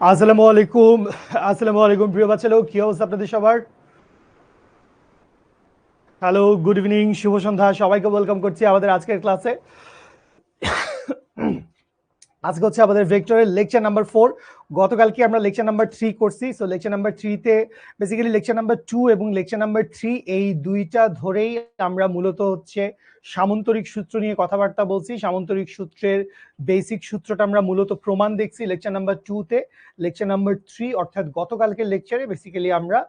আসসালামু আলাইকুম। আসসালামু আলাইকুম প্রিয় বাচ্চা লোক, কি অবস্থা আপনাদের সবার? হ্যালো, গুড ইভিনিং, শুভ সন্ধ্যা, সবাইকে ওয়েলকাম করছি আমাদের আজকের ক্লাসে। আজকে হচ্ছে আমাদের ভেক্টরের লেকচার নাম্বার 4। গতকালকে আমরা লেকচার নাম্বার 3 করছি। সো লেকচার নাম্বার 3-তে বেসিক্যালি লেকচার নাম্বার 2 এবং লেকচার নাম্বার 3 এই দুইটা ধরেই আমরা মূলত হচ্ছে সামন্তরিক সূত্র নিয়ে কথাবার্তা বলছি। সামন্তরিক সূত্রের বেসিক সূত্রটা আমরা মূলত প্রমাণ দেখছি লেকচার নাম্বার 2-তে। লেকচার নাম্বার 3 অর্থাৎ গতকালকের লেকচারে বেসিক্যালি আমরা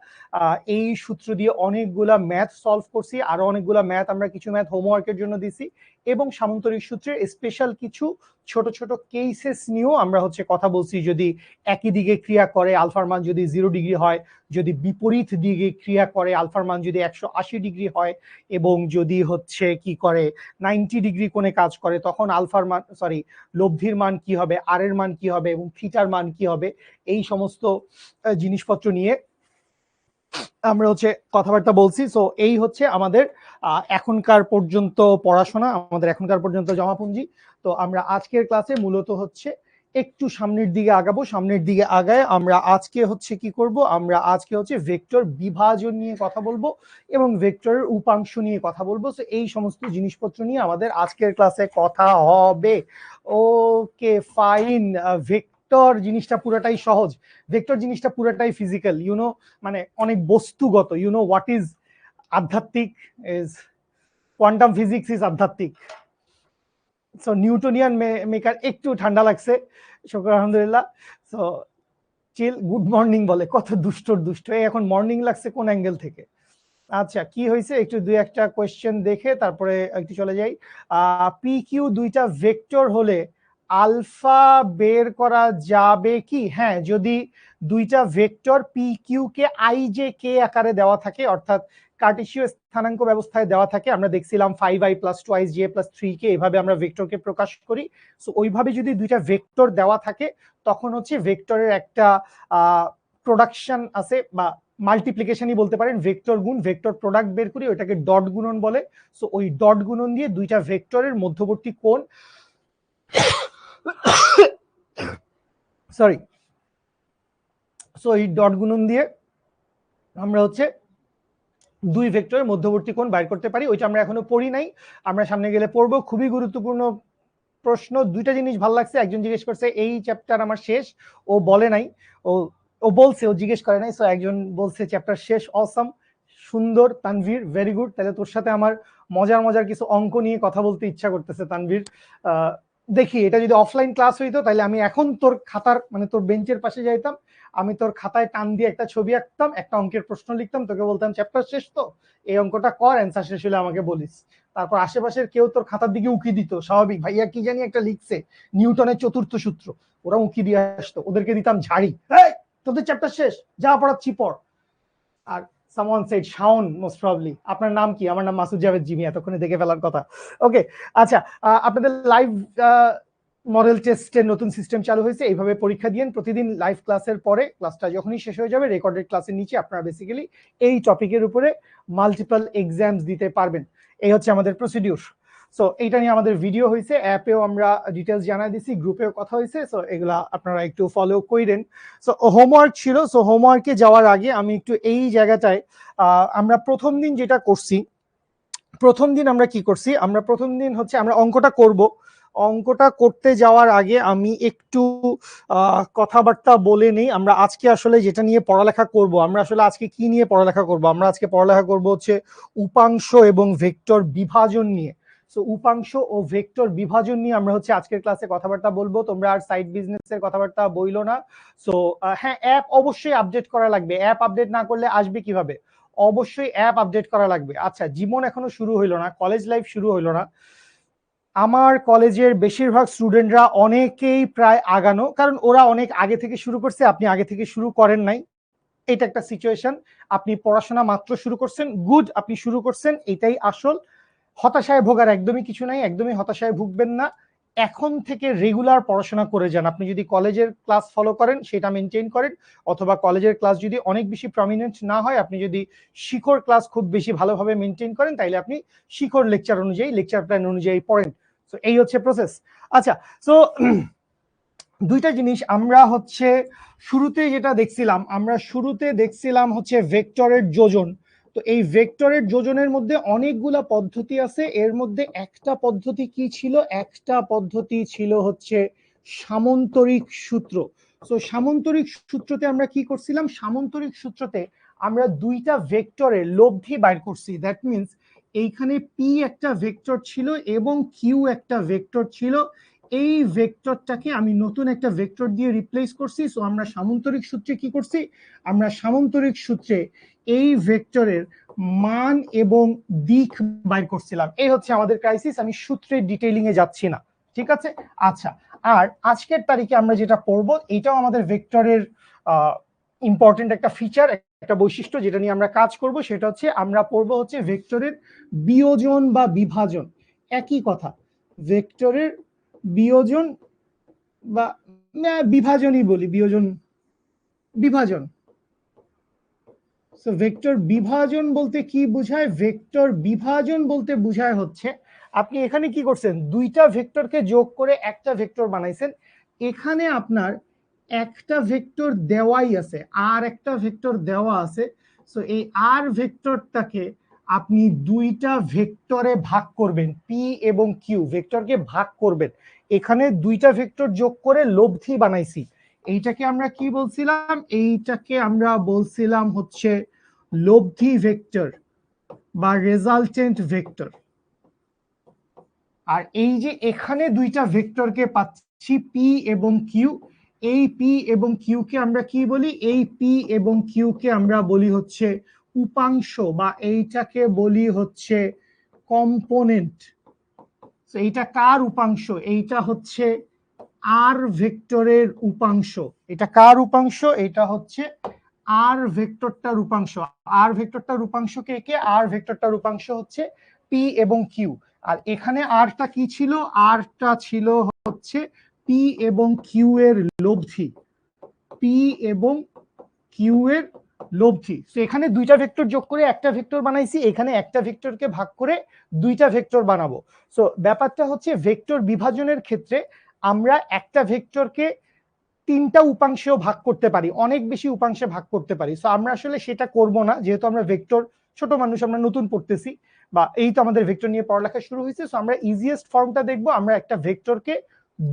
এই সূত্র দিয়ে অনেকগুলা ম্যাথ সলভ করছি, আরো অনেকগুলা ম্যাথ আমরা কিছু ম্যাথ হোমওয়ার্কের জন্য দিছি, এবং সামন্তরিক সূত্রের স্পেশাল কিছু ছোট ছোট কেসেস নিয়েও আমরা হচ্ছে কথা বলছি। যদি একই দিকে ক্রিয়া করে আলফার মান যদি 0 ডিগ্রি হয়, যদি বিপরীত দিকে ক্রিয়া করে আলফার মান যদি 180 ডিগ্রি হয়, এবং যদি হচ্ছে কি করে 90 ডিগ্রি কোণে কাজ করে, তখন আলফার মান লব্ধির মান কি হবে, আর এর মান কি হবে, এবং থিটার মান কি হবে, এই সমস্ত জিনিসপত্র নিয়ে আমরা হচ্ছে কথাবার্তা বলছি। সো এই হচ্ছে আমাদের এখনকার পর্যন্ত পড়াশোনা, আমাদের এখনকার পর্যন্ত জমাপুঞ্জি। তো আমরা আজকের ক্লাসে মূলত হচ্ছে একটু সামনের দিকে আগাবো। সামনের দিকে আগায় আমরা আজকে হচ্ছে কি করব, আমরা আজকে হচ্ছে ভেক্টর বিভাজন নিয়ে কথা বলবো এবং ভেক্টরের উপাংশ নিয়ে কথা বলবো। সো এই সমস্ত জিনিসপত্র নিয়ে আমাদের আজকের ক্লাসে কথা হবে। Okay fine. ভেক্টর জিনিসটা পুরোটাই সহজ, ভেক্টর জিনিসটা পুরোটাই ফিজিক্যাল, মানে অনেক বস্তুগত। হোয়াট ইজ আধ্যাত্মিক ইজ কোয়ান্টাম ফিজিক্স ইজ আধ্যাত্মিক। সো নিউটনিয়ান মেকার একটু ঠান্ডা লাগছে, শুকর আলহামদুলিল্লাহ। সো চিল, গুড মর্নিং বলে, কত দুষ্টর দুষ্ট। এখন মর্নিং লাগছে কোন অ্যাঙ্গেল থেকে? আচ্ছা, কি হয়েছে একটু দুই একটা কোয়েশ্চেন দেখে তারপরে একটু চলে যাই। পি কিউ দুইটা ভেক্টর হলে আলফা বের করা যাবে কি? হ্যাঁ, যদি দুইটা ভেক্টর পি কিউ কে আই জে কে আকারে দেওয়া থাকে, অর্থাৎ কার্টেসীয় স্থানাঙ্ক ব্যবস্থায় দেওয়া থাকে। আমরা দেখছিলাম 5i + 2ij + 3k, এভাবে আমরা ভেক্টরকে প্রকাশ করি। সো ওইভাবে যদি দুইটা ভেক্টর দেওয়া থাকে, তখন হচ্ছে ভেক্টরের একটা প্রোডাকশন আছে, বা মাল্টিপ্লিকেশনই বলতে পারেন, ভেক্টর গুণ ভেক্টর প্রোডাক্ট বের করি, ওইটাকে ডট গুণন বলে। সো ওই ডট গুণন দিয়ে দুইটা ভেক্টরের মধ্যবর্তী কোণ সরি সো এই ডট গুণন দিয়ে আমরা হচ্ছে দুই ভেক্টরের মধ্যবর্তী কোণ বাইর করতে পারি। ওইটা আমরা এখনো পড়ি নাই, আমরা সামনে গেলে পড়বো। খুবই গুরুত্বপূর্ণ প্রশ্ন। দুইটা জিনিস ভালো লাগছে, একজন জিজ্ঞেস করছে এই চ্যাপ্টার আমার শেষ, ও বলে নাই, ও ও বলছে, ও জিজ্ঞেস করে নাই। সো একজন বলছে চ্যাপ্টার শেষ, অসাম, সুন্দর তানভীর, ভেরি গুড। তাহলে তোর সাথে আমার মজার মজার কিছু অঙ্ক নিয়ে কথা বলতে ইচ্ছা করতেছে তানভীর। দেখি, এটা যদি অফলাইন ক্লাস হইতো তাহলে আমি এখন তোর খাতার মানে তোর বেঞ্চের পাশে যাইতাম, আমি তোর খাতায় টান দিয়ে একটা ছবি আঁকতাম, একটা অঙ্কের প্রশ্ন লিখতাম, তোকে বলতাম চ্যাপ্টার শেষ তো, এই অঙ্কটা কর, অ্যান্সার শেষ হলে আমাকে বলিস। তারপর আশেপাশের কেউ তোর খাতার দিকে উকি দিত, স্বাভাবিক, ভাইয়া কি জানি একটা লিখছে, নিউটনের চতুর্থ সূত্র, ওরা উকি দিয়ে আসতো, ওদেরকে দিতাম ঝাড়ি, এই তোদের চ্যাপ্টার শেষ, যা পড়াচ্ছি পড়। আর someone said Shaon, most probably. আপনার নাম কি? আমার নাম মাসুদ জাভেদ জিমি, এতক্ষণে দেখে ফেলার কথা। ওকে, আচ্ছা, আপনাদের লাইভ মডেল টেস্টের নতুন সিস্টেম চালু হয়েছে, এইভাবে পরীক্ষা দিয়েন প্রতিদিন। লাইভ ক্লাসের পরে, ক্লাসটা যখনই শেষ হয়ে যাবে, রেকর্ডেড ক্লাসের নিচে আপনারা বেসিক্যালি এই টপিকের উপরে মাল্টিপল এক্সামস দিতে পারবেন। এই হচ্ছে আমাদের প্রসিডিউর। সো এইটা নিয়ে আমাদের ভিডিও হয়েছে, অ্যাপেও আমরা ডিটেলস জানাই দিছি, গ্রুপেও কথা হয়েছে। সো এগুলা আপনারা একটু ফলো করেন। সো হোমওয়ার্ক ছিল, সো হোমওয়ার্কে যাওয়ার আগে আমি একটু এই জায়গাটায়, আমরা প্রথম দিন যেটা করছি, প্রথম দিন আমরা কি করছি, আমরা প্রথম দিন হচ্ছে আমরা অঙ্কটা করব। অঙ্কটা করতে যাওয়ার আগে আমি একটু কথাবার্তা বলে নেই। আমরা আজকে আসলে যেটা নিয়ে পড়ালেখা করব, আমরা আসলে আজকে কি নিয়ে পড়ালেখা করব, আমরা আজকে পড়ালেখা করব হচ্ছে উপাংশ এবং ভেক্টর বিভাজন নিয়ে। সো উপাংশ ও ভেক্টর বিভাজন নিয়ে আমরা হচ্ছে আজকের ক্লাসে কথাবার্তা বলবো। তোমরা আর সাইড বিজনেসের কথাবার্তা বইলো না। সো হ্যাঁ, অ্যাপ অবশ্যই আপডেট করা লাগবে। অ্যাপ আপডেট না করলে আসবে কিভাবে? অবশ্যই অ্যাপ আপডেট করা লাগবে। আচ্ছা, জীবন এখনো শুরু হইলো না, কলেজ লাইফ শুরু হইলো না। আমার কলেজের বেশিরভাগ স্টুডেন্টরা অনেকেই প্রায় আগানো, কারণ ওরা অনেক আগে থেকে শুরু করছে, আপনি আগে থেকে শুরু করেন নাই। এটা একটা সিচুয়েশন। আপনি পড়াশোনা মাত্র শুরু করছেন, গুড, আপনি শুরু করছেন, এটাই আসল। হতাশায় ভোগার একদমই কিছু নাই, একদমই হতাশায় ভুগবেন না। এখন থেকে রেগুলার পড়াশোনা করে যান। আপনি যদি কলেজের ক্লাস ফলো করেন, সেটা মেনটেন করেন, অথবা কলেজের ক্লাস যদি অনেক বেশি প্রমিনেন্ট না হয়, আপনি যদি শিখর ক্লাস খুব বেশি ভালোভাবে মেনটেন করেন, তাইলে আপনি শিখর লেকচার অনুযায়ী, লেকচার প্ল্যান অনুযায়ী পড়েন। সো এই হচ্ছে প্রসেস। আচ্ছা, সো দুইটা জিনিস আমরা হচ্ছে শুরুতে যেটা দেখছিলাম, আমরা শুরুতে দেখছিলাম হচ্ছে ভেক্টরের যোজন। তো এই ভেক্টরের যোজনের মধ্যে অনেকগুলা পদ্ধতি আছে, এর মধ্যে একটা পদ্ধতি কি ছিল, একটা পদ্ধতি ছিল হচ্ছে সামন্তরিক সূত্র। তো সামন্তরিক সূত্রতে আমরা কি করছিলাম, সামন্তরিক সূত্রতে আমরা দুইটা ভেক্টরের লব্ধি বাইর করছি। দ্যাট মিনস এইখানে পি একটা ভেক্টর ছিল এবং কিউ একটা ভেক্টর ছিল, এই ভেক্টরটাকে আমি নতুন একটা ভেক্টর দিয়ে রিপ্লেস করছি। সো আমরা সামন্তরিক সূত্রে কি করছি, আমরা সামন্তরিক সূত্রে এই ভেক্টরের মান এবং দিক বাইর করছিলাম। এই হচ্ছে আমাদের ক্রাইসিস, আমি সূত্রের ডিটেইলিং এ যাচ্ছি না, ঠিক আছে। আচ্ছা, আর আজকের তারিখে আমরা যেটা পড়বো এটাও আমাদের ভেক্টরের ইম্পর্টেন্ট একটা ফিচার, একটা বৈশিষ্ট্য যেটা নিয়ে আমরা কাজ করব, সেটা হচ্ছে আমরা পড়বো হচ্ছে ভেক্টরের বিয়োজন বা বিভাজন। একই কথা, ভেক্টরের বিয়োজন বা বিভাজনই বলি, বিয়োজন বিভাজন। সো ভেক্টর বিভাজন বলতে কি বোঝায়, ভেক্টর বিভাজন বলতে বোঝায় হচ্ছে আপনি এখানে কি করছেন, দুইটা ভেক্টরকে যোগ করে একটা ভেক্টর বানাইছেন। এখানে আপনার একটা ভেক্টর দেওয়াই আছে, আর একটা ভেক্টর দেওয়া আছে। সো এই আর ভেক্টরটাকে আপনি দুইটা ভেক্টরে ভাগ করবেন, পি এবং কিউ ভেক্টরকে ভাগ করবেন। এখানে দুইটা ভেক্টর যোগ করে লব্ধি বানাইছি। এইটাকে আমরা কি বলছিলাম, এইটাকে আমরা বলছিলাম হচ্ছে লব্ধি ভেক্টর বা রেজাল্টেন্ট ভেক্টর। আর এই যে এখানে দুইটা ভেক্টরকে পাচ্ছি পি এবং কিউ, এই পি এবং কিউ কে আমরা কি বলি, এই পি এবং কিউ কে আমরা বলি হচ্ছে উপাংশ, বা এইটাকে বলি হচ্ছে কম্পোনেন্ট। এইটা কার উপাংশ, এইটা হচ্ছে আর ভেক্টরের উপাংশ। এটা কার উপাংশ, এটা হচ্ছে আর ভেক্টরটার উপাংশ। আর ভেক্টরটার উপাংশ কে কে, আর ভেক্টরটার উপাংশ হচ্ছে পি এবং কিউ। আর এখানে আরটা কি ছিল, আরটা ছিল হচ্ছে পি এবং কিউ এর লব্ধি, পি এবং কিউ এর লব্ধি। তো এখানে দুইটা ভেক্টর যোগ করে একটা ভেক্টর বানাইছি, এখানে একটা ভেক্টরকে ভাগ করে দুইটা ভেক্টর বানাবো। সো ব্যাপারটা হচ্ছে ভেক্টর বিভাজনের ক্ষেত্রে আমরা একটা ভেক্টরকে তিনটা উপাংশেও ভাগ করতে পারি, অনেক বেশি উপাংশে ভাগ করতে পারি। সো আমরা আসলে সেটা করব না, যেহেতু আমরা ভেক্টর ছোট মানুষ, আমরা নতুন পড়তেছি, বা এই তো আমাদের ভেক্টর নিয়ে পড়ালেখা শুরু হয়েছে। সো আমরা ইজিয়েস্ট ফর্মটা দেখবো, আমরা একটা ভেক্টরকে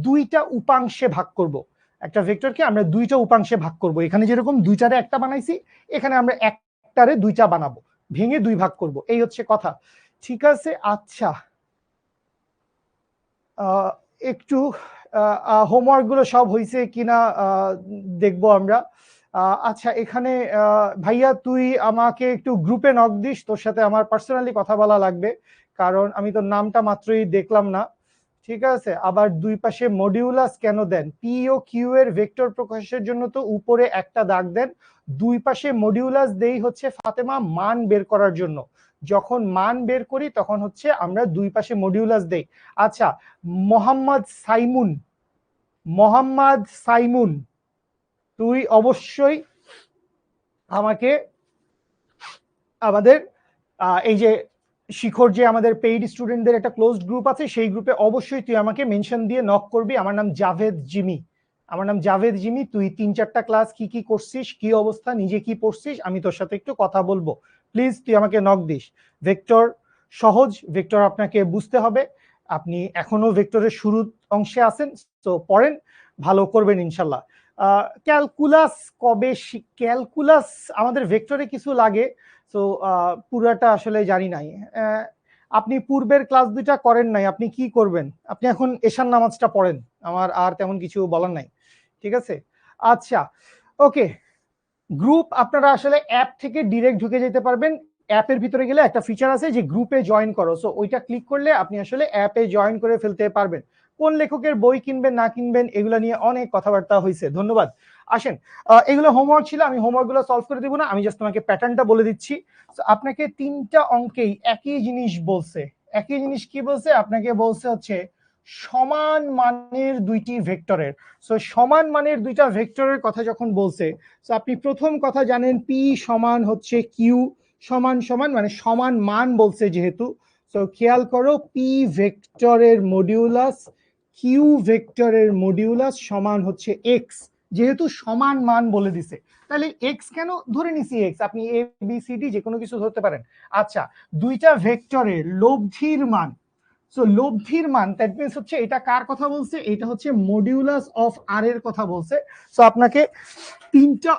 দুইটা উপাংশে ভাগ করব। একটা ভেক্টরকে আমরা দুইটা উপাংশে ভাগ করব, এখানে যেরকম দুইটারে একটা বানাইছি, এখানে আমরা একটারে দুইটা বানাবো, ভেঙে দুই ভাগ করব, এই হচ্ছে কথা, ঠিক আছে। আচ্ছা, একটু হোমওয়ার্ক গুলো সব হয়েছে কিনা দেখবো আমরা। আচ্ছা, এখানে ভাইয়া তুই আমাকে একটু গ্রুপে নক দিস, তোর সাথে আমার পার্সোনালি কথা বলা লাগবে, কারণ আমি তোর নামটা মাত্রই দেখলাম না, ঠিক আছে। আবার দুই পাশে মডিউলাস কেন দেন, পি ও কিউ এর ভেক্টর প্রকাশের জন্য তো উপরে একটা দাগ দেন, দুই পাশে মডিউলাস দেই হচ্ছে ফাতেমা মান বের করার জন্য। যখন মান বের করি তখন হচ্ছে আমরা দুই পাশে মডিউলাস দেই। আচ্ছা, মোহাম্মদ সাইমুন, মোহাম্মদ সাইমুন, তুই অবশ্যই আমাকে আমাদের এই যে শিখর, যে আমাদের পেইড স্টুডেন্টদের একটা ক্লোজড গ্রুপ আছে, সেই গ্রুপে অবশ্যই তুই আমাকে মেনশন দিয়ে নক করবি। আমার নাম জাভেদ জিমি, আমার নাম জাভেদ জিমি। তুই 3-4টা ক্লাস কি কি করছিস, কি অবস্থা, নিজে কি পড়ছিস, আমি তোর সাথে একটু কথা বলবো। প্লিজ তুই আমাকে নক দিস। ভেক্টর সহজ, ভেক্টর আপনাকে বুঝতে হবে, আপনি এখনো ভেক্টরের শুরুর অংশে আছেন, তো পড়েন, ভালো করবেন ইনশাল্লাহ। ক্যালকুলাস কবে, ক্যালকুলাস আমাদের ভেক্টরে কিছু লাগে, তো পুরাটা আসলে জানি নাই। আপনি পূর্বের ক্লাস দুইটা করেন নাই, আপনি কি করবেন, আপনি এখন এশার নামাজটা পড়েন, আমার আর তেমন কিছু বলার নাই, ঠিক আছে। আচ্ছা, ওকে, গ্রুপ আপনারা আসলে অ্যাপ থেকে ডিরেক্ট ঢুকে যেতে পারবেন। অ্যাপের ভিতরে গেলে একটা ফিচার আছে যে গ্রুপে জয়েন করো, সো ওইটা ক্লিক করলে আপনি আসলে অ্যাপে জয়েন করে ফেলতে পারবেন। কোন লেখকের বই কিনবেন না কিনবেন এগুলো নিয়ে অনেক কথাবার্তা হয়েছে, ধন্যবাদ। আসেন, এগুলো হোমওয়ার্ক ছিল, আমি হোমওয়ার্ক গুলো সলভ করে দিব না, আমি জাস্ট তোমাকে প্যাটার্নটা বলে দিচ্ছি। আপনাকে তিনটা অঙ্কেই একই জিনিস বলছে, একই জিনিস কি বলছে, আপনাকে বলছে হচ্ছে সমান মানের দুইটি ভেক্টরের। সো সমান মানের দুইটা ভেক্টরের কথা যখন বলছে, তো আপনি প্রথম কথা জানেন পি সমান হচ্ছে কিউ সমান সমান, মানে সমান মান বলছে যেহেতু, তো খেয়াল করো পি ভেক্টরের মডিউলাস কিউ ভেক্টরের মডিউলাস সমান হচ্ছে এক্স, যেহেতু সমান মান বলে দিছে তাহলে এক্স কেন ধরে নিছি এক্স, আপনি এ বি সি ডি যে কোনো কিছু ধরতে পারেন। আচ্ছা, দুইটা ভেক্টরের লব্ধির মান, সো লব্ধির মান দ্যাট মিন্স হচ্ছে এটা কার কথা বলছে, এটা হচ্ছে মডিউলাস অফ আর এর কথা বলছে। সো আপনাকে তিনটা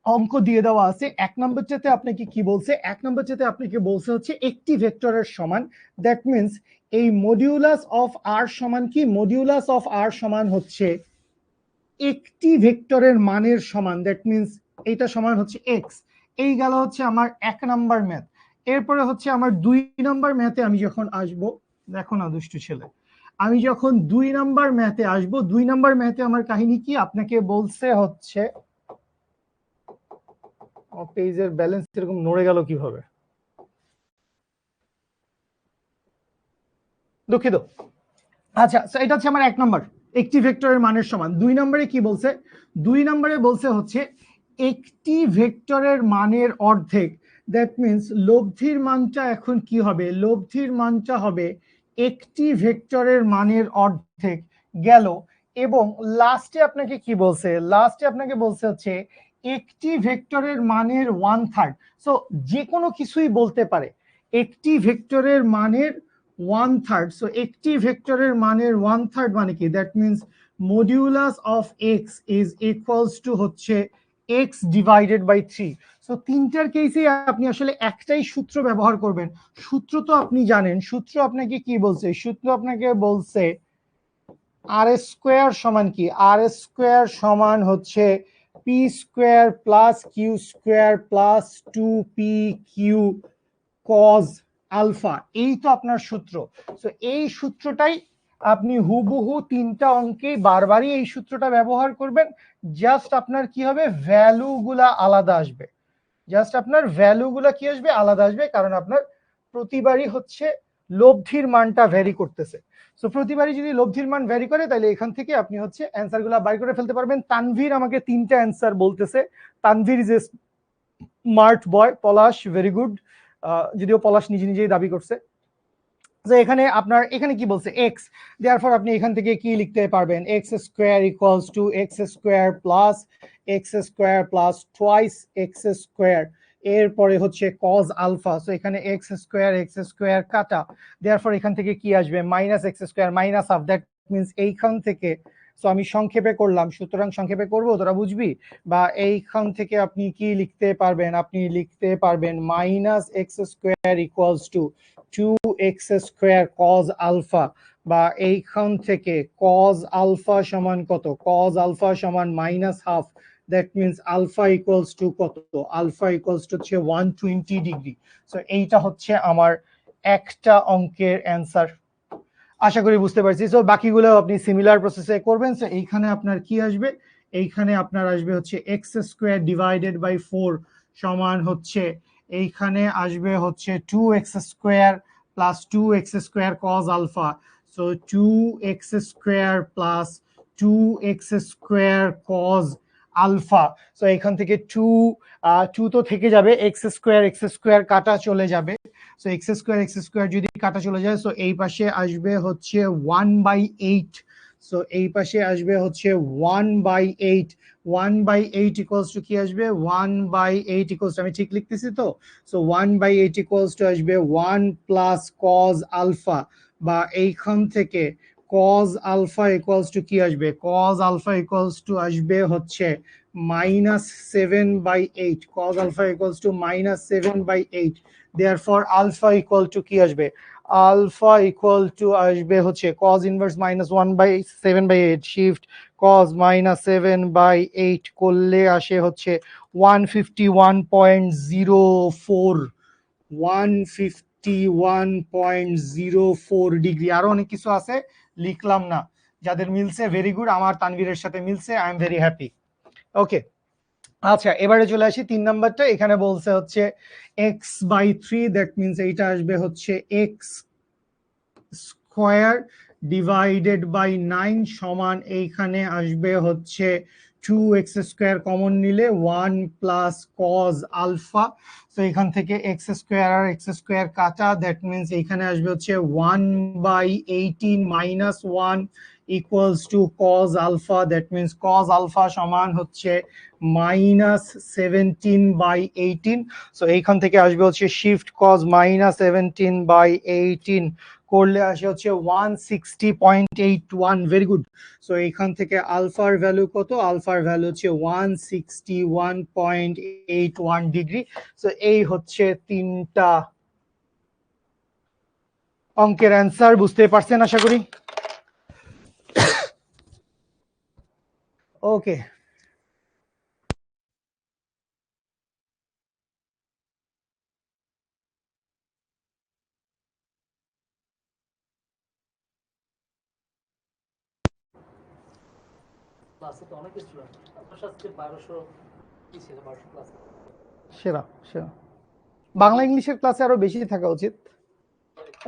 অঙ্ক দিয়ে দেওয়া আছে। এক নম্বর চাইতে আপনাকে কি বলছে, এক নম্বর চাইতে আপনাকে বলছে হচ্ছে একটি ভেক্টরের সমান, দ্যাট মিন্স এই মডিউলাস অফ আর সমান কি, মডিউলাস অফ আর সমান হচ্ছে একটি ভেক্টরের মানের সমান, দ্যাট মিন্স এইটা সমান হচ্ছে এক্স। এই গেল হচ্ছে আমার এক নাম্বার ম্যাথ। এরপরে হচ্ছে আমার দুই নাম্বার ম্যাথে আমি যখন আসবো, দেখো না দুষ্টু ছেলে, আমি যখন দুই নাম্বার ম্যাথে আসবো, দুই নাম্বার ম্যাথে আমার কাহিনী কি, আপনাকে বলছে হচ্ছে পেজের ব্যালেন্স এরকম নড়ে গেল কিভাবে, দুঃখিত। আচ্ছা, এটা হচ্ছে আমার এক নম্বর, একটি ভেক্টরের মানের সমান। দুই নম্বরে কি বলছে, দুই নম্বরে বলছে হচ্ছে একটি ভেক্টরের মানের অর্ধেক, দ্যাট মিন্স লব্ধির মানটা এখন কি হবে, লব্ধির মানটা হবে একটি ভেক্টরের মানের অর্ধেক গেল। এবং লাস্টে আপনাকে কি বলছে, লাস্টে আপনাকে বলছে হচ্ছে একটি ভেক্টরের মানের 1/3। সো যে কোনো কিছুই বলতে পারে, একটি ভেক্টরের মানের 1/3। সো একটি ভেক্টরের মানের 1/3 মানে কি, that means modulus of x is equals to হচ্ছে এক্স ডিভাইডেড বাই 3। সো তিনটার কেসে আপনি আসলে একটাই সূত্র ব্যবহার করবেন। সূত্র তো আপনি জানেন, সূত্র আপনাকে কি বলছে, সূত্র আপনাকে বলছে আর স্কোয়ার সমান কি, আর স্কোয়ার সমান হচ্ছে P square plus Q square plus 2p Q cos alpha. এই তো আপনার সূত্র। তো এই সূত্রটাই আপনি হুবহু তিনটা অঙ্কে বারবারই এই সূত্রটা ব্যবহার করবেন। জাস্ট আপনার কি হবে, ভ্যালুগুলা আলাদা আসবে, জাস্ট আপনার ভ্যালুগুলা কি আসবে, আলাদা আসবে, কারণ আপনার প্রতিবারই হচ্ছে লব্ধির মানটা ভ্যারি করতেছে। সো প্রতিবারই যদি লব্ধির মান ভ্যারি করে তাহলে এখান থেকে আপনি হচ্ছে অ্যান্সার গুলা বাই করে ফেলতে পারবেন। তানভীর আমাকে তিনটা অ্যান্সার বলতেছে, Tanvir is a smart boy. Palash very good, যদিও পলাশ নিজে নিজেই দাবি করছে। যে এখানে আপনার এখানে কি বলছে এক্স, দেয়ারফর আপনি এখান থেকে কি লিখতে পারবেন, x square equals two x square plus twice x square, এরপরে হচ্ছে কজ আলফা। সো এখানে এক্স স্কোয়ার কাটা, দেয়ারফর এখান থেকে কি আসবে, minus x square minus half, that means এইখান থেকে, সো আমি সংক্ষেপে করলাম, সুতরাং সংক্ষেপে করবো তোরা বুঝবি, বা এইখান থেকে আপনি কি লিখতে পারবেন, আপনি লিখতে পারবেন minus x square equals to 2x square cos alpha, বা এইখান থেকে কজ আলফা সমান কত, কজ আলফা সমান minus half, that means alpha equals to কত, আলফা ইকুয়ালস টু হচ্ছে 120 ডিগ্রি। সো এইটা হচ্ছে আমার একটা অঙ্কের অ্যান্সার। আশা করি বুঝতে পারছি। সো বাকিগুলো আপনি সিমিলার প্রসেসে করবেন। সো এইখানে আপনার কি আসবে, এইখানে আপনার আসবে হচ্ছে এক্স স্কোয়ার ডিভাইডেড বাই 4 সমান হচ্ছে, এইখানে আসবে হচ্ছে 2x square plus 2x square cos alpha. So 2x square plus 2x square cos alpha. So এখান থেকে 2 তো থেকে যাবে, এক্স স্কোয়ার কাটা চলে যাবে। সো এক্স স্কোয়ার যদি কাটা চলে যায়, সো এই পাশে আসবে হচ্ছে 1/8। সো এই পাশে আসবে হচ্ছে 1/8, 1/8 ইকুয়ালস টু কি আসবে, 1/8 ইকুয়ালস টু, আমি ঠিক লিখতেছি তো, সো 1/8 ইকুয়ালস টু আসবে 1 প্লাস কজ আলফা, বা এইখান থেকে কজ আলফা ইকুয়ালস টু কি আসবে, কজ আলফা ইকুয়ালস টু আসবে হচ্ছে -7/8, cos alpha equals to -7/8। therefore alpha equal to কি আসবে, আলফা ইকুয়াল টু আসবে হচ্ছে cos ইনভার্স -1/7/8 শিফট cos -7/8 করলে আসে হচ্ছে 151.04, 151.04 ডিগ্রি। আরো অনেক কিছু আছে, লিখলাম না। যাদের মিলছে ভেরি গুড, আমার তানভীরের সাথে মিলছে, আই এম ভেরি হ্যাপি। ওকে, আচ্ছা এবারে চলে আসি 3 নাম্বারটা। এখানে বলছে হচ্ছে x/3, দ্যাট মিন্স এইটা আসবে হচ্ছে এক্স স্কোয়ার ডিভাইডেড বাই 9 সমান এইখানে আসবে হচ্ছে 2x² কমন নিলে 1 প্লাস কজ আলফা। তো এখান থেকে x² আর x² কাটা, দ্যাট মিনস এখানে আসবে হচ্ছে 1/18 minus 1 equals to cos alpha, that means cos alpha সমান হচ্ছে -17/18। সো এইখান থেকে আসবে হচ্ছে শিফট কজ -17/18 করলে আসে হচ্ছে 160.81। Very good. সো এইখান থেকে আলফার ভ্যালু কত? আলফার ভ্যালু হচ্ছে 161.81 ডিগ্রি। সো এই হচ্ছে তিনটা অঙ্কের অ্যান্সার। বুঝতে পারছেন আশা করি। ওকে, সেরা সেরা। বাংলা ইংলিশের ক্লাসে আরো বেশি থাকা উচিত।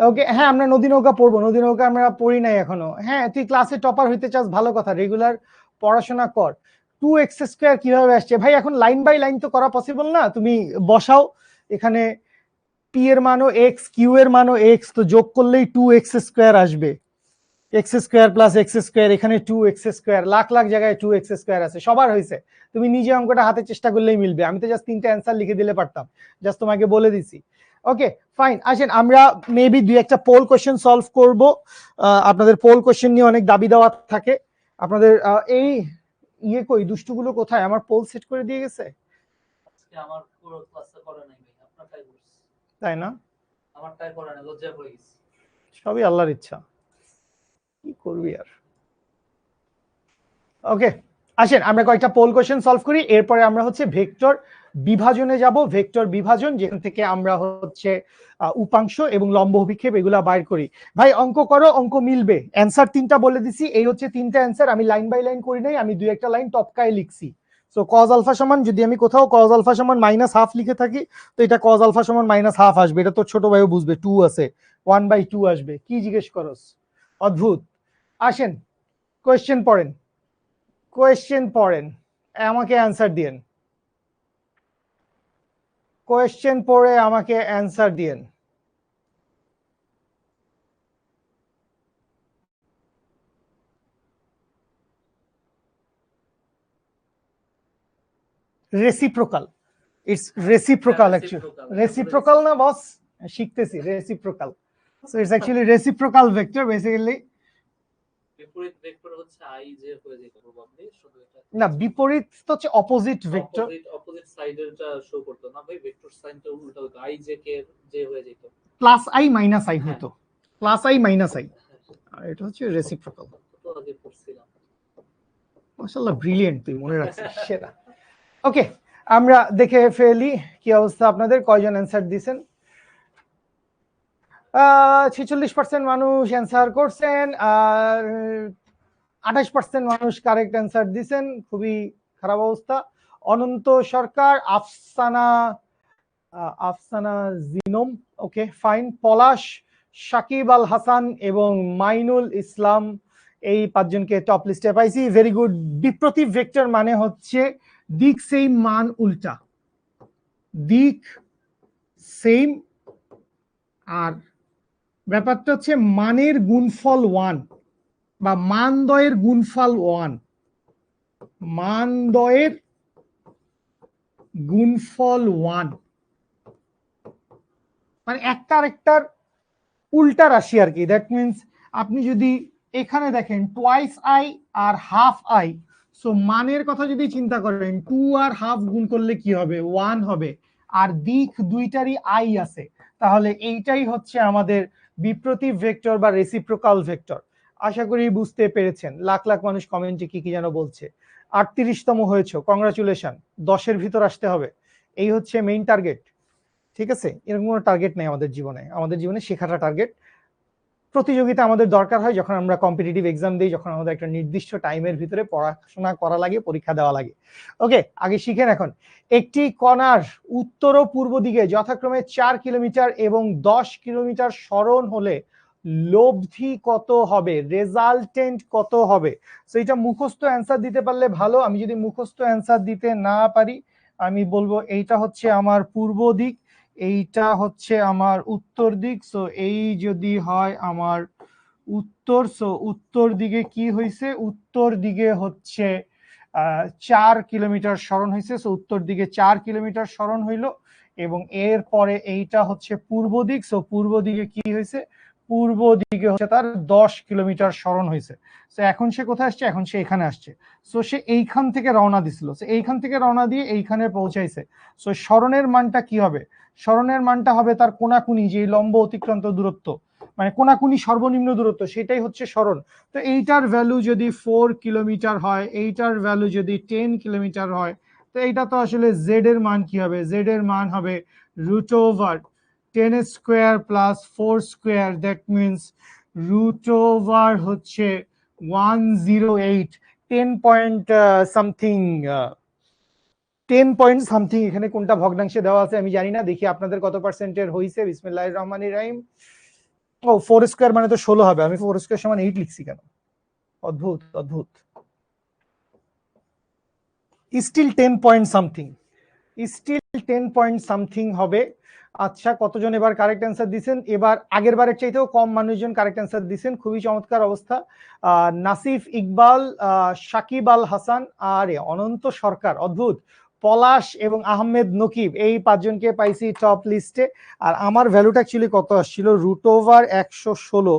ওকে, হ্যাঁ আমরা নদী নৌকা পড়বো। নদী নৌকা আমরা পড়ি নাই এখনো। হ্যাঁ, তুই ক্লাসে টপার হইতে চাস, ভালো কথা, রেগুলার পড়াশোনা কর। 2x² কিভাবে আসছে ভাই? এখন লাইন বাই লাইন তো করা পসিবল না। তুমি বসাও এখানে পি এর মানও এক্স, কিউ এর মানও এক্স, তো যোগ করলেই 2x² আসবে। x² প্লাস x², এখানে 2x², লাখ লাখ জায়গায় 2x² আছে, সবার হয়েছে। তুমি নিজে অঙ্কটা হাতে চেষ্টা করলেই মিলবে। আমি তো জাস্ট তিনটা অ্যান্সার লিখে দিলে পারতাম, জাস্ট তোমাকে বলে দিছি। ওকে ফাইন, আসেন আমরা মেবি দুই একটা পোল কোশ্চেন সলভ করব। আপনাদের পোল কোশ্চেন নিয়ে অনেক দাবি দাওয়া থাকে আপনাদের। এই ইয়ে কই, দুষ্টুগুলো কোথায়? আমার পোল সেট করে দিয়ে গেছে। আমার পুরো ক্লাসটা করে নাই ভাই, আপনারটাই করছি। তাই না? আমারটাই করে না, লজ্জা পড়ে গেছি। সবই আল্লাহর ইচ্ছা, কি করবি আর। ওকে, আসেন আমরা কয়েকটা পোল কোশ্চেন সলভ করি, এরপরে আমরা হচ্ছে ভেক্টর বিভাজনে যাব। ভেক্টর বিভাজন, যেখান থেকে আমরা হচ্ছে উপাংশ এবং লম্ব অভিক্ষেপ এগুলা বাইর করি। ভাই অঙ্ক করো, অঙ্ক মিলবে। অ্যান্সার তিনটা বলে দিছি, এই হচ্ছে তিনটা অ্যান্সার। আমি লাইন বাই লাইন করি নাই, আমি দুই একটা লাইন টপকায় লিখছি। সো কজ আলফা সমান, যদি আমি কোথাও কজ আলফা সমান -1/2 লিখে থাকি, তো এটা কজ আলফা সমান -1/2 আসবে। এটা তো ছোট ভাইও বুঝবে, 2 আছে, 1/2 আসবে। কি জিজ্ঞেস করস? অদ্ভুত। আসেন কোয়েশ্চেন পড়েন, কোয়েশ্চেন পড়েন, আমাকে অ্যান্সার দিয়েন। কোয়েশ্চেন পড়ে আমাকে অ্যান্সার দিয়েন। Reciprocal, it's reciprocal actually. Reciprocal না বস, শিখতেছি reciprocal. So it's actually reciprocal vector. Basically বিপরীত ভেক্টর হচ্ছে আই জে হয়ে যেত প্রবাবলি, শুধু এটা না, বিপরীত তো হচ্ছে অপোজিট ভেক্টর। অপোজিট সাইডেরটা শো করতে না ভাই, ভেক্টর সাইনটা উল্টো হতো, আই জে কে জে হয়ে যেত, প্লাস আই মাইনাস আই হতো, প্লাস আই মাইনাস আই। আর এটা হচ্ছে রেসিপ্রোকাল। তো আগে পড়ছিলাম। মাশাআল্লাহ, ব্রিলিয়েন্ট, তুই মনে রাখছিস, সেটা। ওকে, আমরা দেখে ফেলি কি অবস্থা আপনাদের, কয়জন অ্যান্সার দিয়েছেন। 46% মানুষ অ্যান্সার করছেন, আর 28% মানুষ কারেক্ট অ্যান্সার দিয়েছেন। খুবই খারাপ অবস্থা। অনন্ত সরকার, আফসানা আফসানা জিনোম, ওকে ফাইন, পলাশ, সাকিব আল হাসান এবং মাইনুল ইসলাম, এই পাঁচজনকে টপ লিস্টে পাইছি। Very good. বিপ্রতীপ ভেক্টর মানে হচ্ছে দিক সেম মান উল্টা, দিক সেম, আর ব্যাপারটা হচ্ছে মানের গুণফল 1 বা মানদয়ের গুণফল 1, মানদয়ের গুণফল 1 মানে একটা আরেকটার উল্টা রাশি আর কি। দ্যাট মিনস আপনি যদি এখানে দেখেন টোয়াইস আই আর হাফ আই, সো মানের কথা যদি চিন্তা করেন 2 আর হাফ গুণ করলে কি হবে? 1 হবে। আর দিক দুইটারই আই আছে, তাহলে এইটাই হচ্ছে আমাদের বিপ্রতীপ ভেক্টর বা রেসিপ্রোকাল ভেক্টর। আশা করি বুঝতে পেরেছেন। লাখ লাখ মানুষ কমেন্টে কি কি যেন বলছে। 38তম হয়েছে, কংগ্রাচুলেশন। 10-এর ভিতর আসতে হবে, এই হচ্ছে মেইন টার্গেট। ঠিক আছে, এরকম কোনো টার্গেট নেই আমাদের জীবনে। আমাদের জীবনে শেখাটা টার্গেট। প্রতিযোগিতা আমাদের দরকার হয় যখন আমরা কম্পিটিটিভ এক্সাম দিই, যখন আমাদের একটা নির্দিষ্ট টাইমের ভিতরে পড়াশোনা করা লাগে, পরীক্ষা দেওয়া লাগে। ওকে, আগে শিখেন এখন। একটি কণার উত্তর ও পূর্ব দিকে যথাক্রমে 4 কিলোমিটার এবং 10 কিলোমিটার সরণ হলে লব্ধি কত হবে, রেজাল্টেন্ট কত হবে। তো এটা মুখস্থ অ্যান্সার দিতে পারলে ভালো। আমি যদি মুখস্থ অ্যান্সার দিতে না পারি, আমি বলবো এইটা হচ্ছে আমার পূর্ব দিক, এইটা হচ্ছে আমার উত্তর দিক। সো এই যদি হয় আমার উত্তর, সো উত্তর দিকে কি হয়েছে, উত্তর দিকে হচ্ছে 4 কিলোমিটার সরণ হয়েছে। সো উত্তর দিকে 4 কিলোমিটার সরণ হইল, এবং এরপরে এইটা হচ্ছে পূর্ব দিক। সো পূর্ব দিকে কি হয়েছে, পূর্ব দিকে হচ্ছে তার 10 কিলোমিটার সরণ হয়েছে। সো এখন সে কোথায় আসছে, এখন সে এখানে আসছে। সো সে এইখান থেকে রওনা দিছিল, সো এইখান থেকে রওনা দিয়ে এইখানে পৌঁছাইছে। সো সরণের মানটা কি হবে, সরণের মানটা হবে তার কোনাকুনি যে লম্ব অতিক্রান্ত দূরত্ব, মানে কোনাকুনি সর্বনিম্ন দূরত্ব, সেটাই হচ্ছে সরণ। তো এইটার ভ্যালু যদি 4 কিলোমিটার হয়, এইটার ভ্যালু যদি 10 কিলোমিটার হয়, তো এইটা তো আসলে জেড এর মান কি হবে, জেড এর মান হবে root over 10 square plus 4 square, that means root over হচ্ছে 108, 10 পয়েন্ট সামথিং, 10 পয়েন্ট সামথিং। এখানে কোনটা ভগ্নাংশে দেওয়া আছে আমি জানি না, দেখি আপনাদের কত পার্সেন্টের হয়েছে। বিসমিল্লাহির রহমানির রহিম। ও 4 স্কোয়ার মানে তো 16 হবে, আমি 4 স্কোয়ার সমান 8 লিখছি কেন, অদ্ভুত অদ্ভুত। Still 10 point something, still 10 point something হবে। আচ্ছা, কতজন এবার কারেক্ট অ্যান্সার দিচ্ছেন? এবার আগের বারের চাইতেও কম মানুষজন কারেক্ট অ্যান্সার দিচ্ছেন, খুবই চমৎকার অবস্থা। নাসিফ ইকবাল, সাকিব আল হাসান, আর অনন্ত সরকার, অদ্ভুত, পলাশ এবং আহমেদ নকিব, এই 5 জনকে পাইছি টপ লিস্টে। আর আমার ভ্যালুটা অ্যাকচুয়ালি কত আসছিল, রুট ওভার 116,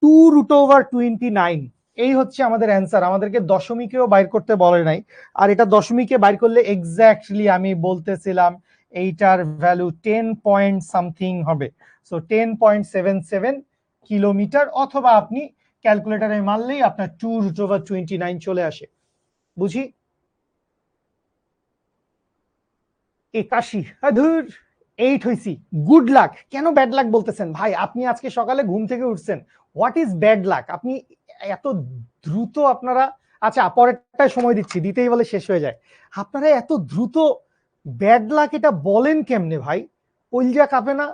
2 রুট ওভার 29। এই হচ্ছে আমাদের অ্যান্সার, আমাদেরকে দশমিকেও বাইর করতে বলে নাই। আর এটা দশমিকে বাইর করলে এক্স্যাক্টলি আমি বলতেছিলাম এইটার ভ্যালু 10 পয়েন্ট সামথিং হবে। সো 10.77 কিলোমিটার, অথবা আপনি ক্যালকুলেটরে মারলেই আপনার 2 রুট ওভার 29 চলে আসে। বুঝি 81, ধুর 8 হইছি। গুড লাক, কেন ব্যাড লাক বলতেছেন ভাই? আপনি আজকে সকালে ঘুম থেকে উঠছেন, হোয়াট ইজ ব্যাড লাক? আপনি এত দ্রুত আপনারা, আচ্ছা পরেরটায় সময় দিচ্ছি, দিতেই বলে শেষ হয়ে যায়। আপনারা এত দ্রুত ব্যাড লাক এটা বলেন কেমনে ভাই? কলজা কাঁপে না?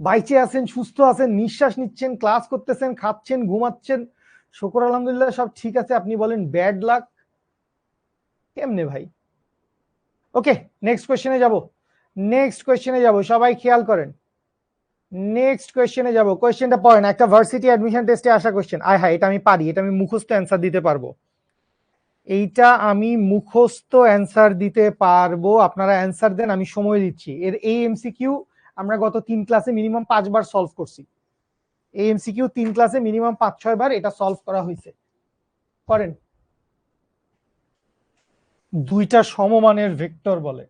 বাইচে আছেন, সুস্থ আছেন, নিঃশ্বাস নিচ্ছেন, ক্লাস করতেছেন, খাচ্ছেন, ঘুমাচ্ছেন, শুকর আলহামদুলিল্লাহ সব ঠিক আছে, আপনি বলেন ব্যাড লাক কেমনে ভাই? ওকে, নেক্সট কোয়েশ্চেনে যাব, নেক্সট কোয়েশ্চেনে যাব, সবাই খেয়াল করেন। নেক্সট কোয়েশ্চেনে যাব, কোয়েশ্চেনটা পড়েন, একটা ভার্সিটি অ্যাডমিশন টেস্টে আসা কোয়েশ্চেন। আয় হায়, এটা আমি পারি, এটা আমি মুখস্থ অ্যান্সার দিতে পারবো, এইটা আমি মুখস্থ অ্যান্সার দিতে পারবো। আপনারা অ্যান্সার দেন, আমি সময় দিচ্ছি। এর এই এমসিকিউ আমরা গত 3 ক্লাসে মিনিমাম 5 বার সলভ করছি। এই এমসিকিউ 3 ক্লাসে মিনিমাম 5-6 বার এটা সলভ করা হয়েছে। করেন। দুইটা সমমানের ভেক্টর বলে,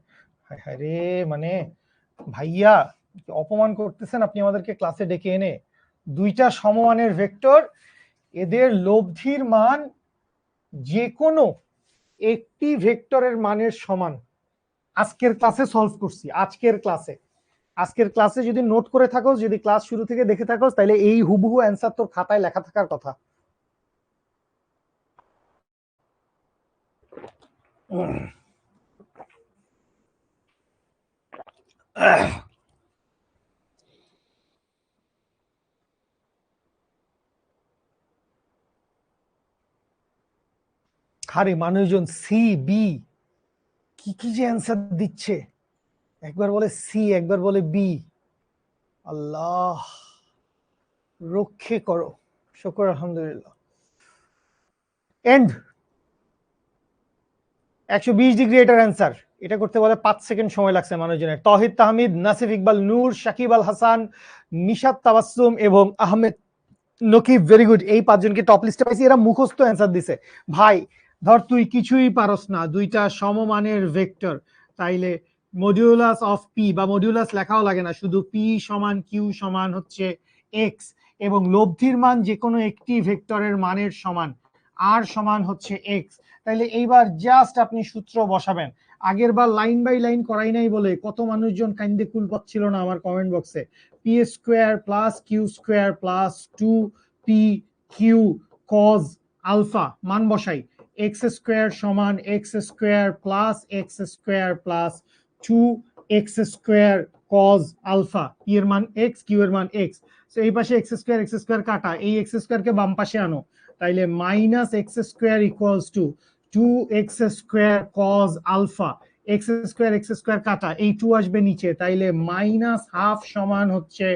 হায় হায় রে, মানে ভাইয়া অপমান করতেছেন আপনি আমাদেরকে ক্লাসে ডেকে এনে। দুইটা সমমানের ভেক্টর, এদের লব্ধির মান যে কোনো একটি ভেক্টরের মানের সমান। আজকের ক্লাসে সলভ করছি, আজকের ক্লাসে যদি নোট করে থাকো, যদি ক্লাস শুরু থেকে দেখে থাকো, তাহলে এই হুবহু অ্যান্সার তোর খাতায় লেখা থাকার কথা। আরে মানুষজন সি বি কি কি যে অ্যান্সার দিচ্ছে, একবার বলে সি, একবার বলে বি, আল্লাহ রক্ষে করো, শুকর আলহামদুলিল্লাহ। এন্ড 120 ডিগ্রি এটার অ্যান্সার, এটা করতে বলে 5 সেকেন্ড সময় লাগছে মানুষজনের। তহিদ তাহমিদ, নাসিফ ইকবাল, নূর, সাকিব আল হাসান, নিশাত তাবাসসুম এবং আহমেদ নকিব, ভেরি গুড। এই 5 জনকে টপ লিস্টে পাইছি, এরা মুখস্থ অ্যান্সার দিছে। ভাই ধর তুই কিছুই পারস না, দুইটা সমমানের ভেক্টর, তাইলে মডিউলাস অফ পি, বা মডিউলাস লেখাও লাগে না, শুধু পি সমান কিউ সমান হচ্ছে এক্স, এবং লব্ধির মান যে কোনো একটি ভেক্টরের মানের সমান, আর সমান হচ্ছে এক্স। তাইলে এইবার জাস্ট আপনি সূত্র বসাবেন। আগের বার লাইন বাই লাইন করাই নাই বলে কত মানুষজন কাইন্দে কুল পাচ্ছিল না আমার কমেন্ট বক্সে। P square plus Q square plus 2p Q cos alpha, মান বসাই, এক্স স্কোয়ার সমান x square plus x square plus 2x square cos alpha, ই এর মান এক্স, কিউ এর মান এক্স। তো এই পাশে এক্স স্কোয়ার কাটা, এই এক্স স্কোয়ারকে বাম পাশে আনো, তাইলে minus x square equals to 2x square cos alpha, x square কাটা, এই 2 আসবে নিচে, তাইলে মাইনাস হাফ সমান হচ্ছে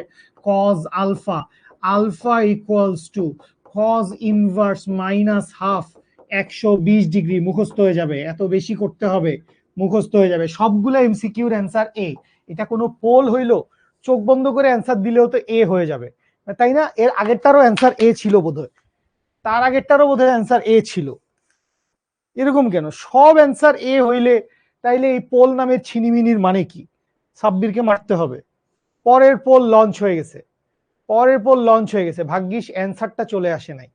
cos alpha, alpha equals to cos inverse minus half 120 degree. মুখস্থ হয়ে যাবে, এত বেশি করতে হবে, মুখস্থ হয়ে যাবে সবগুলো এমসিকিউর অ্যান্সার এ। এটা কোনো পোল হইলো, চোখ বন্ধ করে অ্যান্সার দিলেও তো এ হয়ে যাবে, তাই না? এর আগেরটারও অ্যান্সার এ ছিল বোধহয়, তার আগেরটারও বোধহয় অ্যান্সার এ ছিল। এরকম কেন সব অ্যান্সার এ হইলে তাইলে এই পোল নামের ছিনিমিনির মানে কি? সাব্বিরকে মারতে হবে। পরের পোল লঞ্চ হয়ে গেছে, পরের পোল লঞ্চ হয়ে গেছে, ভাগ্যিস অ্যান্সারটা চলে আসে নাই,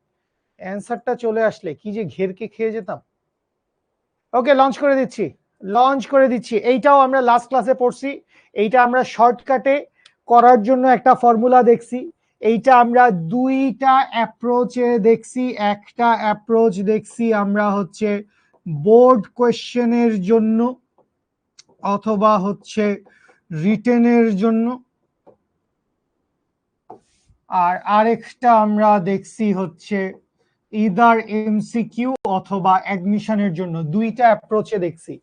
অ্যান্সারটা চলে আসলে কি যে ঘেরকে খেয়ে যেতাম। ওকে, লঞ্চ করে দিচ্ছি, লঞ্চ করে দিচ্ছি। এইটাও আমরা লাস্ট ক্লাসে পড়ছি, এইটা আমরা শর্টকাটে করার জন্য একটা ফর্মুলা দেখছি, এইটা আমরা দুইটা অ্যাপ্রোচে দেখছি। একটা অ্যাপ্রোচ দেখছি আমরা হচ্ছে বোর্ড কোয়েশ্চেনের জন্য অথবা হচ্ছে রিটেনের জন্য, আর আরেকটা আমরা দেখছি হচ্ছে ইদার এমসিকিউ অথবা অ্যাডমিশনের জন্য। দুইটা অ্যাপ্রোচে দেখছি,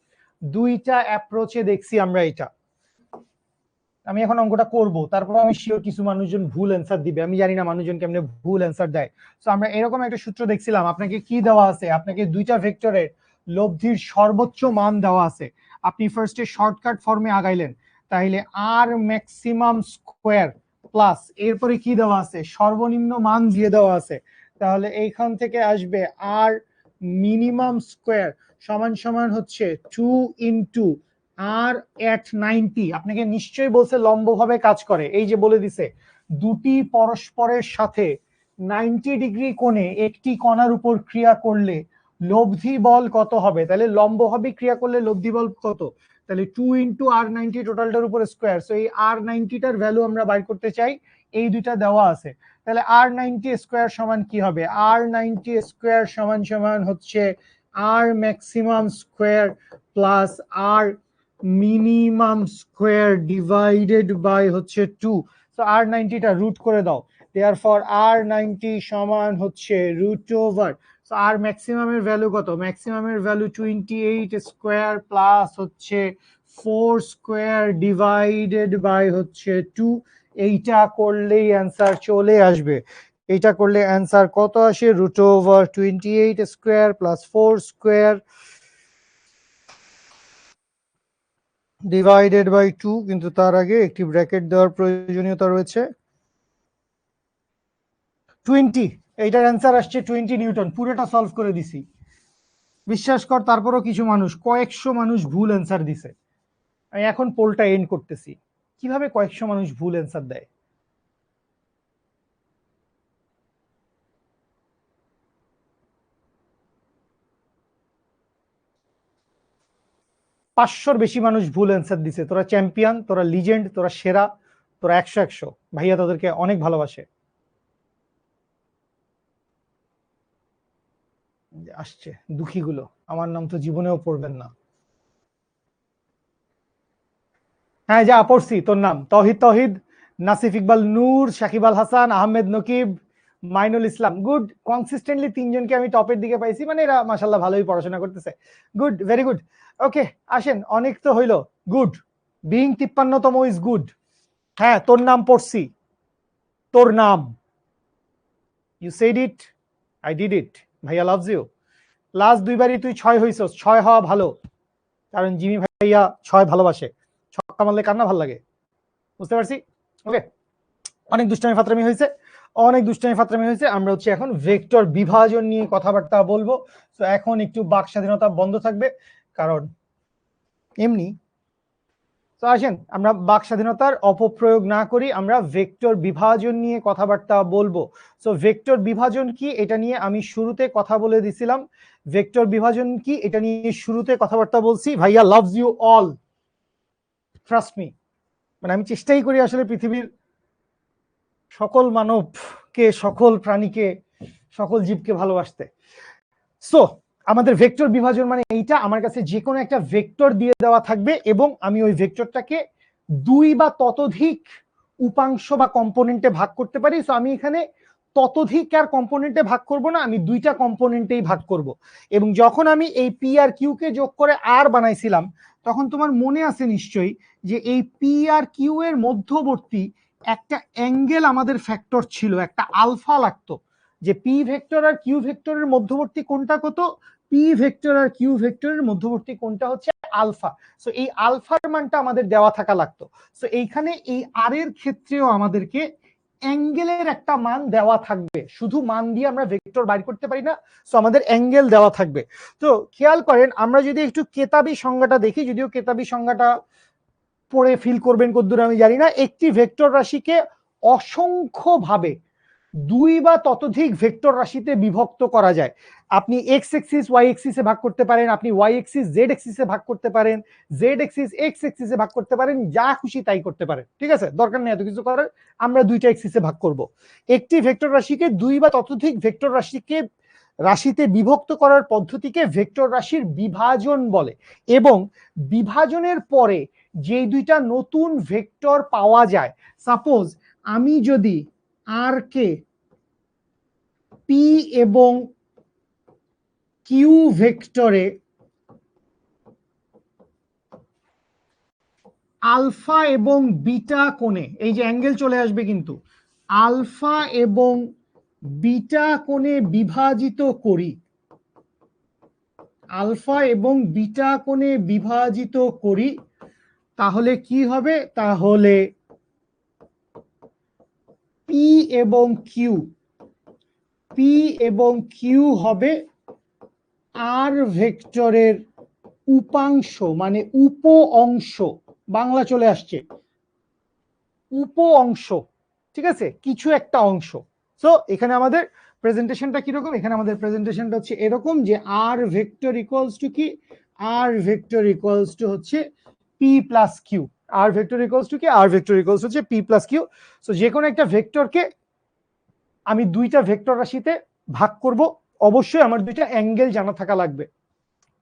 দুইটা অ্যাপ্রোচে দেখছি আমরা এটা। আমি এখন অঙ্কটা করব, তারপর আমি শিওর কিছু মানুষজন ভুল অ্যান্সার দিবে, আমি জানি না মানুষজন কেমনে ভুল অ্যান্সার দেয়। তো আমরা এরকম একটা সূত্র দেখছিলাম, আপনাকে কি দেওয়া আছে, আপনাকে দুইটা ভেক্টরের লব্ধির সর্বোচ্চ মান দেওয়া আছে, আপনি ফার্স্টে শর্টকাট ফর্মে আগাইলেন, তাইলে আর ম্যাক্সিমাম স্কোয়ার প্লাস এরপরে কি দেওয়া আছে, সর্বনিম্ন মান দিয়ে দেওয়া আছে, তাহলে এইখান থেকে আসবে আর মিনিমাম স্কোয়ার সমান সমান হচ্ছে 2 ইন্টু আর এট 90। আপনাকে নিশ্চয়ই বলছে লম্বভাবে কাজ করে, এই যে বলে দিছে দুটি পরস্পরের সাথে 90 ডিগ্রি কোণে একটি কণার উপর ক্রিয়া করলে লব্ধি বল কত হবে, তাহলে লম্বভাবে ক্রিয়া করলে লব্ধি বল কত, তাহলে 2 ইন্টু আর 90 টোটালটার উপর স্কোয়ার। সো এই আর 90টার ভ্যালু আমরা বাইর করতে চাই, এই দুইটা দেওয়া আছে, তাহলে আর 90 স্কোয়ার সমান কি হবে, আর 90 স্কোয়ার সমান সমান হচ্ছে R maximum square plus R minimum square divided by হচ্ছে 2। সো আর 90টা রুট করে দাও, দেয়ারফর আর 90 সমান হচ্ছে রুট ওভার, সো আর ম্যাক্সিমামের ভ্যালু কত, ম্যাক্সিমামের ভ্যালু 28 স্কোয়ার প্লাস হচ্ছে 4 স্কোয়ার ডিভাইডেড বাই হচ্ছে 2। এইটা করলেই অ্যান্সার চলে আসবে, এইটা করলে অ্যান্সার কত আসে, root over 28 square plus 4 square divided by 2, কিন্তু তার আগে একটি ব্র্যাকেট দেওয়ার প্রয়োজনীয়তা রয়েছে। 20, এইটার অ্যান্সার আসছে 20 নিউটন। পুরোটা সলভ করে দিছি, বিশ্বাস কর, তারপরও কিছু মানুষ, কয়েকশো মানুষ ভুল অ্যান্সার দিছে। আমি এখন পোলটা এন্ড করতেছি, কিভাবে কয়েকশো মানুষ ভুল অ্যান্সার দেয়। পাঁচশোর বেশি মানুষ ভুল অ্যান্সার দিছে। তোরা চ্যাম্পিয়ন, তোরা লিজেন্ড, তোরা সেরা, তোরা 100 ভাইয়া তাদেরকে অনেক ভালোবাসে। আসছে দুঃখীগুলো, আমার নাম তো জীবনেও পড়বেন না। হ্যাঁ যা পড়ছি, তোর নাম তহিদ, তহিদ, নাসিফ ইকবাল, নূর, সাকিব আল হাসান, আহমেদ নকিব, মাইনুল ইসলাম। গুড, কনসিস্টেন্টলি তিনজনকে আমি টপের দিকে পাইছি, মানে এরা মাশাআল্লাহ ভালোই পড়াশোনা করতেছে। Good, very good. ওকে আসেন, অনেক তো হইলো। গুড, বিং 53তম ইজ গুড। হ্যাঁ তোর নাম পড়ছি, তোর নাম, you said it, I did it. ভাইয়া লাভস ইউ। লাস্ট দুইবারই তুই 6 হইছস, 6 হওয়া ভালো, কারণ জিমি ভাইয়া 6 ভালোবাসে, ছক্কা মারলে কার না ভালো লাগে, বুঝতে পারছি। ওকে, অনেক দুষ্টামি ফাত্রামি হয়েছে, অনেক দুষ্টামি ফাত্রামি হয়েছে। আমরা হচ্ছে এখন ভেক্টর বিভাজন নিয়ে কথাবার্তা বলবো। তো এখন একটু বাক স্বাধীনতা বন্ধ থাকবে, কারণ এমনি। তো আসেন আমরা বাক স্বাধীনতার অপপ্রয়োগ না করি, আমরা ভেক্টর বিভাজন নিয়ে কথাবার্তা বলবো। সো ভেক্টর বিভাজন কি এটা নিয়ে আমি শুরুতে কথা বলে দিছিলাম, ভেক্টর বিভাজন কি এটা নিয়ে শুরুতে কথাবার্তা বলছি। ভাইয়া loves you all, trust me. মানে আমি চেষ্টাই করি আসলে পৃথিবীর সকল মানবকে, সকল প্রাণীকে, সকল জীবকে ভালোবাসতে। সো আমাদের ভেক্টর বিভাজন মানে এইটা, আমার কাছে যে কোনো একটা ভেক্টর দিয়ে দেওয়া থাকবে এবং আমি ওই ভেক্টরটাকে দুই বা ততোধিক উপাংশ বা কম্পোনেন্টে ভাগ করতে পারি। সো আমি এখানে ততোধিক আর কম্পোনেন্টে ভাগ করব না, আমি দুইটা কম্পোনেন্টেই ভাগ করব। এবং যখন আমি এই পি আর কিউ কে যোগ করে আর বানাইছিলাম, তখন তোমার মনে আছে নিশ্চয়ই যে এই পি আর কিউ এর মধ্যবর্তী একটা অ্যাঙ্গেল আমাদের ফ্যাক্টর ছিল, একটা আলফা লাগতো, যে পি ভেক্টর আর কিউ ভেক্টরের মধ্যবর্তী কোণটা কত, পি ভেক্টর আর কিউ ভেক্টরের মধ্যবর্তী কোণটা হচ্ছে আলফা। সো এই আলফার মানটা আমাদের দেওয়া থাকা লাগতো। সো এইখানে এই আর এর ক্ষেত্রেও আমাদেরকে অ্যাঙ্গেলের একটা মান দেওয়া থাকবে, শুধু মান দিয়ে আমরা ভেক্টর বাইর করতে পারি না, সো আমাদের অ্যাঙ্গেল দেওয়া থাকবে। তো খেয়াল করেন, আমরা যদি একটু কেতাবি সংজ্ঞাটা দেখি, যদিও কেতাবি সংজ্ঞাটা পড়ে ফিল করবেন কতদূর আমি জানি না, একটি ভেক্টর রাশিকে অসংখ্য ভাবে দুই বা ততোধিক ভেক্টর রাশিতে বিভক্ত করা যায়। আপনি এক্স এক্সিস ওয়াই এক্সিসে ভাগ করতে পারেন, আপনি ওয়াই এক্সিস জেড এক্সিসে ভাগ করতে পারেন, জেড এক্সিস এক্স এক্সিসে ভাগ করতে পারেন, যা খুশি তাই করতে পারেন, ঠিক আছে, দরকার নেই এত কিছু করার, আমরা দুইটা এক্সিসে ভাগ করব। একটি ভেক্টর রাশিকে দুই বা ততোধিক ভেক্টর রাশিতে বিভক্ত করার পদ্ধতিকে ভেক্টর রাশির বিভাজন বলে। এবং বিভাজনের পরে যে দুইটা নতুন ভেক্টর পাওয়া যায়, সাপোজ আমি যদি আর কে পি এবং কিউ ভেক্টরে আলফা এবং বিটা কোণে, এই যে অ্যাঙ্গেল চলে আসবে কিন্তু, আলফা এবং বিটা কোণে বিভাজিত করি, আলফা এবং বিটা কোণে বিভাজিত করি, তাহলে কি হবে, তাহলে পি এবং কিউ হবে আর ভেক্টরের উপাংশ, মানে উপ অংশ, বাংলা চলে আসছে, উপ অংশ, ঠিক আছে, কিছু একটা অংশ। সো এখানে আমাদের প্রেজেন্টেশনটা কিরকম, এখানে আমাদের প্রেজেন্টেশনটা হচ্ছে এরকম যে আর ভেক্টর ইকুয়ালস টু কি, আর ভেক্টর ইকুয়ালস টু হচ্ছে P plus Q, R vector equals to কি, আর ভেক্টর ইকুয়ালস হচ্ছে পি প্লাস কিউ। সো যে কোনো একটা ভেক্টরকে আমি দুইটা ভেক্টর রাশিতে ভাগ করব, অবশ্যই আমার দুইটা অ্যাঙ্গেল জানা থাকা লাগবে।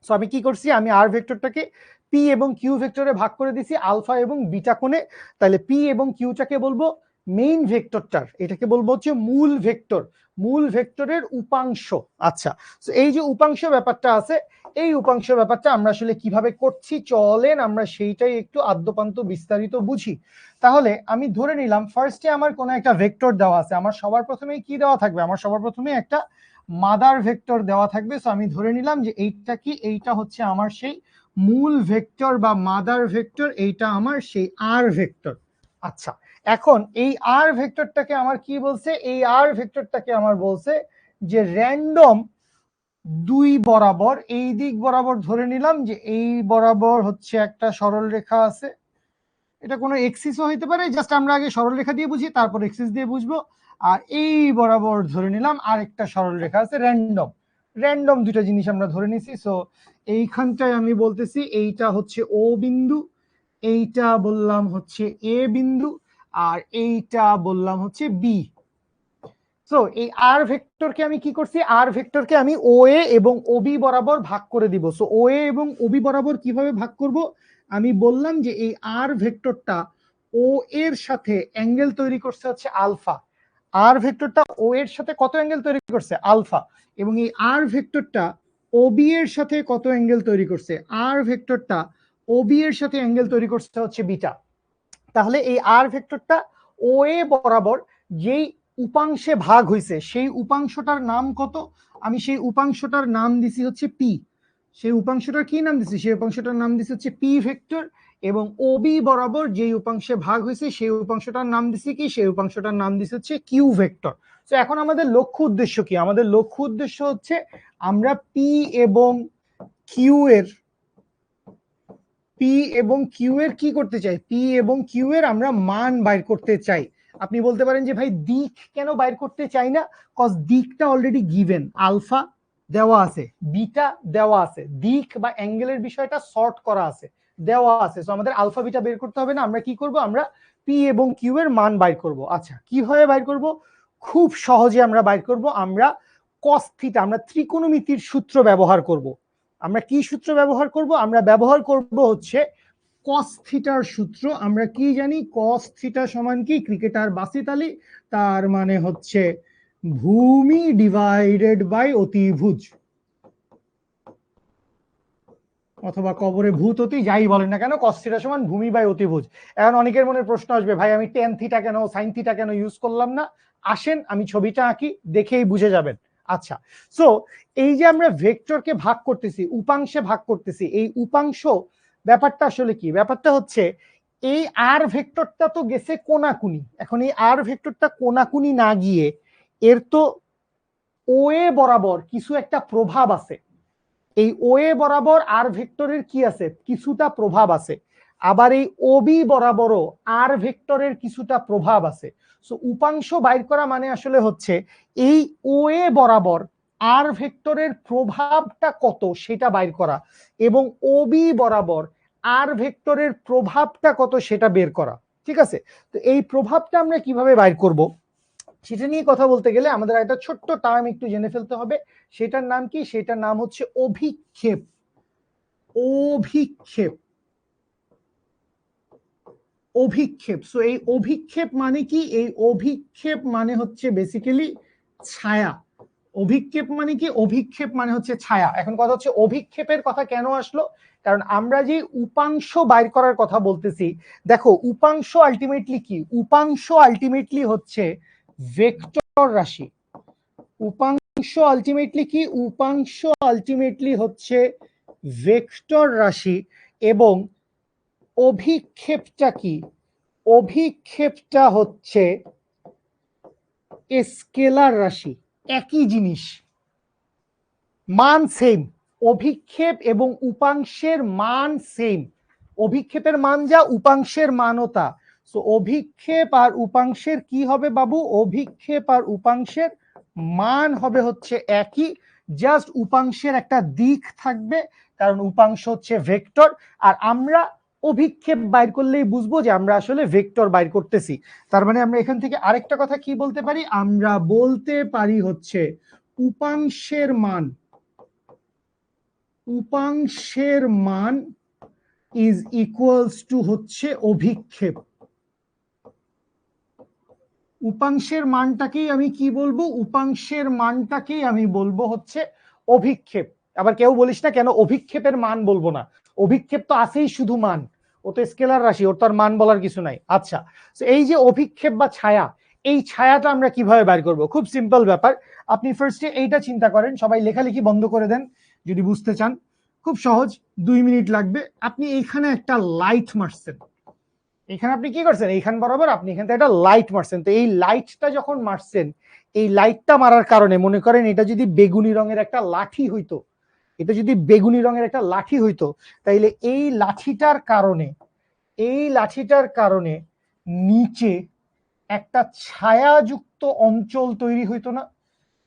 সো আমি কি করছি, আমি আর ভেক্টরটাকে পি এবং কিউ ভেক্টরে ভাগ করে দিছি আলফা এবং বিটা কোণে, তাহলে পি এবং কিউটাকে বলবো মেইন ভেক্টরটার, এটাকে বলবো হচ্ছে মূল ভেক্টর, মূল ভেক্টরের উপাংশ। আচ্ছা, তো এই যে উপাংশ ব্যাপারটা আছে, এই উপাংশ ব্যাপারটা আমরা আসলে কিভাবে করছি, চলেন আমরা সেইটাই একটু আদ্যপান্ত বিস্তারিত বুঝি। তাহলে আমি ধরে নিলাম ফার্স্টে আমার কোনো একটা ভেক্টর দেওয়া আছে, আমার সবার প্রথমেই কি দেওয়া থাকবে, আমার সবার প্রথমে একটা মাদার ভেক্টর দেওয়া থাকবে। সো আমি ধরে নিলাম যে এইটা কি, এইটা হচ্ছে আমার সেই মূল ভেক্টর বা মাদার ভেক্টর, এইটা আমার সেই আর ভেক্টর। আচ্ছা, এখন এই আর ভেক্টরটাকে আমার কি বলছে, এই আর ভেক্টরটাকে আমার বলছে যে র্যান্ডম দুই বরাবর, এই দিক বরাবর ধরে নিলাম যে এই বরাবর হচ্ছে একটা সরল রেখা আছে, এটা কোনো এক্সিসও হইতে পারে, জাস্ট আমরা আগে সরল রেখা দিয়ে বুঝি, তারপর এক্সিস দিয়ে বুঝবো। আর এই বরাবর ধরে নিলাম আরেকটা সরল রেখা আছে, র্যান্ডম, র্যান্ডম দুইটা জিনিস আমরা ধরে নিছি। সো এইখানটায় আমি বলতেছি এইটা হচ্ছে ও বিন্দু, এইটা বললাম হচ্ছে এ বিন্দু, আর এইটা বললাম হচ্ছে বি। সো এই আর ভেক্টরকে আমি কি করছি, আর ভেক্টরকে আমি ও এ এবং ওবি বরাবর ভাগ করে দিব। সো ও এ এবং ওবি বরাবর কিভাবে ভাগ করব, আমি বললাম যে এই আর ভেক্টরটা ও এর সাথে অ্যাঙ্গেল তৈরি করছে হচ্ছে আলফা, আর ভেক্টরটা ও এর সাথে কত অ্যাঙ্গেল তৈরি করছে, আলফা, এবং এই আর ভেক্টরটা ওবি এর সাথে কত অ্যাঙ্গেল তৈরি করছে, আর ভেক্টরটা ওবি এর সাথে অ্যাঙ্গেল তৈরি করছে হচ্ছে বিটা। তাহলে এই আর ভেক্টরটা ও এ বরাবর যেই উপাংশে ভাগ হইছে সেই উপাংশটার নাম কত, আমি সেই উপাংশটার নাম দিছি হচ্ছে পি, সেই উপাংশটার কি নাম দিছি, সেই উপাংশটার নাম দিছি হচ্ছে পি ভেক্টর। এবং ওবি বরাবর যেই উপাংশে ভাগ হয়েছে সেই উপাংশটার নাম দিছি কি, সেই উপাংশটার নাম দিছি হচ্ছে কিউ ভেক্টর। তো এখন আমাদের লক্ষ্য উদ্দেশ্য কি, আমাদের লক্ষ্য উদ্দেশ্য হচ্ছে আমরা পি এবং কিউ এর কি করতে চাই, পি এবং কিউ এর আমরা মান বাইর করতে চাই। আপনি বলতে পারেন যে ভাই দিক কেন বাইর করতে চাই না, কজ দিকটা অলরেডি গিভেন, আলফা দেওয়া আছে, বিটা দেওয়া আছে, দিক বা অ্যাঙ্গেলের বিষয়টা সর্ট করা আছে, দেওয়া আছে। সো আমাদের আলফা বিটা বের করতে হবে না, আমরা কি করব, আমরা পি এবং কিউ এর মান বাইর করব। আচ্ছা, কিভাবে বাইর করব, খুব সহজে আমরা বাইর করব, আমরা কস থিটা, আমরা ত্রিকোণমিতির সূত্র ব্যবহার করব। আমরা কি সূত্র ব্যবহার করব, আমরা ব্যবহার করব হচ্ছে কস থিটার সূত্র আমরা কি জানি, কস থিটা সমান কি, ক্রিকেটার বাসিত আলী, তার মানে হচ্ছে ভূমি ডিভাইডেড বাই অতিভুজ, অথবা কবরে ভূত অতি, যাই বলেন না কেন, কস থিটা সমান ভূমি বাই অতিভুজ। এখন অনেকের মনে প্রশ্ন আসবে, ভাই আমি টেন থিটা কেন সাইন থিটা কেন ইউজ করলাম না? আসেন আমি ছবিটা আঁকি, দেখেই বুঝে যাবেন। আচ্ছা, সো এই যে আমরা ভেক্টরকে ভাগ করতেছি, উপাংশে ভাগ করতেছি, এই উপাংশ ব্যাপারটা আসলে কি? ব্যাপারটা হচ্ছে এই আর ভেক্টরটা তো গেছে কোনাকুনি, এখন এই আর ভেক্টরটা কোনাকুনি না গিয়ে এর তো ওএ বরাবর কিছু একটা প্রভাব আছে, এই ওএ বরাবর আর ভেক্টরের কি আছে, কিছুটা প্রভাব আছে, আবার এই ওবি বরাবরও আর ভেক্টরের কিছুটা প্রভাব আছে। সো উপাংশ বাইর করা মানে আসলে হচ্ছে এই ওএ বরাবর আর ভেক্টরের প্রভাবটা কত সেটা বাইর করা, এবং ওবি বরাবর আর ভেক্টরের প্রভাবটা কত সেটা বের করা। ঠিক আছে, তো এই প্রভাবটা আমরা কিভাবে বাইর করব সেটা নিয়ে কথা বলতে গেলে আমাদের একটা ছোট্ট টার্ম একটু জেনে ফেলতে হবে। সেটার নাম কি? সেটার নাম হচ্ছে অভিক্ষেপ। অভিক্ষেপ, অভিক্ষেপ। সো এই অভিক্ষেপ মানে কি? এই অভিক্ষেপ মানে হচ্ছে বেসিক্যালি ছায়া। অভিক্ষেপ মানে কি? অভিক্ষেপ মানে হচ্ছে ছায়া। এখন কথা হচ্ছে অভিক্ষেপের কথা কেন আসলো? কারণ আমরা যে উপাংশ বাইর করার কথা বলতেছি, দেখো উপাংশ আলটিমেটলি কি? উপাংশ আলটিমেটলি হচ্ছে ভেক্টর রাশি। উপাংশ আলটিমেটলি কি? উপাংশ আলটিমেটলি হচ্ছে ভেক্টর রাশি। এবং অভিক্ষেপটা কি? অভিক্ষেপটা হচ্ছে স্কেলার রাশি। একই জিনিস, মান সেম। অভিক্ষেপ এবং উপাংশের মান সেম। অভিক্ষেপের মান যা, উপাংশের মানও তা। সো অভিক্ষেপ আর উপাংশের কি হবে বাবু? অভিক্ষেপ আর উপাংশের মান হবে হচ্ছে একই, জাস্ট উপাংশের একটা দিক থাকবে, কারণ উপাংশ হচ্ছে ভেক্টর। আর আমরা অভিক্ষেপ বাইর করলেই বুঝবো যে আমরা আসলে ভেক্টর বাইর করতেছি। তার মানে আমরা এখান থেকে আরেকটা কথা কি বলতে পারি? আমরা বলতে পারি হচ্ছে উপাংশের মান, উপাংশের মান ইজ ইকুয়ালস টু হচ্ছে অভিক্ষেপ। উপাংশের মানটাকেই আমি কি বলবো? উপাংশের মানটাকেই আমি বলবো হচ্ছে অভিক্ষেপ। আবার কেউ বলিস না কেন অভিক্ষেপের মান বলবো না, অভিক্ষেপ তো আছেই শুধু মান, ও তো স্কেলার রাশি, ওর তো আর মান বলার কিছু নাই। আচ্ছা, এই যে অভিক্ষেপ বা ছায়া, এই ছায়াটা আমরা কিভাবে বের করব? খুব সিম্পল ব্যাপার। আপনি ফার্স্টে এইটা চিন্তা করেন, সবাই লেখালেখি বন্ধ করে দেন যদি বুঝতে চান, খুব সহজ, 2 মিনিট লাগবে। আপনি এইখানে একটা লাইট মারছেন, এখানে আপনি কি করছেন, এইখান বরাবর আপনি এখান থেকে একটা লাইট মারছেন। তো এই লাইটটা যখন মারছেন, এই লাইটটা মারার কারণে মনে করেন এটা যদি বেগুনি রঙের একটা লাঠি হইতো, এটা যদি বেগুনি রঙের একটা লাঠি হইতো, তাইলে এই লাঠিটার কারণে, এই লাঠিটার কারণে নিচে একটা ছায়াযুক্ত অঞ্চল তৈরি হইতো না?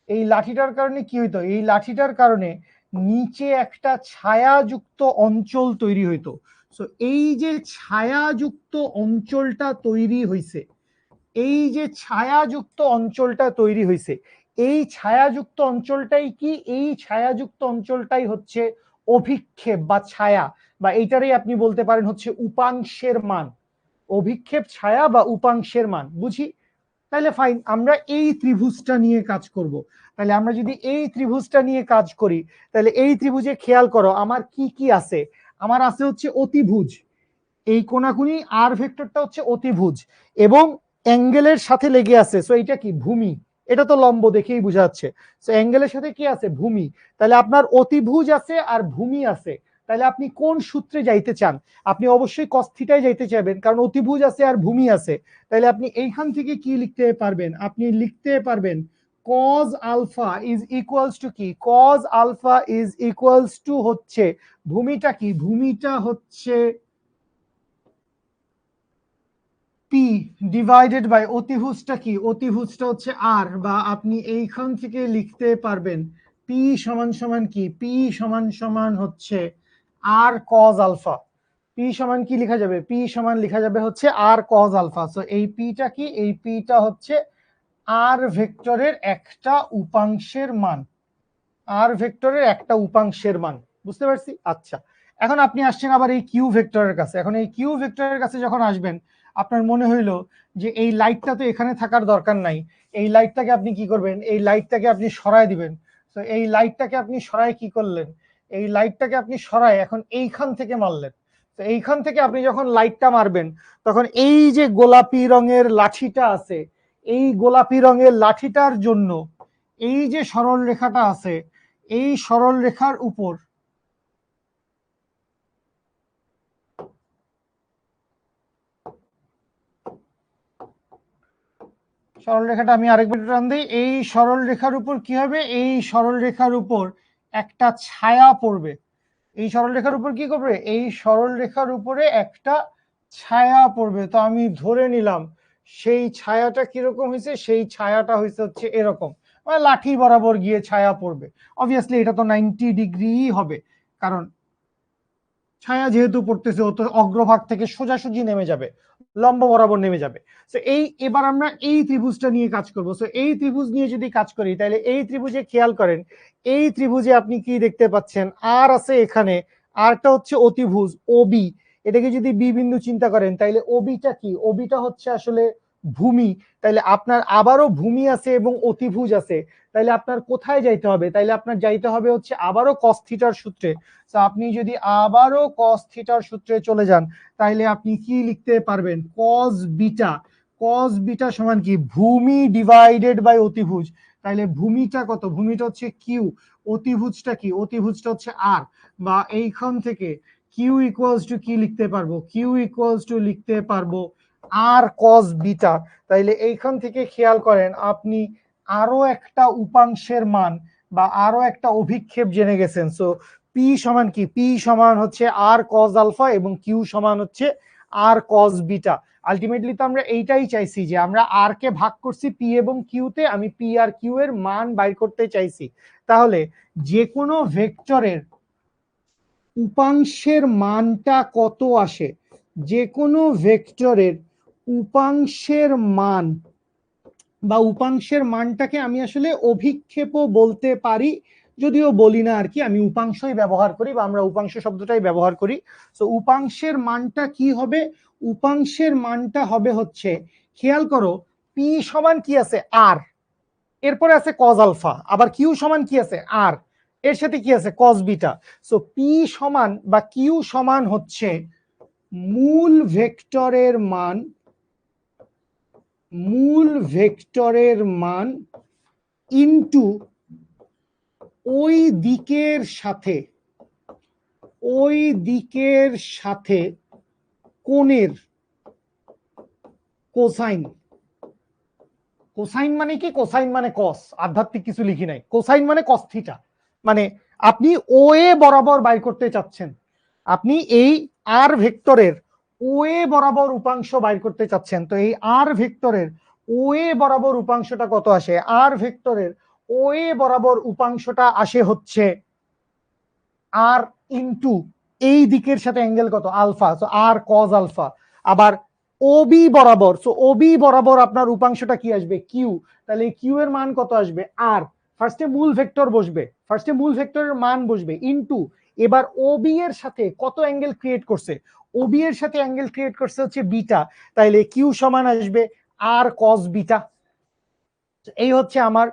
এই লাঠিটার কারণে কি হইতো? এই লাঠিটার কারণে নিচে একটা ছায়াযুক্ত অঞ্চল তৈরি হইতো। সো এই যে ছায়াযুক্ত অঞ্চলটা তৈরি হইছে, এই যে ছায়াযুক্ত অঞ্চলটা তৈরি হইছে, এই ছায়াযুক্ত অঞ্চলটাই কি? এই ছায়াযুক্ত অঞ্চলটাই হচ্ছে অভিক্ষেপ বা ছায়া, বা এইটারই আপনি বলতে পারেন হচ্ছে উপাংশের মান। অভিক্ষেপ, ছায়া বা উপাংশের মান, বুঝি? তাহলে ফাইন, আমরা এই ত্রিভুজটা নিয়ে কাজ করব। তাহলে আমরা যদি এই ত্রিভুজটা নিয়ে কাজ করি, তাহলে এই ত্রিভুজে খেয়াল করো আমার কি কি আছে। আমার আছে হচ্ছে অতিভুজ, এই কোনাকুনি আর ভেক্টরটা হচ্ছে অতিভুজ, এবং অ্যাঙ্গেলের সাথে লেগে আছে। সো এটা কি? ভূমি। এটা তো লম্ব দেখেই বোঝা যাচ্ছে। সো অ্যাঙ্গেলের সাথে কি আছে? ভূমি। তাহলে আপনার অতিভুজ আছে আর ভূমি আছে। তাহলে আপনি কোন সূত্রে যাইতে চান? আপনি অবশ্যই cos থিটায় যাইতে চাইবেন, কারণ অতিভুজ আছে আর ভূমি আছে। তাহলে আপনি এইখান থেকে কি লিখতে পারবেন? আপনি লিখতে পারবেন cos alpha is equals to কি? cos alpha is equals to হচ্ছে ভূমিটা কি? ভূমিটা হচ্ছে পি ডিভাইডেড বাই অতিভুজটা কি? অতিভুজটা হচ্ছে আর, বা আপনি এইখান থেকে লিখতে পারবেন পি সমান সমান কি? পি সমান সমান হচ্ছে আর কজ আলফা। পি সমান কি লিখা যাবে? পি সমান লিখা যাবে হচ্ছে আর কজ আলফা। সো এই পিটা কি? এই পিটা হচ্ছে আর ভেক্টরের একটা উপাংশের মান, আর ভেক্টরের একটা উপাংশের মান। বুঝতে পারছি? আচ্ছা, এখন আপনি আসছেন আবার এই কিউ ভেক্টরের কাছে। এখন এই কিউ ভেক্টরের কাছে যখন আসবেন, আপনার মনে হইলো যে এই লাইটটা তো এখানে থাকার দরকার নাই, এই লাইটটাকে আপনি কি করবেন, এই লাইটটাকে আপনি সরায় দিবেন। তো এই লাইটটাকে আপনি সরায় কি করলেন, এই লাইটটাকে আপনি সরায় এখন এইখান থেকে মারলেন। তো এইখান থেকে আপনি যখন লাইটটা মারবেন, তখন এই যে গোলাপি রঙের লাঠিটা আছে, এই গোলাপি রঙের লাঠিটার জন্য এই যে সরল রেখাটা আছে, এই সরল রেখার উপর সরল রেখাটা আমি আরেকবার টান দিই, এই সরল রেখার উপর কি হবে, এই সরল রেখার উপর একটা ছায়া পড়বে। এই সরল রেখার উপর কি করবে, এই সরল রেখার উপরে একটা ছায়া পড়বে। তো আমি ধরে নিলাম সেই ছায়াটা কিরকম হয়েছে, সেই ছায়াটা হয়েছে হচ্ছে এরকম, মানে লাঠি বরাবর গিয়ে ছায়া পড়বে। অবভিয়াসলি এটা তো 90 ডিগ্রি হবে, কারণ ছায়া যেহেতু পড়তেছে ও তো অগ্রভাগ থেকে সোজাসুজি নেমে যাবে, লম্ব বরাবর নেমে যাবে। তো এই এবার আমরা এই ত্রিভুজটা নিয়ে কাজ করব। তো এই ত্রিভুজ নিয়ে যদি কাজ করি, তাহলে এই ত্রিভুজে খেয়াল করেন, এই ত্রিভুজে আপনি কি দেখতে পাচ্ছেন, আর আছে এখানে, আরটা হচ্ছে অতিভুজ ওবি। এটাকে যদি বি বিন্দু চিন্তা করেন, তাইলে ওবিটা কি, ওবিটা হচ্ছে আসলে ভূমি। তাইলে আপনার আবারও ভূমি আছে এবং অতিভুজ আছে, তাইলে আপনার কোথায় যাইতে হবে, তাইলে আপনার যাইতে হবে হচ্ছে আবারও কস থিটার সূত্রে। তো আপনি যদি আবারও কস থিটার সূত্রে চলে যান, তাইলে আপনি কি লিখতে পারবেন, কস বিটা। কস বিটা সমান কি, ভূমি ডিভাইডেড বাই অতিভুজ। তাইলে ভূমিটা কত, ভূমিটা হচ্ছে কিউ, অতিভুজটা কি, অতিভুজটা হচ্ছে আর। বা এইখান থেকে কিউ ইকুয়ালস টু কি লিখতে পারবো, কিউ ইকুয়ালস টু লিখতে পারবো আর কস বিটা। তাইলে এইখান থেকে খেয়াল করেন আপনি আরো একটা উপাংশের মান বা আরো একটা অভিক্ষেপ জেনে গেছেন। সো পি সমান কি, পি সমান হচ্ছে আর কজ আলফা এবং কিউ সমান হচ্ছে আর কজ বিটা। আলটিমেটলি তো আমরা এইটাই চাইছি, যে আমরা আর কে ভাগ করছি পি এবং কিউতে, আমি পি আর কিউ এর মান বাইর করতে চাইছি। তাহলে যে কোনো ভেক্টরের উপাংশের মানটা কত আসে, যে কোনো ভেক্টরের উপাংশের মান বা উপাংশের মানটাকে আমি আসলে অভিক্ষেপও বলতে পারি, যদিও বলি না আর কি, আমি উপাংশই ব্যবহার করি বা আমরা উপাংশ শব্দটাই ব্যবহার করি। তো উপাংশের মানটা কি হবে, উপাংশের মানটা হবে হচ্ছে, খেয়াল করো পি সমান কি আছে আর, এরপরে আছে কজ আলফা, আবার কিউ সমান কি আছে আর, এর সাথে কি আছে কজ বিটা। সো পি সমান বা কিউ সমান হচ্ছে মূল ভেক্টরের মান, মূল ভেক্টরের মান ইনটু ওই দিকের সাথে, ওই দিকের সাথে কোণের কোসাইন। কোসাইন মানে কি, কোসাইন মানে কস, আধ্যাত্মিক কিছু লিখি নাই, কোসাইন মানে কস থিটা। মানে আপনি ও এ বরাবর বাইর করতে চাচ্ছেন, আপনি এই আর ভেক্টরের ও এ বরাবর উপাংশ বাইর করতে চাচ্ছেন। তো এই আর ভেক্টরের ও এ বরাবর উপাংশটা কত আসে, আর ভেক্টরের ও এ বরাবর উপাংশটা আসে হচ্ছে আর ইনটু এই দিকের সাথে অ্যাঙ্গেল কত আলফা, সো আর কজ আলফা। আবার ওবি বরাবর, সো ওবি বরাবর আপনার উপাংশটা কি আসবে কিউ, তাহলে কিউ এর মান কত আসবে আর, ফার্স্টে মূল ভেক্টর বসবে, ফার্স্টে মূল ভেক্টরের মান বসবে ইনটু, এবার ওবি এর সাথে কত অ্যাঙ্গেল ক্রিয়েট করছে, ওবি এর সাথে অ্যাঙ্গেল ক্রিয়েট করছে হচ্ছে বিটা, তাইলে কিউ সমান আসবে আর কজ বিটা। এই হচ্ছে আমার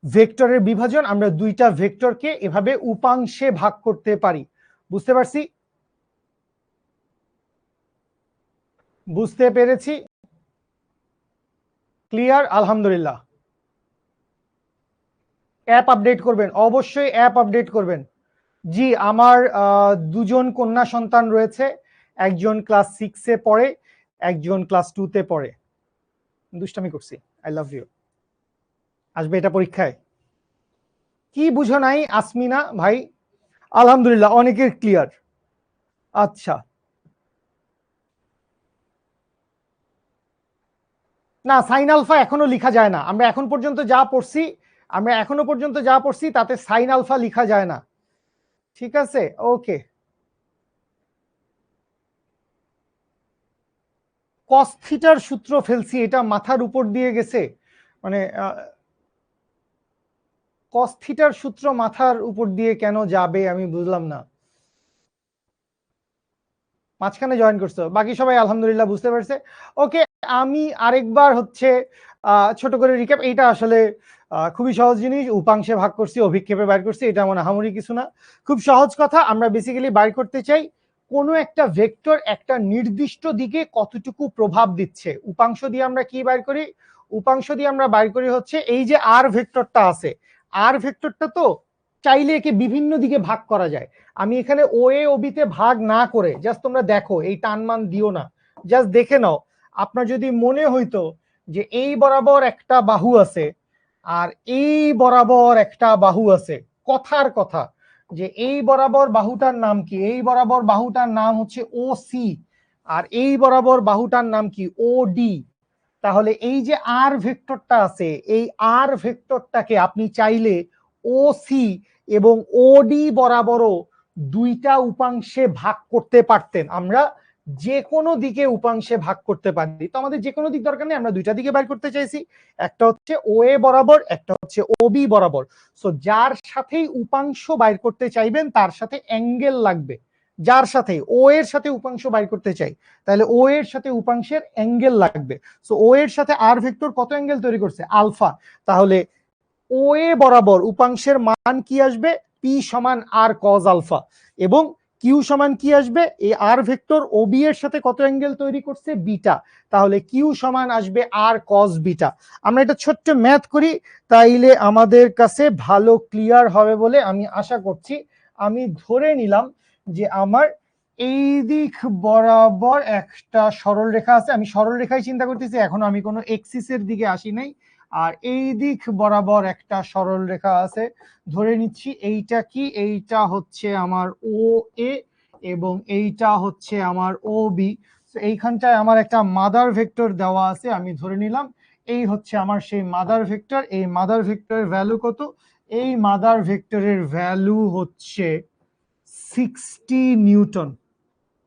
ভেক্টরের বিভাজন, আমরা দুইটা ভেক্টরকে এভাবে উপাংশে ভাগ করতে পারি। বুঝতে পারছি, বুঝতে পেরেছি, ক্লিয়ার, আলহামদুলিল্লাহ। অ্যাপ আপডেট করবেন, অবশ্যই অ্যাপ আপডেট করবেন। জি, আমার দুজন কন্যা সন্তান রয়েছে, একজন ক্লাস 6-এ পড়ে, একজন ক্লাস 2-তে পড়ে। দুষ্টামি করছি, আই লাভ ইউ। আসবে এটা পরীক্ষায়। কি বুঝো নাই আসমিনা ভাই? আলহামদুলিল্লাহ, অনেকের ক্লিয়ার। আচ্ছা, না সাইন আলফা এখনো লিখা যায় না, আমরা এখন পর্যন্ত যা পড়ছি, আমরা এখনো পর্যন্ত যা পড়ছি তাতে সাইন আলফা লিখা যায় না। ঠিক আছে, ওকে। কস থিটার সূত্র ফেলছি, এটা মাথার উপর দিয়ে গেছে, মানে কস থিটার সূত্র মাথার উপর দিয়ে কেন যাবে আমি বুঝলাম না। মাঝখানে জয়েন করছো, বাকি সবাই আলহামদুলিল্লাহ বুঝতে পারছে। ওকে, আমি আরেকবার হচ্ছে ছোট করে রিক্যাপ। এইটা আসলে খুবই সহজ জিনিস, উপাংশে ভাগ করছি, অভিক্ষেপে বাইর করছি, এটা মনে হামুরি কিছু না, খুব সহজ কথা। আমরা বেসিক্যালি বাইর করতে চাই কোনো একটা ভেক্টর একটা নির্দিষ্ট দিকে কতটুকু প্রভাব দিচ্ছে। উপাংশ দিয়ে আমরা কি বাইর করি? উপাংশ দিয়ে আমরা বাইর করি হচ্ছে এই যে আর ভেক্টরটা আছে, আর ভেক্টরটা তো চাইলে একে বিভিন্ন দিকে ভাগ করা যায়। আমি এখানে ও এ ও বি তে ভাগ না করে জাস্ট তোমরা দেখো, এই টান মান দিও না, জাস্ট দেখে নাও। আপনার যদি মনে হইতো যে এই বরাবর একটা বাহু আছে আর এই বরাবর একটা বাহু আছে, কথার কথা, যে এই বরাবর বাহুটার নাম কি? এই বরাবর বাহুটার নাম হচ্ছে ও সি, আর এই বরাবর বাহুটার নাম কি? ও ডি। তাহলে এই যে আর ভেক্টরটা আছে, এই আর ভেক্টরটাকে আপনি চাইলে ও সি এবং ও ডি বরাবরও দুইটা উপাংশে ভাগ করতে পারতেন। আমরা যে কোনো দিকে উপাংশে ভাগ করতে পারি, তো আমাদের যে কোনো দিক দরকার নেই, আমরা দুইটা দিকে বের করতে চাইছি, একটা হচ্ছে ও এ বরাবর, একটা হচ্ছে ও বি বরাবর। সো যার সাথেই উপাংশ বাইর করতে চাইবেন তার সাথে অ্যাঙ্গেল লাগবে। যার সাথে ও এর সাথে উপাংশ বাইর করতে চাই, তাহলে ও এর সাথে উপাংশের অ্যাঙ্গেল লাগবে। সো ও এর সাথে আর ভেক্টর কত অ্যাঙ্গেল তৈরি করছে? আলফা। তাহলে ও এ বরাবর উপাংশের মান কি আসবে? পি সমান আর কজ আলফা। এবং কিউ সমান কি আসবে? এই আর ভেক্টর ও বি এর সাথে কত অ্যাঙ্গেল তৈরি করছে? বিটা। তাহলে কিউ সমান আসবে আর কজ বিটা। আমরা এটা ছোট্ট ম্যাথ করি, তাইলে আমাদের কাছে ভালো ক্লিয়ার হবে বলে আমি আশা করছি। আমি ধরে নিলাম যে আমার এই দিক বরাবর একটা সরল রেখা আছে, আমি সরল রেখায় চিন্তা করতেছি, এখনো আমি কোনো এক্সিসের দিকে আসি নাই। আর এই দিক বরাবর একটা সরল রেখা আছে, ধরে নিচ্ছি এইটা কি? এইটা হচ্ছে আমার ও এ এবং এইটা হচ্ছে আমার ও বি। এইখানটায় আমার একটা মাদার ভেক্টর দেওয়া আছে, আমি ধরে নিলাম এই হচ্ছে আমার সেই মাদার ভেক্টর। এই মাদার ভেক্টরের ভ্যালু কত? এই মাদার ভেক্টরের ভ্যালু হচ্ছে 60 নিউটন।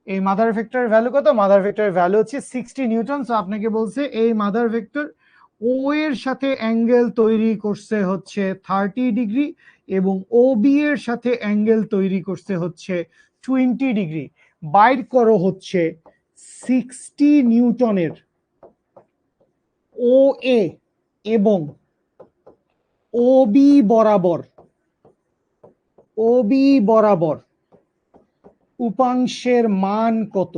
এই মাদার ভেক্টরের ভ্যালু কত? মাদার ভেক্টরের ভ্যালু হচ্ছে 60 নিউটন। সো আপনাকে বলছে এই মাদার ভেক্টর ও এর সাথে অ্যাঙ্গেল তৈরি করছে হচ্ছে 30 ডিগ্রি এবং ও বি এর সাথে অ্যাঙ্গেল তৈরি করছে হচ্ছে 20 ডিগ্রি। বাইর করো হচ্ছে 60 নিউটনের ও এ এবং ও বি বরাবর, ও বি বরাবর উপাংশের মান কত?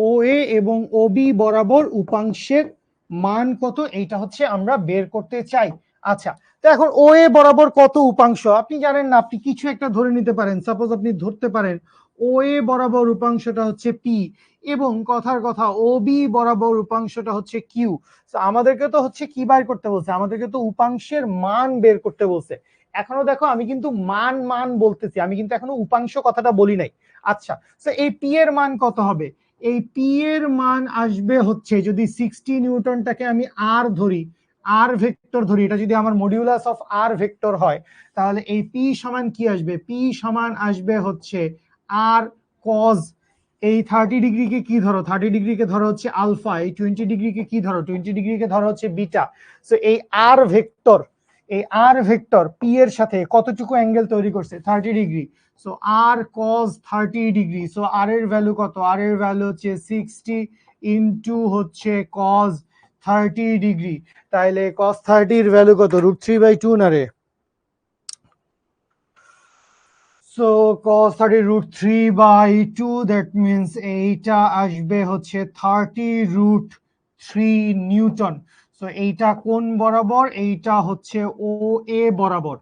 ও এ এবং ও বি বরাবর উপাংশের মান কত, এইটা হচ্ছে আমরা বের করতে চাই। আচ্ছা, তো এখন ও এ বরাবর কত উপাংশ আপনি জানেন না, আপনি কিছু একটা ধরে নিতে পারেন। সাপোজ আপনি ধরতে পারেন ও এ বরাবর উপাংশটা হচ্ছে পি এবং কথার কথা ও বি বরাবর উপাংশটা হচ্ছে কিউ। আমাদেরকে তো হচ্ছে কি বের করতে বলছে? আমাদেরকে তো উপাংশের মান বের করতে বলছে। এখনো দেখো আমি কিন্তু মান মান বলতেছি, আমি কিন্তু এখনো উপাংশ কথাটা বলি নাই। আচ্ছা, তো এই পি এর মান কত হবে? এই পি এর মান আসবে হচ্ছে, যদি 60 নিউটনটাকে আমি আর ধরি, আর ভেক্টর ধরি, এটা যদি আমার মডিউলাস অফ আর ভেক্টর হয়, তাহলে এই পি সমান কি আসবে? পি সমান আসবে হচ্ছে আর কজ, এই 30 ডিগ্রিকে কি ধরো? 30 ডিগ্রিকে ধরো হচ্ছে আলফা, এই 20 ডিগ্রিকে কি ধরো? 20 ডিগ্রিকে ধরো হচ্ছে বিটা। সো এই আর ভেক্টর, এই আর ভেক্টর পি এর সাথে কতটুকু অ্যাঙ্গেল তৈরি করছে? 30 ডিগ্রি। সো আর কজ 30 ডিগ্রি। সো আর এর ভ্যালু কত? আর এর ভ্যালু হচ্ছে 60 ইনটু হচ্ছে কজ 30 ডিগ্রি। তাইলে কজ 30 এর ভ্যালু কত? √3/2 না রে? সো cos 30 √3/2, দ্যাট মিনস এইটা আসবে হচ্ছে 30√3 নিউটন। সো এইটা কোন বরাবর? এইটা হচ্ছে ও এ বরাবর।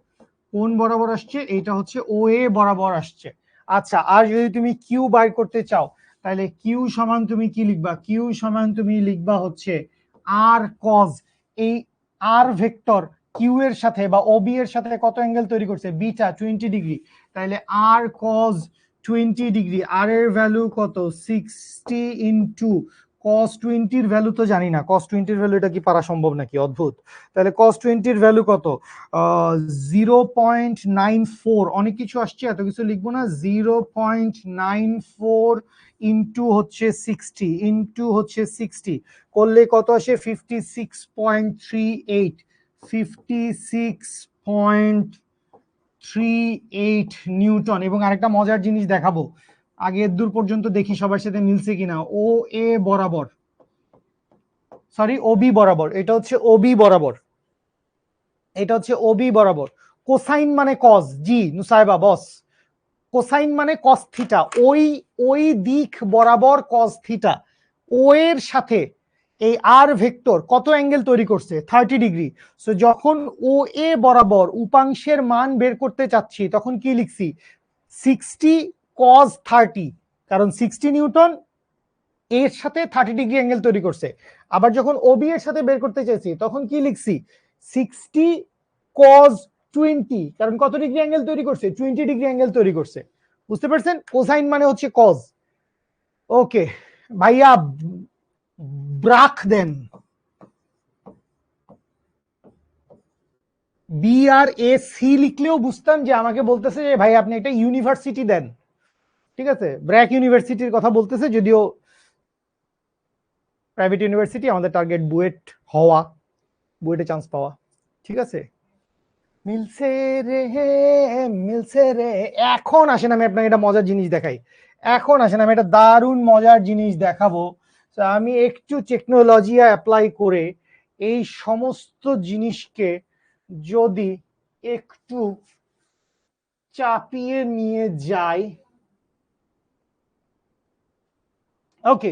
কোন বরাবর আসছে? এইটা হচ্ছে ও এ বরাবর আসছে। আচ্ছা, আর যদি তুমি কিউ বাইর করতে চাও, তাহলে কিউ সমান তুমি কি লিখবা? কিউ সমান তুমি লিখবা হচ্ছে আর কজ, এই আর ভেক্টর কিউ এর সাথে বা ও বি এর সাথে কত অ্যাঙ্গেল তৈরি করছে? Beta, 20 degree. তাহলে আর কজ 20 ডিগ্রি, আর এর ভ্যালু কত? 60 ইনটু cos 20 এর ভ্যালু তো জানি না, cos 20 এর ভ্যালু এটা কি পারা সম্ভব নাকি? অদ্ভুত। তাহলে cos 20 এর ভ্যালু কত? 0.94, অনেক কিছু আসছে, এত কিছু লিখবো না। 0.94 ইনটু হচ্ছে 60, ইনটু হচ্ছে 60 করলে কত আসে? 56.38, 56.38 নিউটন। এবং আরেকটা মজার জিনিস দেখাবো, আগে দূর পর্যন্ত দেখি সবার সাথে মিলছে কিনা। ও এ বরাবর, সরি ওবি বরাবর, এটা হচ্ছে ওবি বরাবর, এটা হচ্ছে ওবি বরাবর। কোসাইন মানে কজ, জি নুসাইবা বস, কোসাইন মানে কস থিটা, ওই ওই দিক বরাবর কস থিটা। ও এর সাথে এই আর ভেক্টর কত অ্যাঙ্গেল তৈরি করছে? 30 ডিগ্রি। সো যখন ও এ বরাবর উপাংশের মান বের করতে চাচ্ছি তখন কি লিখছি? 60 কজ 30, কারণ 60 নিউটন এর সাথে 30 ডিগ্রি অ্যাঙ্গেল তৈরি করছে। আবার যখন ওবি এর সাথে বের করতে চাইছি তখন কি লিখছি? 60 কজ 20, কারণ কত ডিগ্রি অ্যাঙ্গেল তৈরি করছে? 20 ডিগ্রি অ্যাঙ্গেল তৈরি করছে। বুঝতে পারছেন? কোসাইন মানে হচ্ছে কজ। ওকে ভাইয়া, ব্রাক দেন, বি আর এ সি লিখলেও বুঝতাম যে আমাকে বলতেছে যে ভাই আপনি একটা ইউনিভার্সিটি দেন। ঠিক আছে, ব্র্যাক ইউনিভার্সিটির কথা বলতেছে, যদিও প্রাইভেট ইউনিভার্সিটি, আমাদের টার্গেট বুয়েট হওয়া, বুয়েটে চান্স পাওয়া। ঠিক আছে, মিলছে রে, মিলছে রে। এখন আসেন আমি আপনাকে একটা মজার জিনিস দেখাই, এখন আসেন আমি একটা দারুণ মজার জিনিস দেখাবো। তো আমি একটু টেকনোলজি অ্যাপ্লাই করে এই সমস্ত জিনিসকে যদি একটু চাপিয়ে নিয়ে যাই। ওকে,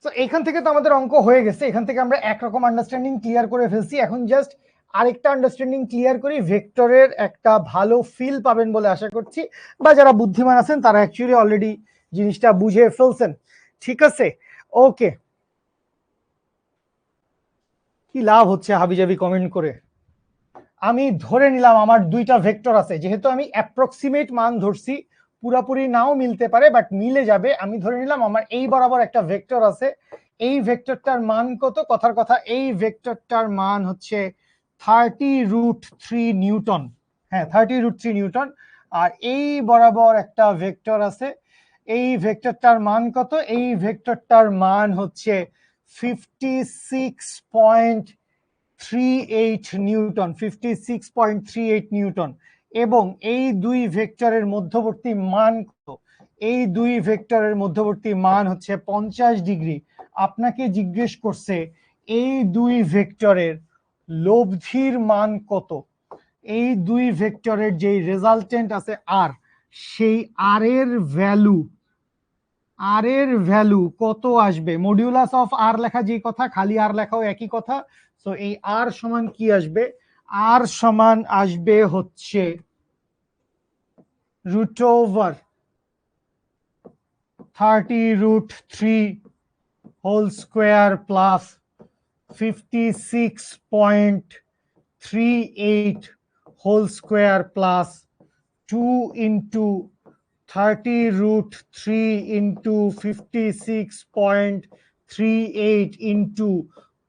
তো এখান থেকে তো আমাদের অঙ্ক হয়ে গেছে, এখান থেকে আমরা একরকম আন্ডারস্ট্যান্ডিং ক্লিয়ার করে ফেলছি। এখন জাস্ট আরেকটা আন্ডারস্ট্যান্ডিং ক্লিয়ার করি, ভেক্টরের একটা ভালো ফিল পাবেন বলে আশা করছি, বা যারা বুদ্ধিমান আছেন তারা অ্যাকচুয়ালি অলরেডি জিনিসটা বুঝে ফেলছেন। ঠিক আছে, ওকে। কি লাভ হচ্ছে হাবিজাবি কমেন্ট করে? আমি ধরে নিলাম আমার দুইটা ভেক্টর আছে, যেহেতু আমি অ্যাপ্রক্সিমেট মান ধরছি, পুরাপুরি নাও মিলতে পারে বাট মিলে যাবে। আমি ধরে নিলাম আমার এই বরাবর একটা ভেক্টর আছে, এই ভেক্টরটার মান কত? কথার কথা, এই ভেক্টরটার মান হচ্ছে 30√3 নিউটন। হ্যাঁ, 30√3 নিউটন। আর এই বরাবর একটা ভেক্টর আছে, এই ভেক্টরটার মান কত? এই ভেক্টরটার মান হচ্ছে 56.38 নিউটন, 56.38 নিউটন। এবং এই দুই ভেক্টরের মধ্যবর্তী মান কত? এই দুই ভেক্টরের মধ্যবর্তী মান হচ্ছে 50 ডিগ্রি। আপনাকে জিজ্ঞেস করছে এই দুই ভেক্টরের লব্ধির মান কত? এই দুই ভেক্টরের যেই রেজাল্টেন্ট আছে আর, সেই আর এর ভ্যালু, আর এর ভ্যালু কত আসবে? মডিউলাস অফ আর লেখা যে কথা, খালি আর লেখাও একই কথা। তো এই আর সমান কি আসবে? আর সমান আসবে হচ্ছে √30√3 whole square plus 56.38 whole square plus 2 × 30√3 into 56.38 into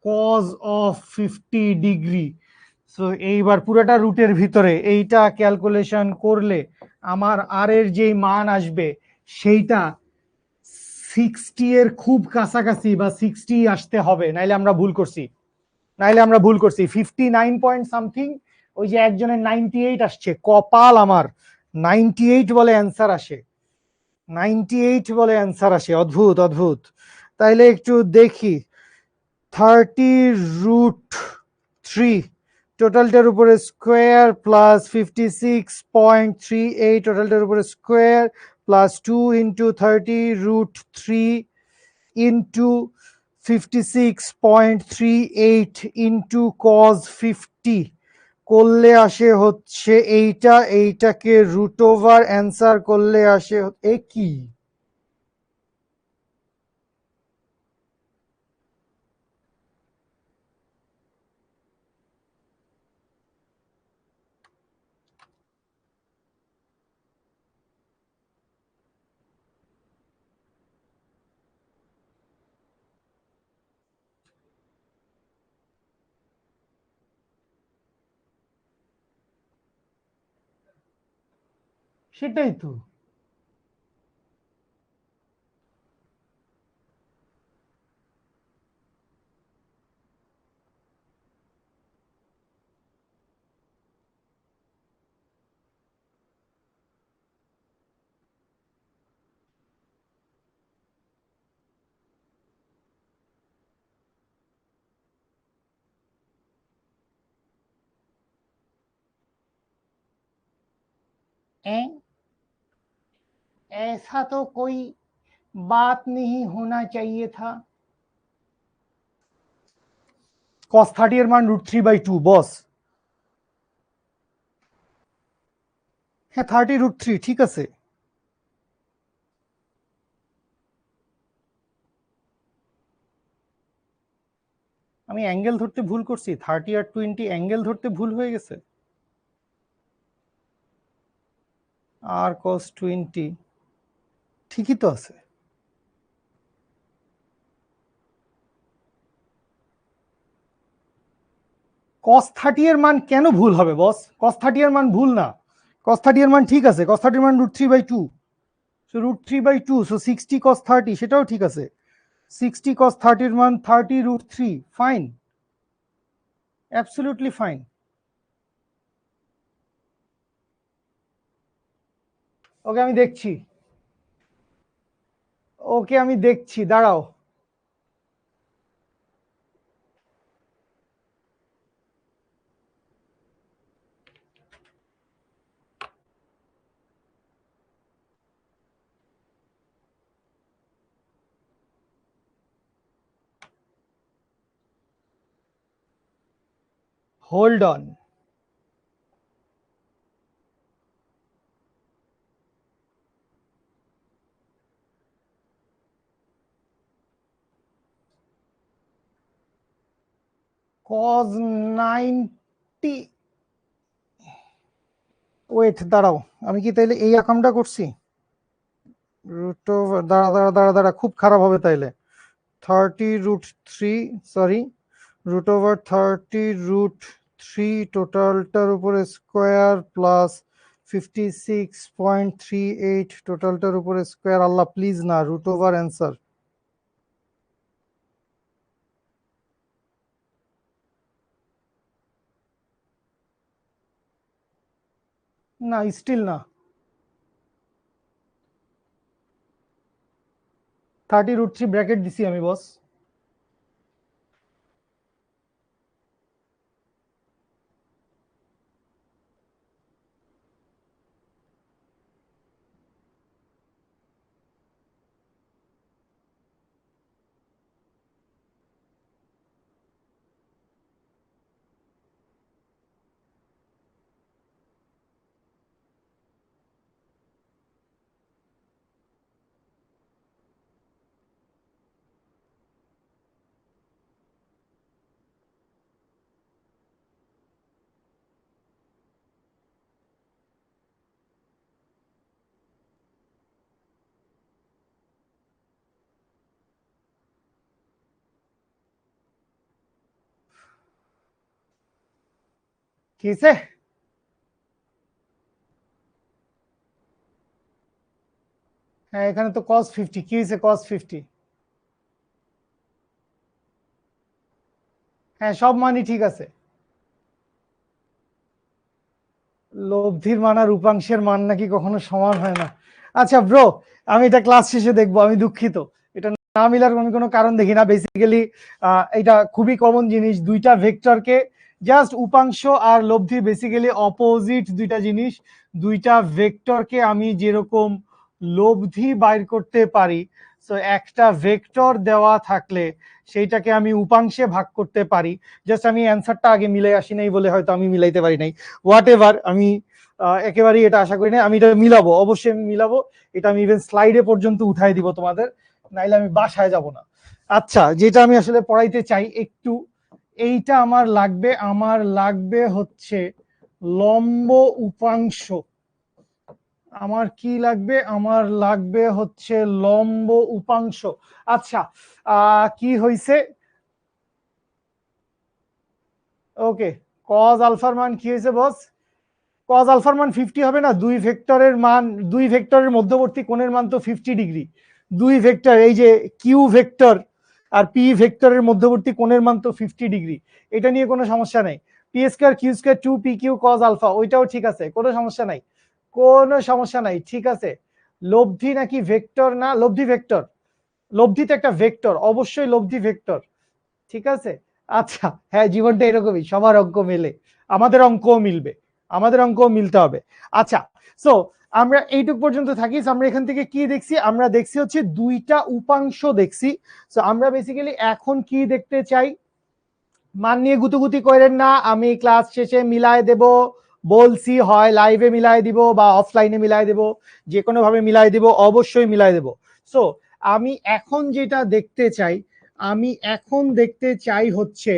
cos of 50 degree. So এইবার পুরোটা রুটের ভিতরে এইটা ক্যালকুলেশন করলে আমার আর এর যেই মান আসবে সেইটা 60 এর খুব কাছাকাছি, বা 60 আসতে হবে, নাইলে আমরা ভুল করছি, নাইলে আমরা ভুল করছি। 59 পয়েন্ট সামথিং, ওই যে একজনের 98 আসছে, কপাল আমার, 98 বলে অ্যান্সার আসে, 98 বলে অ্যান্সার আসে, অদ্ভুত অদ্ভুত। তাইলে একটু দেখি, 30√3 টোটালটার উপরে স্কোয়ার প্লাস 56.38 টোটালটার উপরে square plus 2 × 30√3 into 56.38 into cos 50 করলে আসে হচ্ছে এইটা, এইটাকে রুট ওভার অ্যান্সার করলে আসে কি? সেটাই তো। ऐसा तो कोई बात नहीं होना चाहिए था। cos 30 এর মান √3/2 বস। হ্যাঁ 30√3 ঠিক আছে। আমি অ্যাঙ্গেল ধরতে ভুল করছি, 30 আর 20 অ্যাঙ্গেল ধরতে ভুল হয়ে গেছে। আর cos 20 ঠিকই তো আছে। cos 30 এর মান কেন ভুল হবে বস? cos 30 এর মান ভুল না, cos 30 এর মান ঠিক আছে। cos 30 এর মান √3/2, সো √3/2, সো 60 cos 30 সেটাও ঠিক আছে। 60 cos 30 এর মান 30√3, ফাইন, অ্যাবসলিউটলি ফাইন। ওকে আমি দেখছি, ওকে আমি দেখছি, দাঁড়াও। Hold on. cos 90, ওয়েট দাঁড়াও, আমি কি তাইলে এই আকামটা করছি? দাঁড়া দাঁড়া দাঁড়া দাঁড়া, খুব খারাপ হবে তাইলে। 30√3, সরি, √30√3 টোটালটার উপরে স্কোয়ার প্লাস 56.38 টোটালটার উপরে স্কোয়ার। আল্লাহ প্লিজ না, √ অ্যান্সার। না স্টিল না, 30√3 ব্র্যাকেট দিছি আমি বস। কি হয়েছে? হ্যাঁ এখানে তো cos 50, কি হয়েছে cos 50? হ্যাঁ সব মানই ঠিক আছে। লব্ধির মান আর উপাংশের মান নাকি কখনো সমান হয় না? আচ্ছা ব্রো, আমি এটা ক্লাস শেষে দেখবো, আমি দুঃখিত, এটা না মিলার আমি কোনো কারণ দেখি না। বেসিক্যালি এটা খুবই কমন জিনিস, দুইটা ভেক্টরকে জাস্ট উপাংশ আর লব্ধি বেসিক্যালি অপোজিট দুইটা জিনিস। দুইটা ভেক্টরকে আমি যেরকম লব্ধি বাইর করতে পারি, সো একটা ভেক্টর দেওয়া থাকলে সেইটাকে আমি উপাংশে ভাগ করতে পারি। জাস্ট আমি অ্যান্সারটা আগে মিলাই আসি নাই বলে হয়তো আমি মিলাইতে পারি নাই, হোয়াট এভার। আমি একেবারেই এটা আশা করি না, আমি এটা মিলাবো, অবশ্যই আমি মিলাবো। এটা আমি ইভেন স্লাইডে পর্যন্ত উঠাই দিব তোমাদের, নাইলে আমি বাসায় যাব না। আচ্ছা যেটা আমি আসলে পড়াইতে চাই একটু, এইটা আমার লাগবে হচ্ছে লম্ব উপাংশ। আমার কি লাগবে? আমার লাগবে হচ্ছে লম্ব উপাংশ। আচ্ছা কি হইছে? ওকে, cos আলফার মান কি হয়েছে বস? cos আলফার মান 50 হবে না? দুই ভেক্টরের মান, দুই ভেক্টরের মধ্যবর্তী কোণের মান তো 50 ডিগ্রি। দুই ভেক্টর, এই যে কিউ ভেক্টর আর পি ভেক্টরের মধ্যবর্তী কোণের মান তো 50 ডিগ্রি। এটা নিয়ে কোনো সমস্যা নেই। P square Q square 2pq cos alpha, ওইটাও ঠিক আছে, কোনো সমস্যা নাই, কোনো সমস্যা নাই, ঠিক আছে। লব্ধি নাকি ভেক্টর? না, লব্ধি ভেক্টর, লব্ধি তো একটা ভেক্টর, অবশ্যই লব্ধি ভেক্টর, ঠিক আছে। আচ্ছা হ্যাঁ, জীবনটা এরকমই, সবার অঙ্ক মেলে, আমাদের অঙ্কও মিলবে, আমাদের অঙ্কও মিলতে হবে। আচ্ছা সো আমরা এইটুক পর্যন্ত থাকি। আমরা এখান থেকে কি দেখছি, আমরা দেখছি হচ্ছে দুইটা উপাংশ দেখছি। সো আমরা বেসিক্যালি এখন কি দেখতে চাই, মান নিয়ে গুতুগুতি করেন না, আমি ক্লাস শেষে মিলায় দেব বলছি, হয় লাইভে মিলাই দিব বা অফলাইনে মিলাই দেব, যে কোনো ভাবে মিলাই দেব, অবশ্যই মিলাই দেব। সো আমি এখন যেটা দেখতে চাই, আমি এখন দেখতে চাই হচ্ছে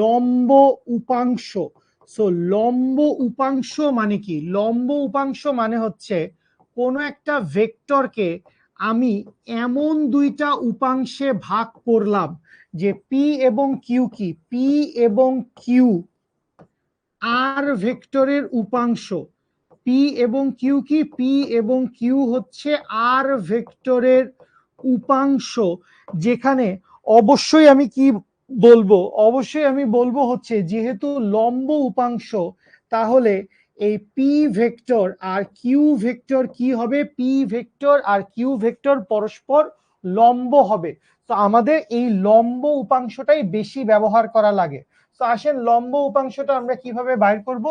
লম্ব উপাংশ। সো লম্ব উপাংশ মানে কি? লম্ব উপাংশ মানে হচ্ছে কোনো একটা ভেক্টরকে আমি এমন দুইটা উপাংশে ভাগ করলাম যে পি এবং কিউ কি, পি এবং কিউ আর ভেক্টরের উপাংশ। পি এবং কিউ কি, পি এবং কিউ হচ্ছে আর ভেক্টরের উপাংশ। যেখানে অবশ্যই আমি কি বলবো, অবশ্যই আমি বলবো হচ্ছে যেহেতু লম্ব উপাংশ, তাহলে এই পি ভেক্টর আর কিউ ভেক্টর কি হবে, পি ভেক্টর আর কিউ ভেক্টর পরস্পর লম্ব হবে। তো আমাদের এই লম্ব উপাংশটাই বেশি ব্যবহার করা লাগে। তো আসেন লম্ব উপাংশটা আমরা কিভাবে বাইর করব।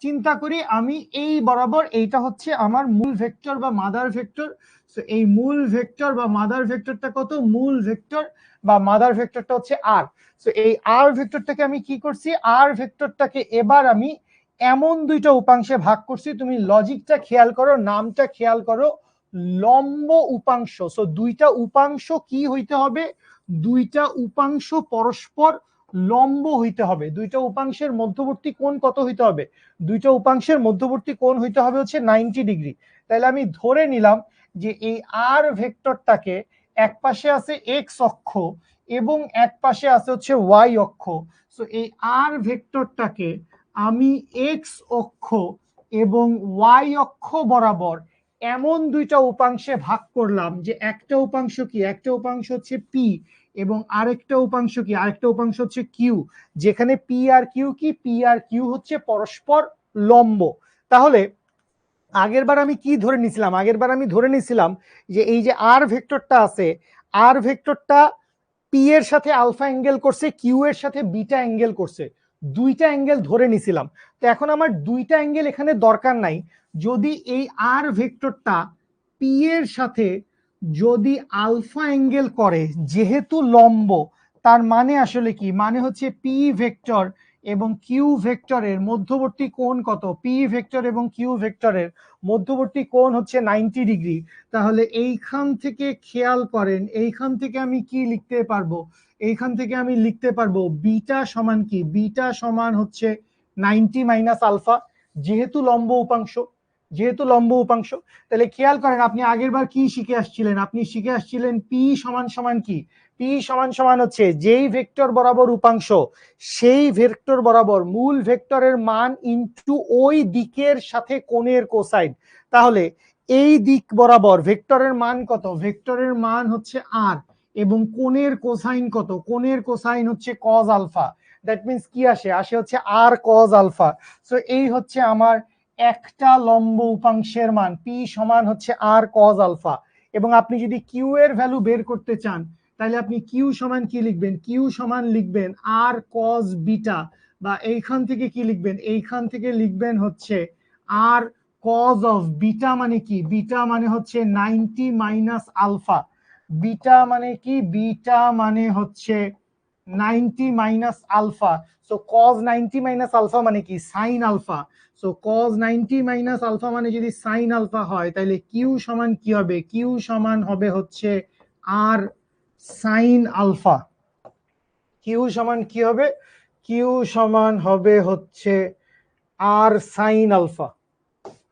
চিন্তা করি আমি এই বরাবর, এইটা হচ্ছে আমার মূল ভেক্টর বা মাদার ভেক্টর। সো এই মূল ভেক্টর বা মাদার ভেক্টরটা কত, মূল ভেক্টর বা মাদার ভেক্টরটা হচ্ছে আর। সো এই আর ভেক্টরটাকে আমি কি করছি, আর ভেক্টরটাকে এবার আমি এমন দুইটা উপাংশে ভাগ করছি, তুমি লজিকটা খেয়াল করো, নামটা খেয়াল করো, লম্ব উপাংশ। সো দুইটা উপাংশ কি হইতে হবে, দুইটা উপাংশ পরস্পর লম্ব হইতে হবে। দুইটা উপাংশের মধ্যবর্তী কোণ কত হইতে হবে, দুইটা উপাংশের মধ্যবর্তী কোণ হইতে হবে হচ্ছে 90 ডিগ্রি। তাহলে আমি ধরে নিলাম যে এই আর ভেক্টরটাকে এক পাশে আছে এক্স অক্ষ এবং এক পাশে আছে হচ্ছে ওয়াই অক্ষ। সো এই আর ভেক্টরটাকে আমি এক্স অক্ষ এবং ওয়াই অক্ষ বরাবর এমন দুইটা উপাংশে ভাগ করলাম যে একটা উপাংশ কি, একটা উপাংশ হচ্ছে পি এবং আরেকটা উপাংশ কি, আরেকটা উপাংশ হচ্ছে কিউ। যেখানে পি আর কিউ কি, পি আর কিউ হচ্ছে পরস্পর লম্ব। তাহলে আগের বার আমি কি ধরে নিছিলাম, আগের বার আমি ধরে নিছিলাম যে এই যে আর ভেক্টরটা আছে, আর ভেক্টরটা পি এর সাথে আলফা অ্যাঙ্গেল করছে, কিউ এর সাথে বিটা অ্যাঙ্গেল করছে, দুইটা অ্যাঙ্গেল ধরে নিছিলাম। তো এখন আমার দুইটা অ্যাঙ্গেল এখানে দরকার নাই। যদি এই আর ভেক্টরটা পি এর সাথে যদি আলফা অ্যাঙ্গেল করে, যেহেতু লম্ব, তার মানে আসলে কি, মানে হচ্ছে পি ভেক্টর এবং কিউ ভেক্টরের মধ্যবর্তী কোণ কত, পি ভেক্টর এবং কিউ ভেক্টরের মধ্যবর্তী কোণ হচ্ছে 90 ডিগ্রি। তাহলে এইখান থেকে খেয়াল করেন, এইখান থেকে আমি কি লিখতে পারবো, এইখান থেকে আমি লিখতে পারবো বিটা সমান কি, বিটা সমান হচ্ছে 90 মাইনাস আলফা, যেহেতু লম্ব উপাংশ, যেহেতু লম্ব উপাংশ। তাহলে খেয়াল করেন আপনি আগের বার কি শিখে আসছিলেন, আপনি শিখে আসছিলেন পি সমান সমান কি, পি সমান সমান হচ্ছে যেই ভেক্টর বরাবর উপাংশ সেই ভেক্টর বরাবর মূল ভেক্টরের মান ইনটু ওই দিকের সাথে কোণের কোসাইন। তাহলে এই দিক বরাবর ভেক্টরের মান কত, ভেক্টরের মান হচ্ছে আর, এবং কোণের কোসাইন কত, কোণের কোসাইন হচ্ছে কজ আলফা। দ্যাট মিন্স কি আসে, আসে হচ্ছে আর কজ আলফা। সো এই হচ্ছে আমার একটা লম্ব উপাংশের মান, পি সমান হচ্ছে আর কজ আলফা। এবং আপনি যদি কিউ এর ভ্যালু বের করতে চান, তাহলে আপনি কিউ সমান কি লিখবেন, কিউ সমান লিখবেন আর কজ বিটা, বা এইখান থেকে কি লিখবেন, এইখান থেকে লিখবেন হচ্ছে আর কজ অফ বিটা। মানে কি, বিটা মানে হচ্ছে 90 মাইনাস আলফা। বিটা মানে কি, বিটা মানে হচ্ছে 90 minus alpha. So cos 90 minus alpha মানে কি, sine alpha. So cos 90 minus alpha মানে যদি সাইন আলফা হয়, তাহলে কিউ সমান কি হবে, কিউ সমান হবে হচ্ছে আর সাইন আলফা। কিউ সমান কি হবে, কিউ সমান হবে হচ্ছে আর সাইন আলফা।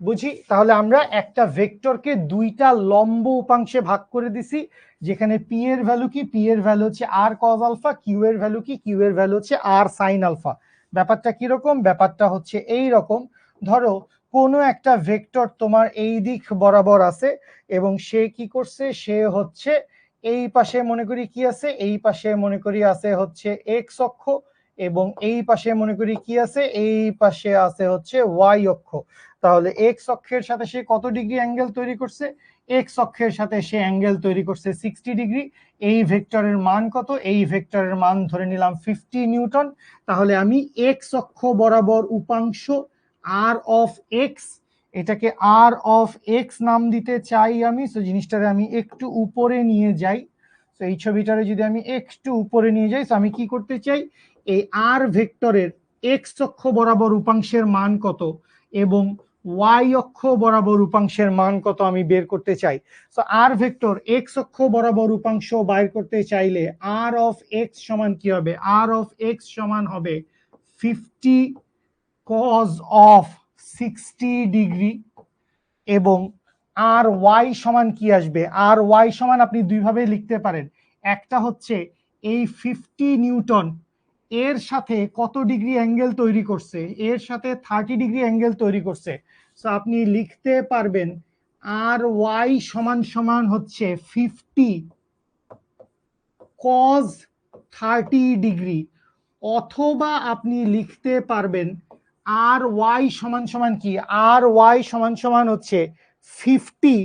বুঝি, তাহলে আমরা একটা ভেক্টরকে দুইটা লম্ব উপাংশে ভাগ করে দিছি, যেখানে পি এর ভ্যালু কি, পি এর ভ্যালু হচ্ছে আর কজ আলফা, কিউ এর ভ্যালু কি, কিউ এর ভ্যালু হচ্ছে আর সাইন আলফা। ব্যাপারটা কিরকম, ব্যাপারটা হচ্ছে এই রকম। ধরো কোনো একটা ভেক্টর তোমার এই দিক বরাবর আছে এবং সে কি করছে, সে হচ্ছে এই পাশে মনে করি কি আছে, এই পাশে মনে করি আছে হচ্ছে এক্স অক্ষ, এবং এই পাশে মনে করি কি আছে, এই পাশে আছে হচ্ছে ওয়াই অক্ষ। তাহলে এক্স অক্ষের সাথে সে কত ডিগ্রি অ্যাঙ্গেল তৈরি করছে, এক্স অক্ষের সাথে সে অ্যাঙ্গেল তৈরি করছে 60 ডিগ্রি। এই ভেক্টরের মান কত, এই ভেক্টরের মান ধরে নিলাম 50 নিউটন। তাহলে আমি এক্স অক্ষ বরাবর উপাংশ আর অফ এক্স এটাকে আর অফ এক্স নাম দিতে চাই আমি। সো জিনিসটারে আমি একটু উপরে নিয়ে যাই। তো এই ছবিটারে যদি আমি একটু উপরে নিয়ে যাই, তো আমি কি করতে চাই, এই আর ভেক্টরের এক্স অক্ষ বরাবর উপাংশের মান কত এবং ওয়াই অক্ষ বরাবর উপাংশের মান কত আমি বের করতে চাই। তো আর ভেক্টর এক্স অক্ষ বরাবর উপাংশ বাইর করতে চাইলে আর অফ এক্স সমান কি হবে, আর অফ এক্স সমান হবে 50 cos অফ 60 ডিগ্রি এবং আর ওয়াই সমান কি আসবে, আর ওয়াই সমান আপনি দুইভাবে লিখতে পারেন। একটা হচ্ছে এই 50 নিউটন এর সাথে কত ডিগ্রি অ্যাঙ্গেল তৈরি করছে, এর সাথে 30 ডিগ্রি অ্যাঙ্গেল তৈরি করছে। সো আপনি লিখতে পারবেন আর ওয়াই সমান সমান হচ্ছে 50 cos 30 ডিগ্রি, অথবা আপনি লিখতে পারবেন আর ওয়াই সমান সমান কি, আর ওয়াই সমান সমান হচ্ছে 50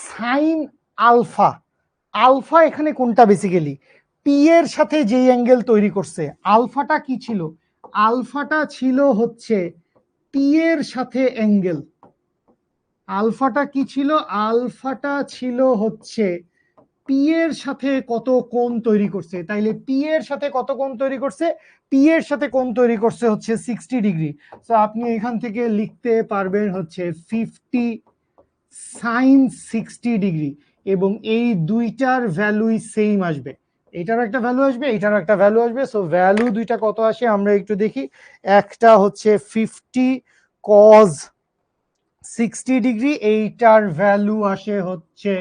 সাইন আলফা। আলফা এখানে কোনটা, বেসিক্যালি পি এর সাথে যেই অ্যাঙ্গেল তৈরি করছে, আলফাটা কি ছিল, আলফাটা ছিল হচ্ছে পি এর সাথে অ্যাঙ্গেল। আলফাটা কি ছিল, আলফাটা ছিল হচ্ছে পি এর সাথে কত কোণ তৈরি করছে। তাইলে পি এর সাথে কত কোণ তৈরি করছে, পি এর সাথে কোণ তৈরি করছে হচ্ছে 60 ডিগ্রি। তো আপনি এখান থেকে লিখতে পারবেন হচ্ছে 50 সাইন 60 ডিগ্রি, এবং এই দুইটার ভ্যালুই সেম আসবে। এটারও একটা ভ্যালু আসবে, এটারও একটা ভ্যালু আসবে। সো ভ্যালু দুইটা কত আসে আমরা একটু দেখি। একটা হচ্ছে 50 cos 60 ডিগ্রি, এইটার ভ্যালু আসে হচ্ছে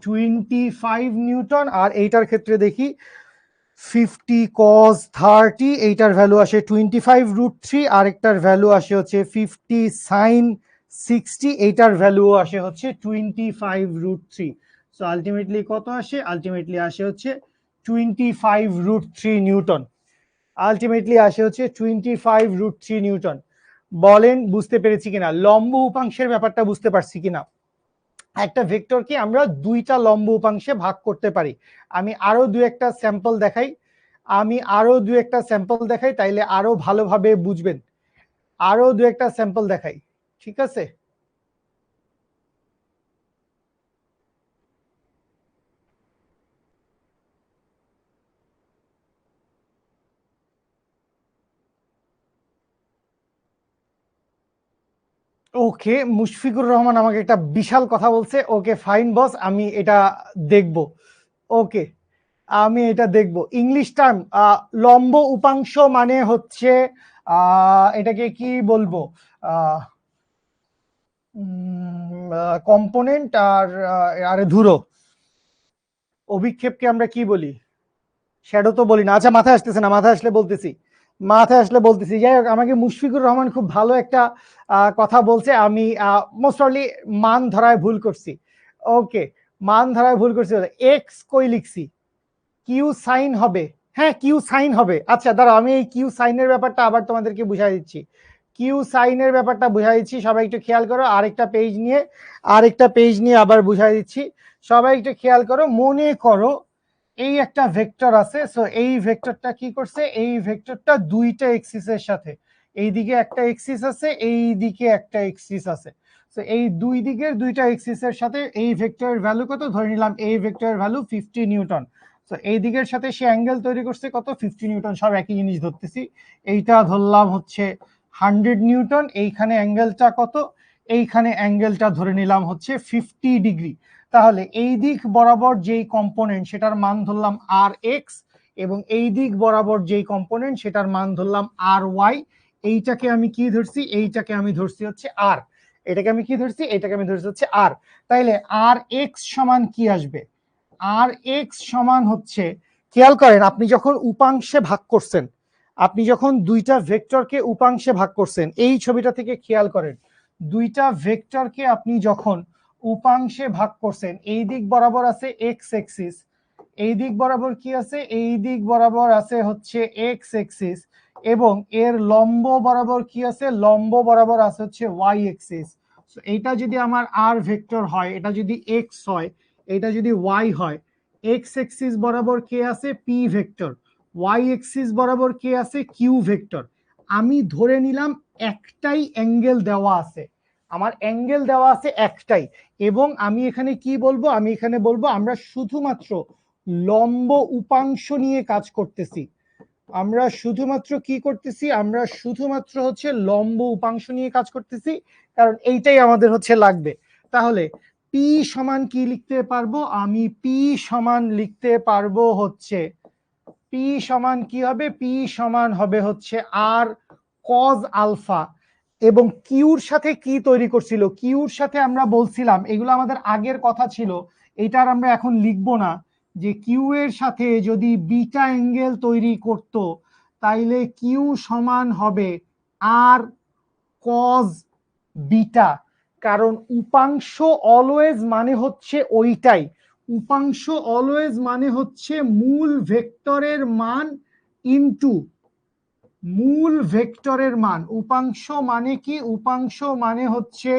25 নিউটন। আর এইটার ক্ষেত্রে দেখি 50 cos 30, এইটার ভ্যালু আসে 25√3। আরেকটার ভ্যালু আসে হচ্ছে 50 sin 60, এইটার ভ্যালু আসে হচ্ছে 25√3। সো আলটিমেটলি কত আসে, আলটিমেটলি আসে হচ্ছে 25√3 নিউটন। আলটিমেটলি আসে হচ্ছে 25√3 নিউটন। বলেন বুঝতে পেরেছি কিনা, লম্ব উপাংশের ব্যাপারটা বুঝতে পারছি কিনা। একটা ভেক্টরকে আমরা দুইটা লম্ব উপাংশে ভাগ করতে পারি। আমি আরো দু একটা স্যাম্পল দেখাই, তাইলে আরো ভালোভাবে বুঝবেন। আরো দু একটা স্যাম্পল দেখাই, ঠিক আছে। ওকে, মুশফিকুর রহমান আমাকে একটা বিশাল কথা বলছে। ওকে ফাইন বস, আমি এটা দেখব। ওকে, আমি এটা দেখব। ইংলিশ টার্ম লম্ব উপাংশ মানে হচ্ছে এটাকে কি বলবো, কম্পোনেন্ট আর আরে ধুরো, অভিক্ষেপকে আমরা কি বলি, শ্যাডো তো বলি না। আচ্ছা মাথায় আসতেছে না, মাথায় আসলে বলতেছি। যাই হোক, আমাকে মুশফিকুর রহমান খুব ভালো একটা কথা বলছে। আমি মোস্ট প্রবাবলি মান ধরায় ভুল করছি। ওকে, মান ধরায় ভুল করছি। এক্স কই লিখছি, কিউ সাইন হবে। হ্যাঁ, কিউ সাইন হবে। আচ্ছা দাঁড়াও, আমি এই কিউ সাইনের ব্যাপারটা আবার তোমাদেরকে বুঝাই দিচ্ছি। কিউ সাইনের ব্যাপারটা বুঝাই দিচ্ছি, সবাই একটু খেয়াল করো। আরেকটা পেজ নিয়ে আবার বুঝাই দিচ্ছি, সবাই একটু খেয়াল করো। মনে করো এই একটা ভেক্টর আছে। সো এই ভেক্টরটা কি করছে, এই ভেক্টরটা দুইটা এক্সিসের সাথে, এইদিকে একটা এক্সিস আছে, এইদিকে একটা এক্সিস আছে। তো এই দুই দিকের দুইটা এক্সিসের সাথে এই ভেক্টরের ভ্যালু কত, ধরে নিলাম এই ভেক্টরের ভ্যালু 50 নিউটন। তো এই দিকের সাথে সে অ্যাঙ্গেল তৈরি করছে কত, 50 নিউটন। সব একই জিনিস ধরতেছি। এইটা ধরলাম হচ্ছে 100 নিউটন। এইখানে অ্যাঙ্গেলটা কত, এইখানে অ্যাঙ্গেলটা ধরে নিলাম হচ্ছে 50 ডিগ্রি। তাহলে এই দিক বরাবর যেই কম্পোনেন্ট সেটার মান ধরলাম আর এক্স, এবং এই দিক বরাবর যেই কম্পোনেন্ট সেটার মান ধরলাম আর ওয়াই। এইটাকে আমি কি ধরছি, এইটাকে আমি ধরছি হচ্ছে আর। এটাকে আমি কি ধরছি, এটাকে আমি ধরছি হচ্ছে আর। তাইলে আর এক্স সমান কি আসবে, আর এক্স সমান হচ্ছে, খেয়াল করেন আপনি যখন উপাংশে ভাগ করছেন, আপনি যখন দুইটা ভেক্টরকে উপাংশে ভাগ করছেন, এই ছবিটা থেকে খেয়াল করেন, দুইটা ভেক্টরকে আপনি যখন উপাংশে ভাগ করছেন, এই দিক বরাবর আছে এক্স এক্সিস, এই দিক বরাবর কি আছে, এই দিক বরাবর আছে হচ্ছে এক্স এক্সিস, এবং এর লম্ব বরাবর কি আছে, লম্ব বরাবর আছে হচ্ছে ওয়াই এক্সিস। এইটা যদি আমার আর ভেক্টর হয়, এটা যদি এক্স হয়, এটা যদি ওয়াই হয়, এক্স এক্সিস বরাবর কে আছে, পি ভেক্টর, ওয়াই এক্সিস বরাবর কে আছে, কিউ ভেক্টর। আমি ধরে নিলাম একটাই অ্যাঙ্গেল দেওয়া আছে, আমার অ্যাঙ্গেল দেওয়া আছে একটাই, এবং আমি এখানে কি বলবো, আমি এখানে বলবো আমরা শুধুমাত্র লম্ব উপাংশ নিয়ে কাজ করতেছি। আমরা শুধুমাত্র কি করতেছি, আমরা শুধুমাত্র হচ্ছে লম্ব উপাংশ নিয়ে কাজ করতেছি, কারণ এইটাই আমাদের হচ্ছে লাগবে। তাহলে পি সমান কি লিখতে পারবো, আমি পি সমান লিখতে পারবো হচ্ছে, পি সমান কি হবে, পি সমান হবে হচ্ছে আর কজ আলফা। এবং কিউর সাথে কি তৈরি করছিল, কিউর সাথে আমরা বলছিলাম, এগুলো আমাদের আগের কথা ছিল, এটার আমরা এখন লিখবো না, যে কিউ এর সাথে যদি বিটা অ্যাঙ্গেল তৈরি করত, তাইলে কিউ সমান হবে আর কজ বিটা। কারণ উপাংশ অলওয়েজ মানে হচ্ছে ওইটাই, উপাংশ অলওয়েজ মানে হচ্ছে মূল ভেক্টরের মান ইনটু মূল ভেক্টরের মান। উপাংশ মানে কি, উপাংশ মানে হচ্ছে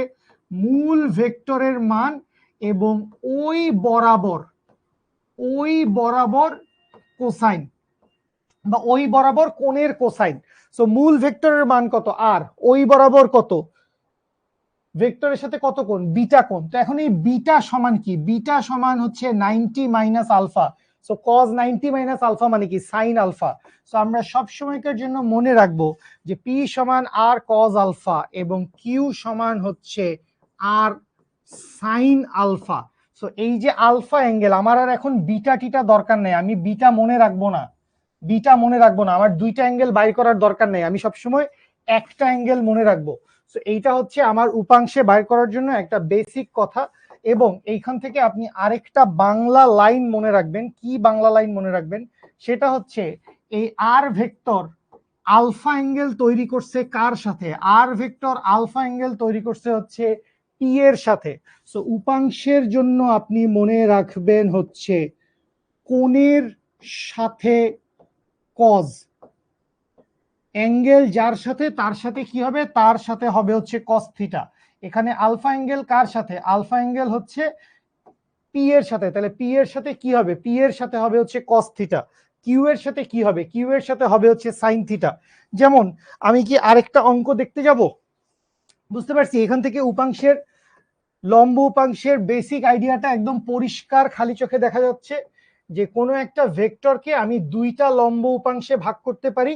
মূল ভেক্টরের মান এবং ওই বরাবর কোসাইন, বা ওই বরাবর কোণের কোসাইন। সো মূল ভেক্টরের মান কত আর, ওই বরাবর কত, ভেক্টরের সাথে কত কোণ, বিটা কোণ। তো এখন এই বিটা সমান কি, বিটা সমান হচ্ছে 90 minus alpha. So cos 90 minus alpha মানে কি, সাইন আলফা। সো আমরা সব সময়কার জন্য মনে রাখবো যে পি সমান আর কজ আলফা এবং কিউ সমান হচ্ছে আর সাইন আলফা। সো এই যে আলফা অ্যাঙ্গেল, আমার আর এখন বিটা টিটা দরকার নেই, আমি বিটা মনে রাখবো না, বিটা মনে রাখবো না, আমার দুইটা অ্যাঙ্গেল বাইর করার দরকার নেই, আমি সবসময় একটা অ্যাঙ্গেল মনে রাখবো। সো এইটা হচ্ছে আমার উপাংশে বাইর করার জন্য একটা বেসিক কথা। এবং এইখান থেকে আপনি আরেকটা বাংলা লাইন মনে রাখবেন। কি বাংলা লাইন মনে রাখবেন, সেটা হচ্ছে এই আর ভেক্টর আলফা অ্যাঙ্গেল তৈরি করছে কার সাথে, আর ভেক্টর আলফা অ্যাঙ্গেল তৈরি করছে হচ্ছে পি এর সাথে। সো উপাংশের জন্য আপনি মনে রাখবেন হচ্ছে কোণের সাথে কজ, অ্যাঙ্গেল যার সাথে তার সাথে কি হবে, তার সাথে হবে হচ্ছে কস থিটা। এখানে আলফা অ্যাঙ্গেল কার সাথে, আলফা অ্যাঙ্গেল হচ্ছে পি এর সাথে, তাহলে পি এর সাথে কি হবে, পি এর সাথে হবে হচ্ছে কস থিটা। কিউ এর সাথে কি হবে, কিউ এর সাথে হবে হচ্ছে সাইন থিটা। যেমন আমি কি আরেকটা অঙ্ক দেখতে যাব, বুঝতে পারছি এখান থেকে উপাংশের লম্ব উপাংশের বেসিক আইডিয়াটা একদম পরিষ্কার খালি চোখে দেখা যাচ্ছে, যে কোনো একটা ভেক্টরকে আমি দুইটা লম্ব উপাংশে ভাগ করতে পারি।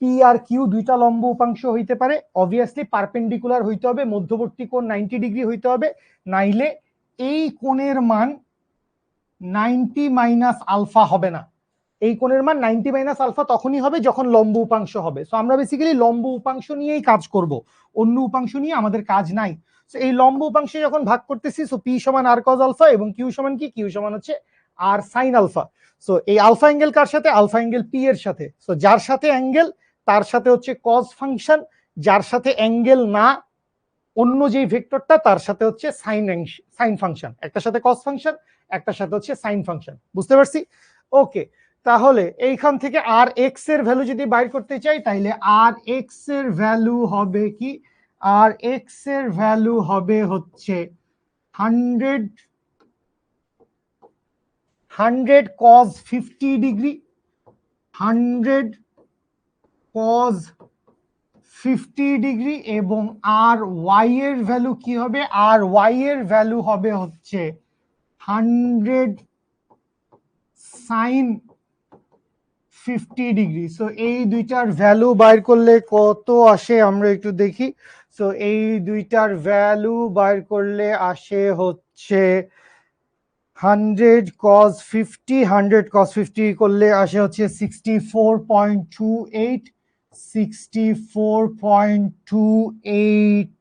পি আর কিউ দুইটা লম্ব উপাংশ হইতে পারে, অবভিয়াসলি পারপেন্ডিকুলার হইতে হবে, মধ্যবর্তী কোণ 90 ডিগ্রি হইতে হবে, নাইলে এই কোণের মান 90 মাইনাস আলফা হবে না। এই কোণের মান 90 মাইনাস আলফা তখনই হবে যখন লম্ব উপাংশ হবে। সো আমরা বেসিক্যালি লম্ব উপাংশ নিয়েই কাজ করব, অন্য উপাংশ নিয়ে আমাদের কাজ নাই। সো এই লম্ব উপাংশে যখন ভাগ করতেছি, সো পি সমান আর কজ আলফা এবং কিউ সমান কি, কিউ সমান হচ্ছে আর সাইন আলফা। সো এই আলফা অ্যাঙ্গেল কার সাথে, আলফা অ্যাঙ্গেল পি এর সাথে। সো যার সাথে অ্যাঙ্গেল তার সাথে হচ্ছে কজ ফাংশন, যার সাথে অ্যাঙ্গেল না অন্য যেই ভেক্টরটা তার সাথে হচ্ছে সাইন ফাংশন, একটার সাথে কস ফাংশন, একটার সাথে হচ্ছে সাইন ফাংশন। বুঝতে পারছি? ওকে, তাহলে এইখান থেকে আর এক্স এর ভ্যালু যদি বাইর করতে চাই, তাহলে আর এক্স এর ভ্যালু হবে কি, আর এক্স এর ভ্যালু হবে হচ্ছে 100 cos 50 ডিগ্রি, 100 cos 50 ডিগ্রি, এবং আর ওয়াই এর ভ্যালু কি হবে, আর ওয়াই এর ভ্যালু হবে হচ্ছে 100 sin 50 ডিগ্রি। সো এই দুইটার ভ্যালু বাইর করলে কত আসে আমরা একটু দেখি। সো এই দুইটার ভ্যালু বাইর করলে আসে হচ্ছে 100 cos 50, 100 cos 50 করলে আসে হচ্ছে 64.28, 64.28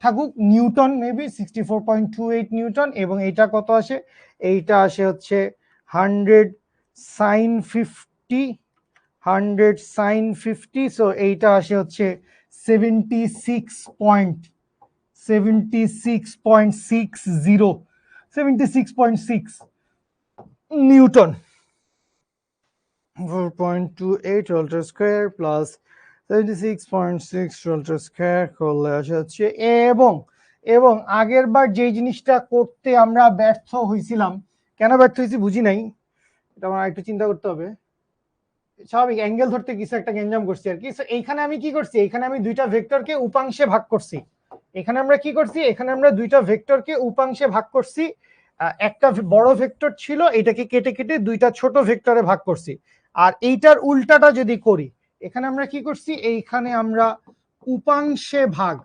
থাকুক নিউটন, মেবি 64.28 নিউটন। এবং এইটা কত আসে, এইটা আসে হচ্ছে 100 sin 50, 100 sin 50। সো এইটা আসে হচ্ছে 76.6 নিউটন। 4.28 রোল্টার স্কয়ার প্লাস 76.6 রোল্টার স্কয়ার করলে আসে হচ্ছে। এবং আগের বার যে জিনিসটা করতে আমরা ব্যর্থ হয়েছিলাম, কেন ব্যর্থ হয়েছি বুঝি নাই, এটা আমার একটু চিন্তা করতে হবে। স্বাভাবিক, অ্যাঙ্গেল ধরতে কিছু একটা গ্যাঞ্জাম করছি আর কি। এইখানে আমি কি করছি, এইখানে আমি দুইটা ভেক্টরকে উপাংশে ভাগ করছি। এখানে আমরা কি করছি, এখানে আমরা দুইটা ভেক্টরকে উপাংশে ভাগ করছি। একটা বড় ভেক্টর ছিল, এটাকে কেটে কেটে দুইটা ছোট ভেক্টরে ভাগ করছি। আর এইটার উল্টাটা যদি করি, এখানে আমরা কি করছি, এইখানে আমরা উপাংশে ভাগ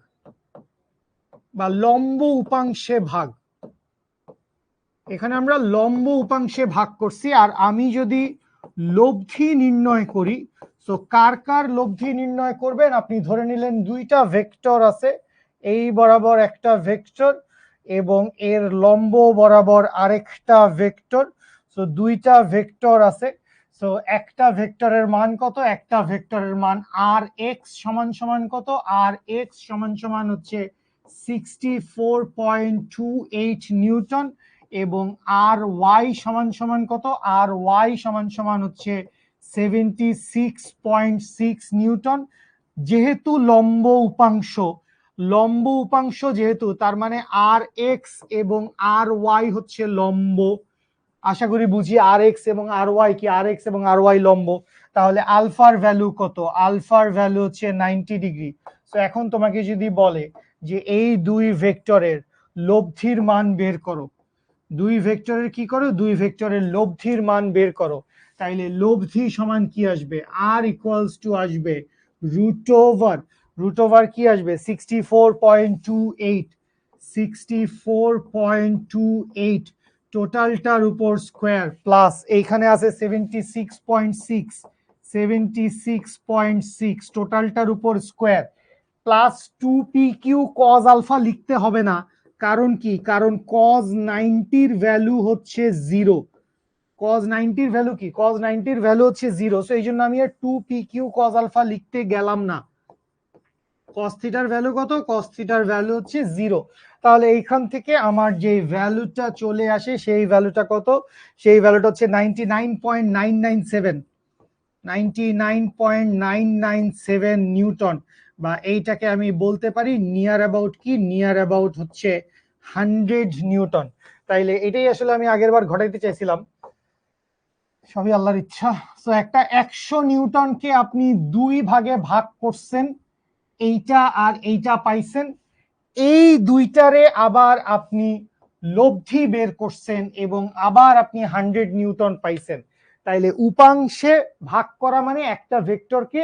বা লম্ব উপাংশে ভাগ, এখানে আমরা লম্ব উপাংশে ভাগ করছি। আর আমি যদি লব্ধি নির্ণয় করি, তো কার কার লব্ধি নির্ণয় করবেন, আপনি ধরে নিলেন দুইটা ভেক্টর আছে, এই বরাবর একটা ভেক্টর এবং এর লম্ব বরাবর আরেকটা ভেক্টর। তো দুইটা ভেক্টর আছে। তো একটা ভেক্টরের মান কত, একটা ভেক্টরের মান আর এক্স সমান সমান কত, আর এক্স সমান সমান হচ্ছে 64.28 নিউটন, এবং আর ওয়াই সমান সমান কত, আর ওয়াই সমান সমান হচ্ছে 76.6 নিউটন। যেহেতু লম্ব উপাংশ যেহেতু, তার মানে আর এক্স এবং আর ওয়াই হচ্ছে লম্ব। আশা করি বুঝি আর এক্স এবং আর ওয়াই কি, আর এক্স এবং আর ওয়াই লম্ব। তাহলে আলফার ভ্যালু কত, আলফার ভ্যালু হচ্ছে 90 ডিগ্রি। তো এখন তোমাকে যদি বলে যে এই দুই ভেক্টরের লব্ধির মান বের করো, দুই ভেক্টরের কি করো, দুই ভেক্টরের লব্ধির মান বের করো, তাইলে লব্ধি সমান কি আসবে, আর ইকুয়ালস টু আসবে রুট ওভার কি আসবে 64.28 টোটালটার উপর স্কোয়ার, প্লাস এইখানে আছে 76.6 টোটালটার উপর square, plus 2pq cos alpha লিখতে হবে না, কারণ কি, কারণ cos 90 ভ্যালু হচ্ছে 0। cos 90 ভ্যালু কি, cos 90 ভ্যালু হচ্ছে 0। সো এই জন্য আমি আর 2pq cos আলফা লিখতে গেলাম না। cos থিটার ভ্যালু কত, cos থিটার ভ্যালু হচ্ছে 0। তাহলে এইখান থেকে আমার যে ভ্যালুটা চলে আসে, সেই ভ্যালুটা কত, সেই ভ্যালুটা হচ্ছে 99.997 99.997 নিউটন, বা এইটাকে আমি বলতে পারি নিয়ার অ্যাবাউট কি, নিয়ার অ্যাবাউট হচ্ছে 100 নিউটন। তাইলে এটাই আসলে আমি আগের বার ঘটাইতে চাইছিলাম, সবই আল্লাহর ইচ্ছা। তো একটা 100 নিউটনকে আপনি দুই ভাগে ভাগ করছেন, এইটা আর এইটা পাইছেন, এই দুইটারে আবার আপনি লব্ধি বের করছেন এবং আবার আপনি 100 নিউটন পাইছেন। তাইলে উপাংশে ভাগ করা মানে একটা ভেক্টরকে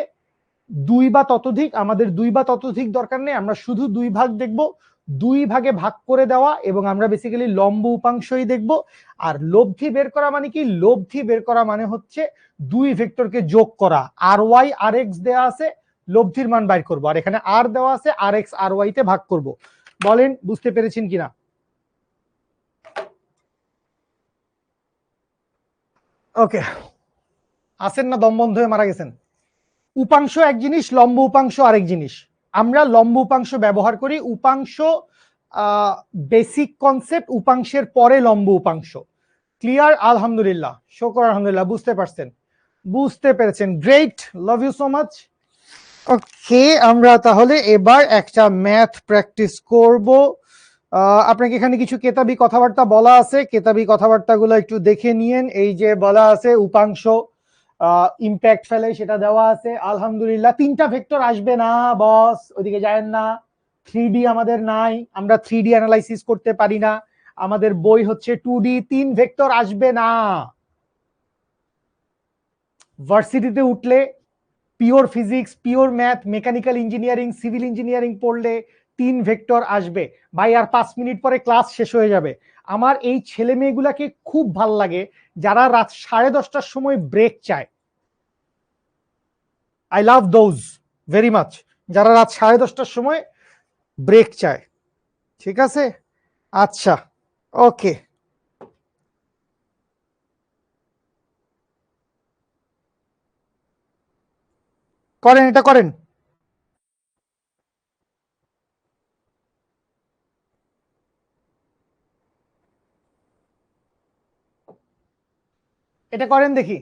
দুই বা ততোধিক, আমাদের দুই বা ততোধিক দরকার নেই, আমরা শুধু দুই ভাগ দেখব, দুই ভাগে ভাগ করে দেওয়া, এবং আমরা বেসিক্যালি লম্ব উপাংশই দেখব। আর লব্ধি বের করা মানে কি, লব্ধি বের করা মানে হচ্ছে দুই ভেক্টরকে যোগ করা, আর ওয়াই আর এক্স দেওয়া আছে, লব্ধির মান বাইর করবো, আর এখানে আর দেওয়া আছে, আর এক্স আর ওয়াই তে ভাগ করব। বলেন বুঝতে পেরেছেন কিনা? ওকে, আছেন না দম বন্ধ হয়ে মারা গেছেন? উপাংশ এক জিনিস, লম্ব উপাংশ আরেক জিনিস। আমরা লম্ব উপাংশ ব্যবহার করি, উপাংশ বেসিক কনসেপ্ট, উপাংশের পরে লম্ব উপাংশ। ক্লিয়ার? আলহামদুলিল্লাহ, শুকর আলহামদুলিল্লাহ, বুঝতে পারছেন, বুঝতে পেরেছেন, great, love you so much. Okay, আমরা তাহলে এবার একটা ম্যাথ প্র্যাকটিস করব। আপনাকে এখানে কিছু কেতাবি কথাবার্তা বলা আছে, কেতাবি কথাবার্তাগুলো একটু দেখে নিয়েন। এই যে বলা আছে উপাংশ ইম্প্যাক্ট ফেলে, সেটা দেওয়া আছে। আলহামদুলিল্লাহ, তিনটা ভেক্টর আসবে না বস, ওইদিকে যায়েন না। 3D আমাদের নাই, আমরা 3D অ্যানালাইসিস করতে পারি না, আমাদের বই হচ্ছে 2D, তিন ভেক্টর আসবে না। ভার্সিটিতে উঠলে pure physics, pure math, mechanical engineering, civil engineering পড়লে তিন ভেক্টর আসবে। ভাই আর 5 মিনিট পরে ক্লাস শেষ হয়ে যাবে। আমার এই ছেলে মেয়েগুলাকে খুব ভাল লাগে যারা রাত 10:30টার সময় ব্রেক চায়। I love those very much, যারা রাত 10:30টার সময় ব্রেক চায়। ঠিক আছে, আচ্ছা, ওকে, করেন, এটা করেন। এটা করেন দেখি।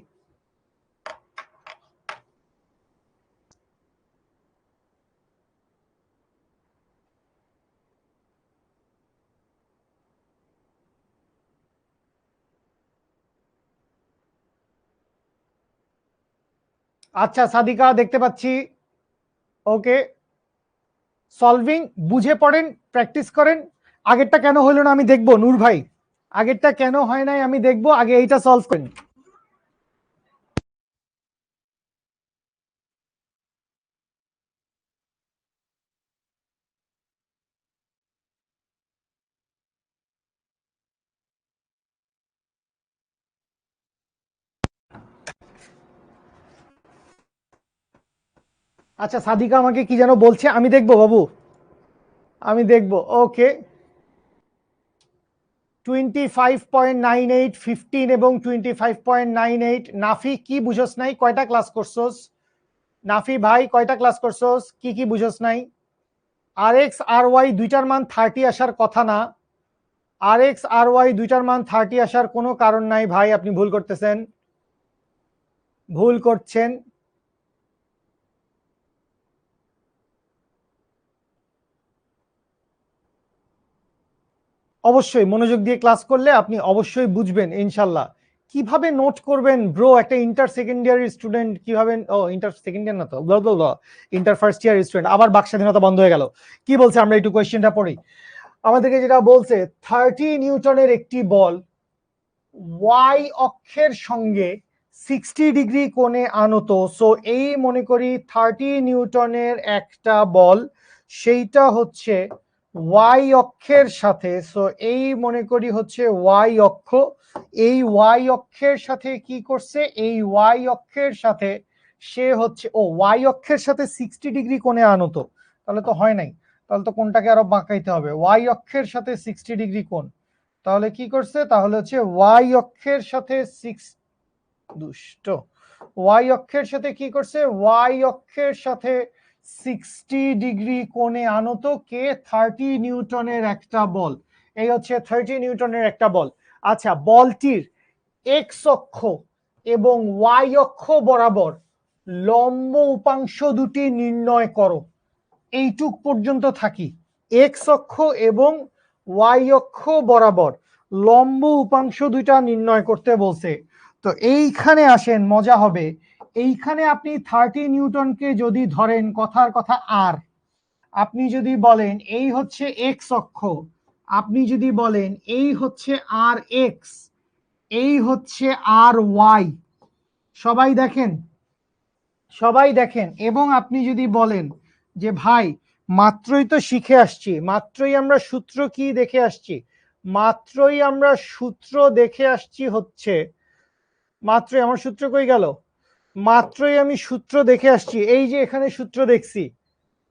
আচ্ছা সাদিকা, দেখতে পাচ্ছি, ওকে। সলভিং বুঝে পড়েন, প্র্যাকটিস করেন। আগেরটা কেন হলো না আমি দেখবো, নূর ভাই আগেরটা কেন হয় নাই আমি দেখবো, আগে এইটা সলভ করেন। আচ্ছা সাদিকা আমাকে কি যেন বলছে, আমি দেখবো বাবু, আমি দেখবো। ওকে 25.98 15 এবং 25.98। নাফি কি বুঝোস নাই, কয়টা ক্লাস করছোস? নাফি ভাই কয়টা ক্লাস করছোস, কি কি বুঝোস নাই? আর এক্স আর ওয়াই দুইটার মান 30 আসার কথা না, আর এক্স আর ওয়াই দুইটার মান 30 আসার কোনো কারণ নাই ভাই, আপনি ভুল করতেছেন, ভুল করছেন। অবশ্যই মনোযোগ দিয়ে ক্লাস করলে আপনি অবশ্যই বুঝবেন ইনশাল্লাহ। কিভাবে নোট করবেন ব্রো, একটা ইন্টার সেকেন্ড ইয়ারের স্টুডেন্ট কিভাবে, ও ইন্টার সেকেন্ড ইয়ার না তো, ইন্টার ফার্স্ট ইয়ার স্টুডেন্ট, আবার বাক স্বাধীনতা বন্ধ হয়ে গেল। কি বলছে আমরা একটু কোয়েশ্চেনটা পড়ি। আমাদেরকে যেটা বলছে 30 নিউটনের একটি বল ওয়াই অক্ষের সঙ্গে 60 ডিগ্রি কোণে আনত। সো এই মনে করি 30 নিউটনের একটা বল, সেইটা হচ্ছে ওয়াই অক্ষের সাথে, সো এই মনে করি হচ্ছে ওয়াই অক্ষ, এই ওয়াই অক্ষের সাথে কি করছে, এই ওয়াই অক্ষের সাথে সে হচ্ছে, ও ওয়াই অক্ষের সাথে 60 ডিগ্রি কোণে আনত, তাহলে তো হয় নাই, তাহলে তো কোনটাকে আরো বাঁকাইতে হবে, ওয়াই অক্ষের সাথে 60 ডিগ্রি কোণ, তাহলে কি করছে, তাহলে হচ্ছে ওয়াই অক্ষের সাথে দুষ্ট, ওয়াই অক্ষের সাথে কি করছে, ওয়াই অক্ষের সাথে 60 ডিগ্রি কোণে আনত কে, 30 নিউটনের একটা বল। এই হচ্ছে 30 নিউটনের একটা বল। আচ্ছা বলটির এক্স অক্ষ এবং ওয়াই অক্ষ বরাবর লম্ব উপাংশ দুটি নির্ণয় করো। এইটুক পর্যন্ত থাকি, এক্স অক্ষ এবং ওয়াই অক্ষ বরাবর লম্ব উপাংশ দুইটা নির্ণয় করতে বলছে। তো এইখানে আসেন, মজা হবে। এইখানে আপনি 30 নিউটনকে যদি ধরেন, কথার কথা আর, আপনি যদি বলেন এই হচ্ছে এক্স অক্ষ, আপনি যদি বলেন এই হচ্ছে আর এক্স, এই হচ্ছে আর ওয়াই, সবাই দেখেন, সবাই দেখেন, এবং আপনি যদি বলেন যে ভাই মাত্রই তো শিখে আসছি, মাত্রই আমরা সূত্র কি দেখে আসছি, মাত্রই আমরা সূত্র দেখে আসছি হচ্ছে, মাত্রই আমার সূত্র কই গেল, মাত্রই আমি সূত্র দেখে আসছি, এই যে এখানে সূত্র দেখছি,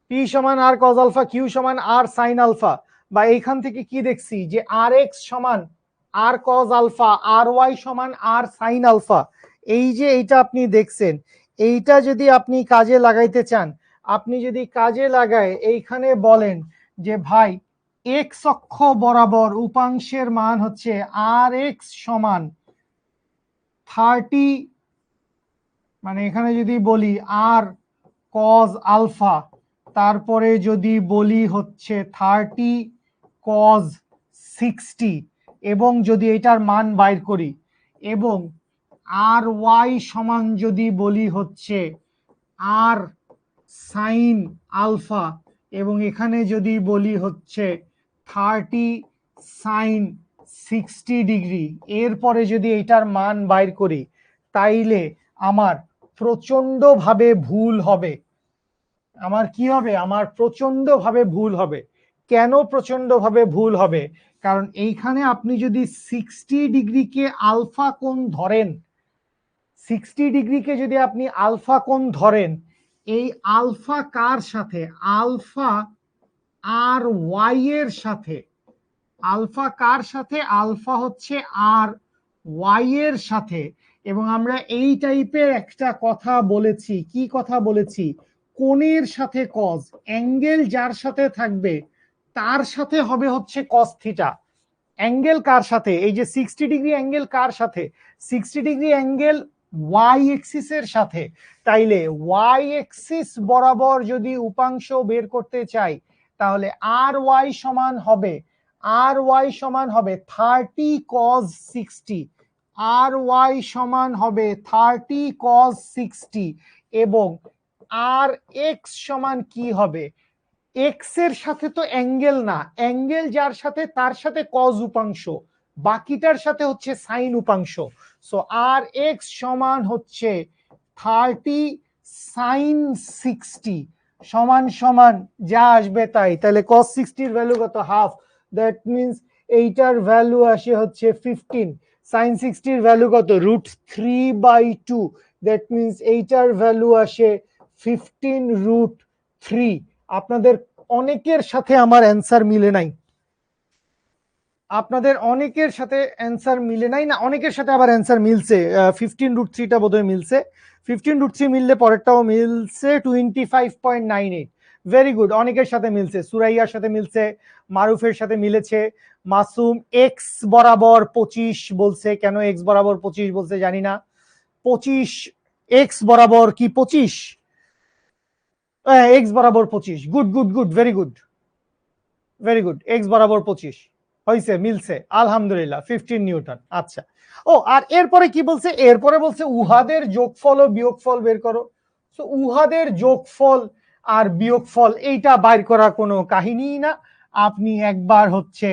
পি সমান আর কজ আলফা, কিউ সমান আর সাইন আলফা, বা এইখান থেকে কি দেখছি যে আর এক্স সমান আর কজ আলফা, আর ওয়াই সমান আর সাইন আলফা, এই যে এইটা আপনি দেখছেন, এইটা যদি আপনি কাজে লাগাইতে চান, আপনি যদি কাজে লাগায় এইখানে বলেন যে ভাই এক্স অক্ষ বরাবর উপাংশের মান হচ্ছে আর এক্স সমান 30, মানে এখানে যদি বলি আর কজ আলফা, তারপরে যদি বলি হচ্ছে 30 কজ 60, এবং যদি এটার মান বাইর করি, এবং আর ওয়াই সমান যদি বলি হচ্ছে আর সাইন আলফা, এবং এখানে যদি বলি হচ্ছে 30 সাইন 60 ডিগ্রি, এরপরে যদি এটার মান বাইর করি, তাইলে আমার প্রচন্ড ভাবে ভুল হবে, আমার কি হবে, আমার প্রচন্ড ভাবে ভুল হবে। কেন প্রচন্ড ভাবে ভুল হবে, কারণ এইখানে আপনি যদি 60 ডিগ্রিকে আলফা কোণ ধরেন, 60 ডিগ্রিকে যদি আপনি আলফা কোণ ধরেন, এই আলফা কার সাথে, আলফা আর ওয়াই এর সাথে, আলফা কার সাথে, আলফা হচ্ছে আর ওয়াই এর সাথে। এবং আমরা এই টাইপের একটা কথা বলেছি, কি কথা বলেছি, কোণের সাথে কজ, অ্যাঙ্গেল যার সাথে থাকবে তার সাথে হবে হচ্ছে কস থিটা। অ্যাঙ্গেল কার সাথে, এই যে 60 ডিগ্রি অ্যাঙ্গেল কার সাথে, 60 ডিগ্রি অ্যাঙ্গেল ওয়াই এক্সিস এর সাথে। তাইলে ওয়াই এক্সিস বরাবর যদি উপাংশ বের করতে চাই, তাহলে আর ওয়াই সমান হবে, আর ওয়াই সমান হবে 30 কজ 60, আর ওয়াই সমান হবে 30 কজ 60, এবং আর এক্স সমান কি হবে, এক্স এর সাথে তো অ্যাঙ্গেল না, অ্যাঙ্গেল যার সাথে তার সাথে কজ উপাংশ, বাকিটার সাথে হচ্ছে সাইন উপাংশ। সো আর এক্স সমান হচ্ছে 30 সাইন 60 সমান সমান যা আসবে তাই। তাহলে cos 60 এর ভ্যালু কত? হাফ। দ্যাট মিন্স এইটার ভ্যালু আসে হচ্ছে 15। সাইন 60 এর ভ্যালু কত? √3/2। দ্যাট মিন্স এইটার ভ্যালু আসে 15√3। আপনাদের অনেকের সাথে আমার অ্যান্সার মিলে নাই, আপনাদের অনেকের সাথে অ্যান্সার মিলে নাই না, অনেকের সাথে আবার অ্যান্সার মিলছে। 15√3টা বোধহয় মিলছে, 15√3 মিললে পরেরটাও মিলছে 25.98। ভেরি গুড, অনেকের সাথে মিলছে, সুরাইয়ার সাথে মিলছে, মারুফের সাথে মিলেছে। মাসুম এক্স বরাবর 25 বলছে, কেন এক্স বরাবর 25 বলছে জানি না। 25 এক্স বরাবর কি 25? এক্স বরাবর 25। Good good good, very good very good, x বরাবর 25 হয়েছে, মিলছে, আলহামদুলিল্লাহ। 15 নিউটন। আচ্ছা, ও আর এরপরে কি বলছে? এরপরে বলছে উহাদের যোগফল ও বিয়োগফল বের করো। তো উহাদের যোগফল আর বিয়োগফল এইটা বাইর করা কোনো কাহিনীই না। আপনি একবার হচ্ছে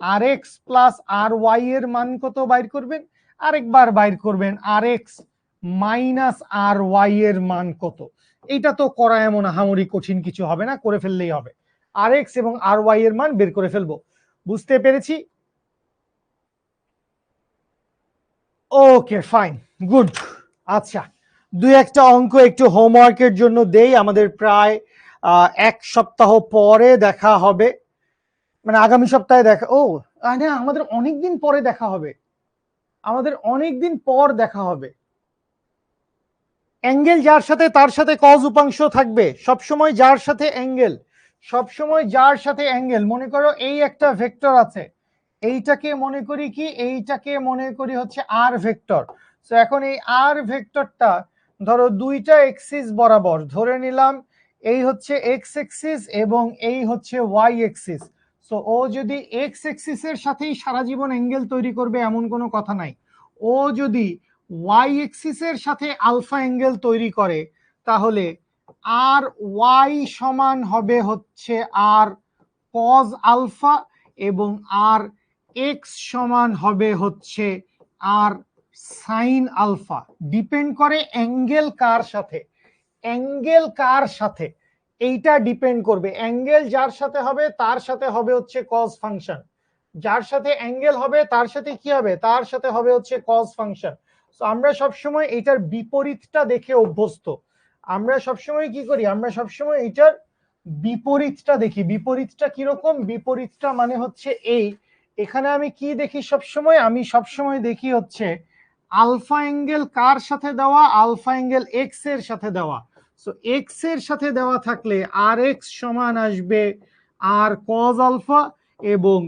আর এক্স প্লাস আর ওয়াই এর মান কত বাইর করবেন, আরেকবার বাইর করবেন আর এক্স মাইনাস আর ওয়াই এর মান কত। এইটা তো করা এমন আহামরি কঠিন কিছু হবে না, করে ফেললেই হবে। আর এক্স এবং আর ওয়াই এর মান বের করে ফেলবো। বুঝতে পেরেছি? Okay fine, good. আচ্ছা, দুই একটা অঙ্ক একটু হোমওয়ার্কের জন্য দেই। আমাদের প্রায় 1 সপ্তাহ পরে দেখা হবে, মানে আগামী সপ্তাহে দেখা। ও না, আমাদের অনেকদিন পরে দেখা হবে, আমাদের অনেকদিন পর দেখা হবে। অ্যাঙ্গেল যার সাথে তার সাথে কজ উপাংশ থাকবে সবসময়, যার সাথে অ্যাঙ্গেল, সবসময় যার সাথে অ্যাঙ্গেল। মনে করো এই একটা ভেক্টর আছে, এইটাকে মনে করি কি, এইটাকে মনে করি হচ্ছে আর ভেক্টর। তো এখন এই আর ভেক্টরটা ধরো দুইটা এক্সিস বরাবর ধরে নিলাম, এই হচ্ছে এক্স এক্সিস এবং এই হচ্ছে ওয়াই এক্সিস। সো ও যদি এক্স এক্সিসের সাথেই সারা জীবন অ্যাঙ্গেল তৈরি করবে এমন কোনো কথা নাই। ও যদি ওয়াই এক্সিসের সাথে আলফা অ্যাঙ্গেল তৈরি করে, তাহলে আর ওয়াই সমান হবে হচ্ছে আর কজ আলফা এবং আর এক্স সমান হবে হচ্ছে আর সাইন আলফা। ডিপেন্ড করে অ্যাঙ্গেল কার সাথে, অ্যাঙ্গেল কার সাথে এইটা ডিপেন্ড করবে। অ্যাঙ্গেল যার সাথে হবে তার সাথে হবে হচ্ছে কজ ফাংশন, যার সাথে অ্যাঙ্গেল হবে তার সাথে কি হবে, তার সাথে হবে হচ্ছে কজ ফাংশন। তো আমরা সবসময় এটার বিপরীতটা দেখে অভ্যস্ত। আমরা সবসময় কি করি, আমরা সবসময় এটার বিপরীতটা দেখি। বিপরীতটা কিরকম? বিপরীতটা মানে হচ্ছে এই, এখানে আমি কি দেখি সবসময়, আমি সবসময় দেখি হচ্ছে আলফা অ্যাঙ্গেল কার সাথে দেওয়া, আলফা অ্যাঙ্গেল এক্স এর সাথে দেওয়া। সো এক্স এর সাথে দেওয়া থাকলে আর এক্স সমান আসবে আর কজ আলফা এবং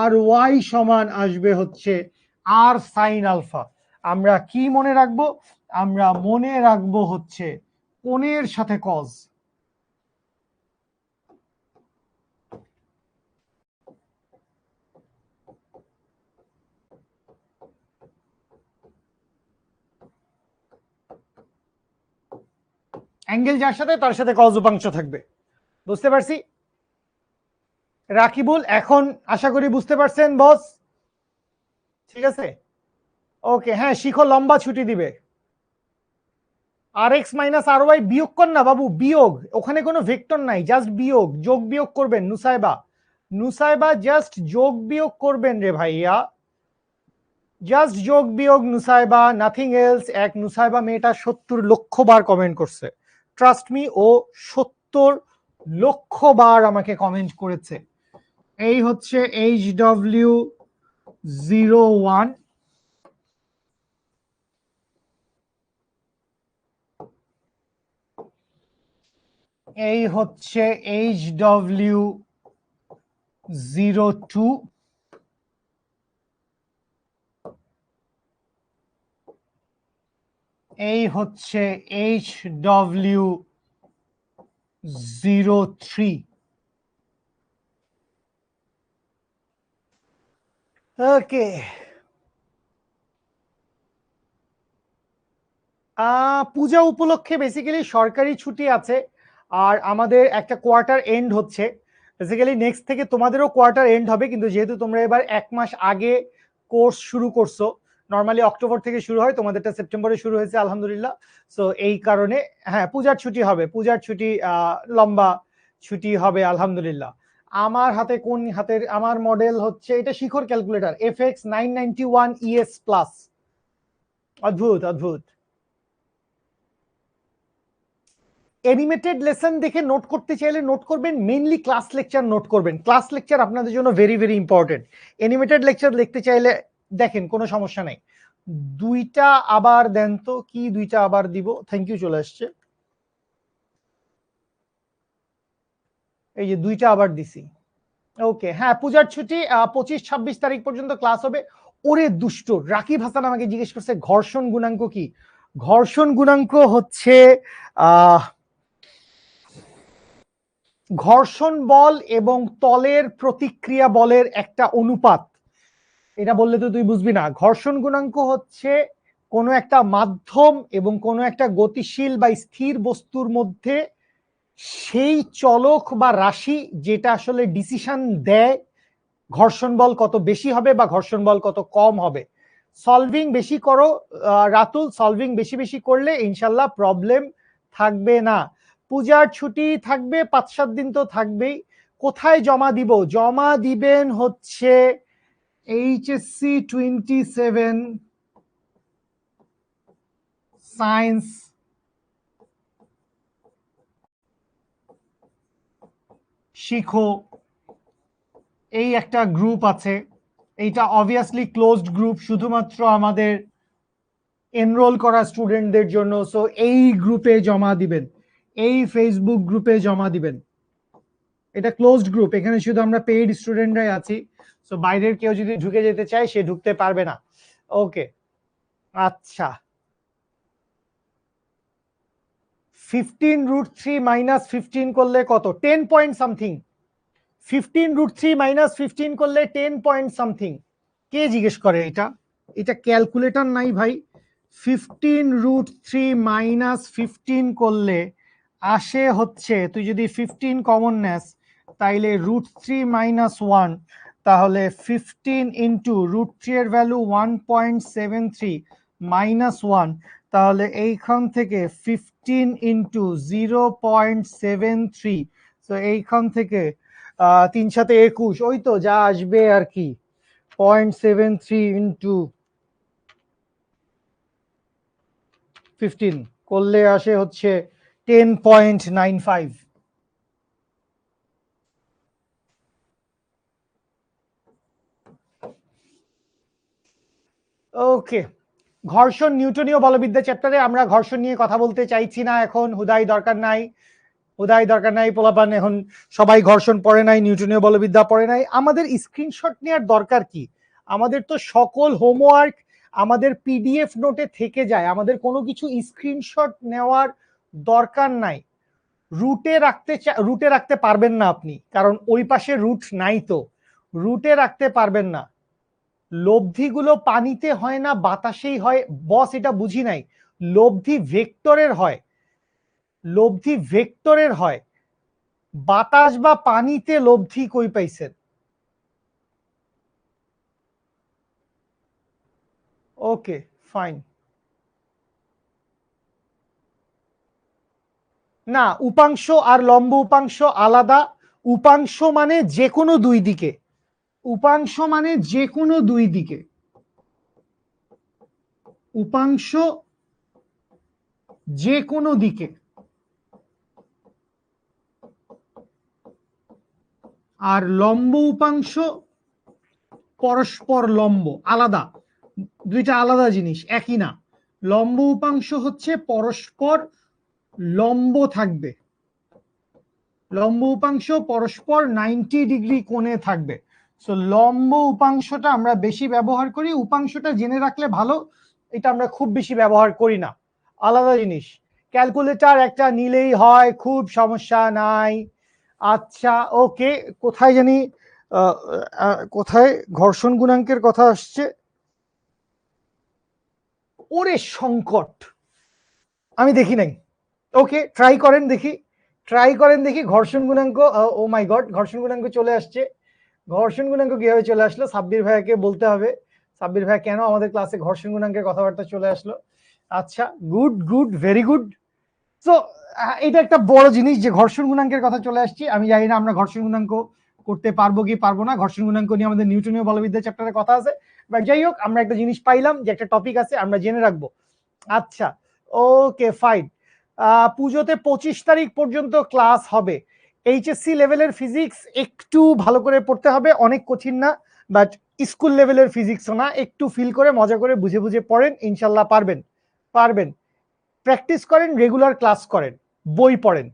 আর ওয়াই সমান আসবে হচ্ছে আর সাইন আলফা। আমরা কি মনে রাখবো? আমরা মনে রাখবো হচ্ছে কোণের সাথে কজ। অ্যাঙ্গেল যার সাথে তার সাথে কজ উপাংশ থাকবে। বুঝতে পারছি? রাকিবুল এখন আশা করি বুঝতে পারছেন বস? ঠিক আছে, ওকে। হ্যাঁ, শিখো, লম্বা ছুটি দিবে। আর এক্স মাইনাস আর ওয়াই বিয়োগ কর না বাবু, বিয়োগ, ওখানে কোনো ভেক্টর নাই, জাস্ট বিয়োগ, যোগ বিয়োগ করবেন। নুসাইবা, নুসাইবা জাস্ট যোগ বিয়োগ করবেন রে ভাইয়া, জাস্ট যোগ বিয়োগ নুসাইবা, নাথিং এলস। এক নুসাইবা মেয়েটা 70 লক্ষ বার কমেন্ট করছে, ট্রাস্ট মি, ও 70 লক্ষ বার আমাকে কমেন্ট করেছে। এই হচ্ছে HW01, এই হচ্ছে HW02, এই হচ্ছে HW03। ওকে, পূজা উপলক্ষে বেসিক্যালি সরকারি ছুটি আছে। আর আমাদের একটা কোয়ার্টার এন্ড হচ্ছে, বেসিক্যালি নেক্সট থেকে তোমাদেরও কোয়ার্টার এন্ড হবে, কিন্তু যেহেতু তোমরা এবার 1 মাস আগে কোর্স শুরু করছো, নর্মালি অক্টোবর থেকে শুরু হয়, তোমাদেরটা সেপ্টেম্বরে শুরু হয়েছে আলহামদুলিল্লাহ। সো এই কারণে হ্যাঁ পূজার ছুটি হবে, পূজার ছুটি লম্বা ছুটি হবে আলহামদুলিল্লাহ। আমার হাতে কোন হাতের, আমার মডেল হচ্ছে এটা শিখর ক্যালকুলেটর FX 991 ES প্লাস। অদ্ভুত অদ্ভুত। অ্যানিমেটেড লেসন দেখে নোট করতে চাইলে নোট করবেন, মেইনলি ক্লাস লেকচার নোট করবেন, ক্লাস লেকচার আপনাদের জন্য very very important. Animated lecture দেখতে চাইলে দেখেন, কোনো সমস্যা নাই। দুইটা আবার দেন তো, কি দুইটা আবার দিব, থ্যাংক ইউ চলে আসছে, এই যে দুইটা আবার দিছি। ওকে হ্যাঁ, পূজার ছুটি 25-26 তারিখ পর্যন্ত ক্লাস হবে। ওরে দুষ্ট, রাকিব হাসান আমাকে জিজ্ঞেস করছে ঘর্ষণ গুণাঙ্ক কি। ঘর্ষণ গুণাঙ্ক হচ্ছে ঘর্ষণ বল এবং তলের প্রতিক্রিয়া বলের একটা অনুপাত। এটা বললে তো তুই বুঝবি না। ঘর্ষণ গুণাঙ্ক হচ্ছে কোনো একটা মাধ্যম এবং কোনো একটা গতিশীল বা স্থির বস্তুর মধ্যে সেই চলক বা রাশি যেটা আসলে ডিসিশন দেয় ঘর্ষণ বল কত বেশি হবে বা ঘর্ষণ বল কত কম হবে। সলভিং বেশি করো রাতুল, সলভিং বেশি বেশি করলে ইনশাল্লাহ প্রবলেম থাকবে না। পূজার ছুটি থাকবে 5-7 দিন তো থাকবেই। কোথায় জমা দিব? জমা দিবেন হচ্ছে HSC 27 সায়েন্স শিখো, এই একটা গ্রুপ আছে। এইটা অবভিয়াসলি ক্লোজড গ্রুপ, শুধুমাত্র আমাদের এনরোল করা স্টুডেন্টদের জন্য। সো এই গ্রুপে জমা দিবেন, এই ফেসবুক গ্রুপে জমা দিবেন। এটা ক্লোজড গ্রুপ, এখানে শুধু আমরা পেইড স্টুডেন্টরাই আছি। সো বাইরের কেউ যদি ঢুকে যেতে চায় সে ঢুকতে পারবে না। ওকে আচ্ছা, 15√3 মাইনাস 15 করলে কত? 10 পয়েন্ট সামথিং। 15√3 মাইনাস 15 করলে 10 পয়েন্ট সামথিং। কে জিজ্ঞেস করে এটা? এটা ক্যালকুলেটর নাই ভাই। 15√3 মাইনাস 15 করলে আসে হচ্ছে, তুই যদি 15 কমন নেস তাইলে √3 মাইনাস 1, তাহলে 15 ইন্টু √3 এর ভ্যালু 1.73 মাইনাস 1, তাহলে এইখান থেকে 15 ইন্টু 0.73, তো এইখান থেকে 3×7=21, ওই তো যা আসবে আর কি। 0.73 ইন্টু 15 করলে আসে হচ্ছে 10.95। ওকে, ঘর্ষণ নিউটনীয় বলবিদ্যা চ্যাপ্টারে আমরা ঘর্ষণ নিয়ে কথা বলতে চাইছি না এখন, হুদাই দরকার নাই, হুদাই দরকার নাই। পোলাপান এখন সবাই ঘর্ষণ পড়ে নাই, নিউটনীয় বলবিদ্যা পড়ে নাই। আমাদের স্ক্রিনশট নেওয়ার দরকার কি? আমাদের তো সকল হোমওয়ার্ক আমাদের PDF নোটে থেকে যায়, আমাদের কোনো কিছু স্ক্রিনশট নেওয়ার দরকার নাই। রুটে রাখতে পারবেন না আপনি, কারণ ওই পাশে রুট নাই, তো রুটে রাখতে পারবেন না। লব্ধিগুলো পানিতে হয় না বাতাসেই হয় বস, এটা বুঝি নাই। লব্ধি ভেক্টরের হয়, লব্ধি ভেক্টরের হয়, বাতাস বা পানিতে লব্ধি কই পাইছেন? Okay fine. না, উপাংশ আর লম্ব উপাংশ আলাদা। উপাংশ মানে যে কোনো দুই দিকে, উপাংশ মানে যে কোনো দুই দিকে, উপাংশ যে কোনো দিকে। আর লম্ব উপাংশ পরস্পর লম্ব, আলাদা, দুইটা আলাদা জিনিস, একই না। লম্ব উপাংশ হচ্ছে পরস্পর লম্ব থাকবে, লম্ব উপাংশ পরস্পর 90 ডিগ্রি কোণে থাকবে। সো লম্ব উপাংশটা আমরা বেশি ব্যবহার করি, উপাংশটা জেনে রাখলে ভালো, এটা আমরা খুব বেশি ব্যবহার করি না, আলাদা জিনিস। ক্যালকুলেটর একটা নিলেই হয়, খুব সমস্যা নাই। আচ্ছা ওকে, কোথায় জানি কোথায় ঘর্ষণ গুণাঙ্কের কথা আসছে? ওরে সংকট, আমি দেখি নাই। ওকে ট্রাই করেন দেখি, ট্রাই করেন দেখি ঘর্ষণ গুণাঙ্ক। ও মাই গড, ঘর্ষণ গুণাঙ্ক চলে আসছে। ঘর্ষণ গুণাঙ্ক কিভাবে চলে আসলো সাব্বির ভাইয়াকে বলতে হবে। সাব্বির ভাইয়া কেন আমাদের ক্লাসে ঘর্ষণ গুণাঙ্কের কথাবার্তা চলে আসলো? আচ্ছা, good good, very good. So এটা একটা বড় জিনিস যে ঘর্ষণ গুণাঙ্কের কথা চলে আসছি। আমি জানি না আমরা ঘর্ষণ গুণাঙ্ক করতে পারবো কি পারবো না। ঘর্ষণ গুণাঙ্ক নিয়ে আমাদের নিউটনীয় বলবিদ্যা চ্যাপ্টারে কথা আছে, বাট যাই হোক আমরা একটা জিনিস পাইলাম যে একটা টপিক আছে, আমরা জেনে রাখবো। আচ্ছা, ওকে ফাইন। পুজোতে 25 তারিখ পর্যন্ত ক্লাস হবে। এইচএসসি লেভেলের ফিজিক্স একটু ভালো করে পড়তে হবে, অনেক কঠিন না, বাট স্কুল লেভেলের ফিজিক্সও না, একটু ফিল করে মজা করে বুঝে বুঝে পড়েন, ইনশাল্লাহ পারবেন। পারবেন। প্র্যাকটিস করেন, রেগুলার ক্লাস করেন, বই পড়েন।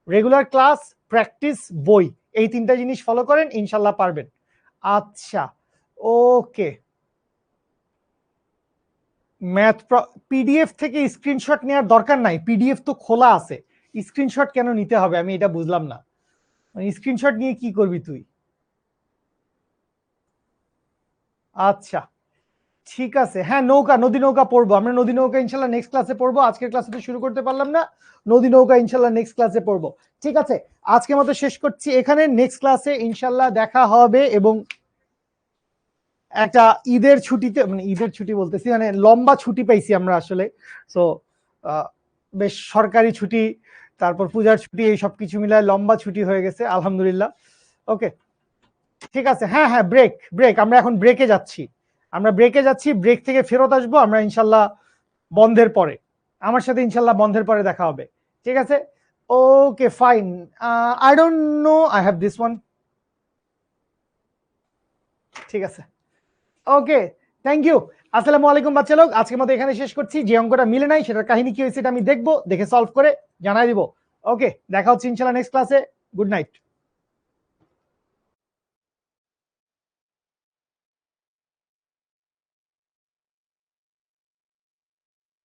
রেগুলার ক্লাস, প্র্যাকটিস, বই, এই তিনটা জিনিস ফলো করেন, ইনশাল্লাহ পারবেন। আচ্ছা, ওকে। ম্যাথ পিডিএফ থেকে স্ক্রিনশট নেওয়ার দরকার নাই, পিডিএফ তো খোলা আছে, স্ক্রিনশট কেন নিতে হবে আমি এটা বুঝলাম না। স্ক্রিনশট নিয়ে কি করবি তুই? আচ্ছা ঠিক আছে, হ্যাঁ নৌকা, নদী নৌকা পড়বো আমরা, নদী নৌকা ইনশাল্লাহ নেক্সট ক্লাসে পড়বো। আজকের ক্লাসে তো শুরু করতে পারলাম না, নদী নৌকা ইনশাল্লাহ নেক্সট ক্লাসে পড়বো। ঠিক আছে, আজকের মতো শেষ করছি এখানে, নেক্সট ক্লাসে ইনশাল্লাহ দেখা হবে। এবং একটা ঈদের ছুটিতে, মানে ঈদের ছুটি বলতেছি মানে লম্বা ছুটি পাইছি আমরা আসলে। সো বেশ সরকারি ছুটি, তারপর পূজার ছুটি, এই সব কিছু মিলায় লম্বা ছুটি হয়ে গেছে আলহামদুলিল্লাহ। ওকে ঠিক আছে, হ্যাঁ হ্যাঁ ব্রেক ব্রেক, আমরা এখন ব্রেকে যাচ্ছি, আমরা ব্রেকে যাচ্ছি, ব্রেক থেকে ফেরত আসবো আমরা ইনশাল্লাহ বন্ধের পরে। আমার সাথে ইনশাল্লাহ বন্ধের পরে দেখা হবে। ঠিক আছে, okay fine. I don't know, I have this one. ঠিক আছে, ওকে, থ্যাংক ইউ। আসসালামু আলাইকুম বাচ্চা লোক, আজকের মতো এখানে শেষ করছি। যে অঙ্কটা মিলে নাই সেটার কাহিনী কি হয়েছে এটা আমি দেখবো, দেখে সলভ করে জানাই দিব। ওকে, দেখা হচ্ছে ইনশাল্লাহ নেক্সট ক্লাসে। Good night.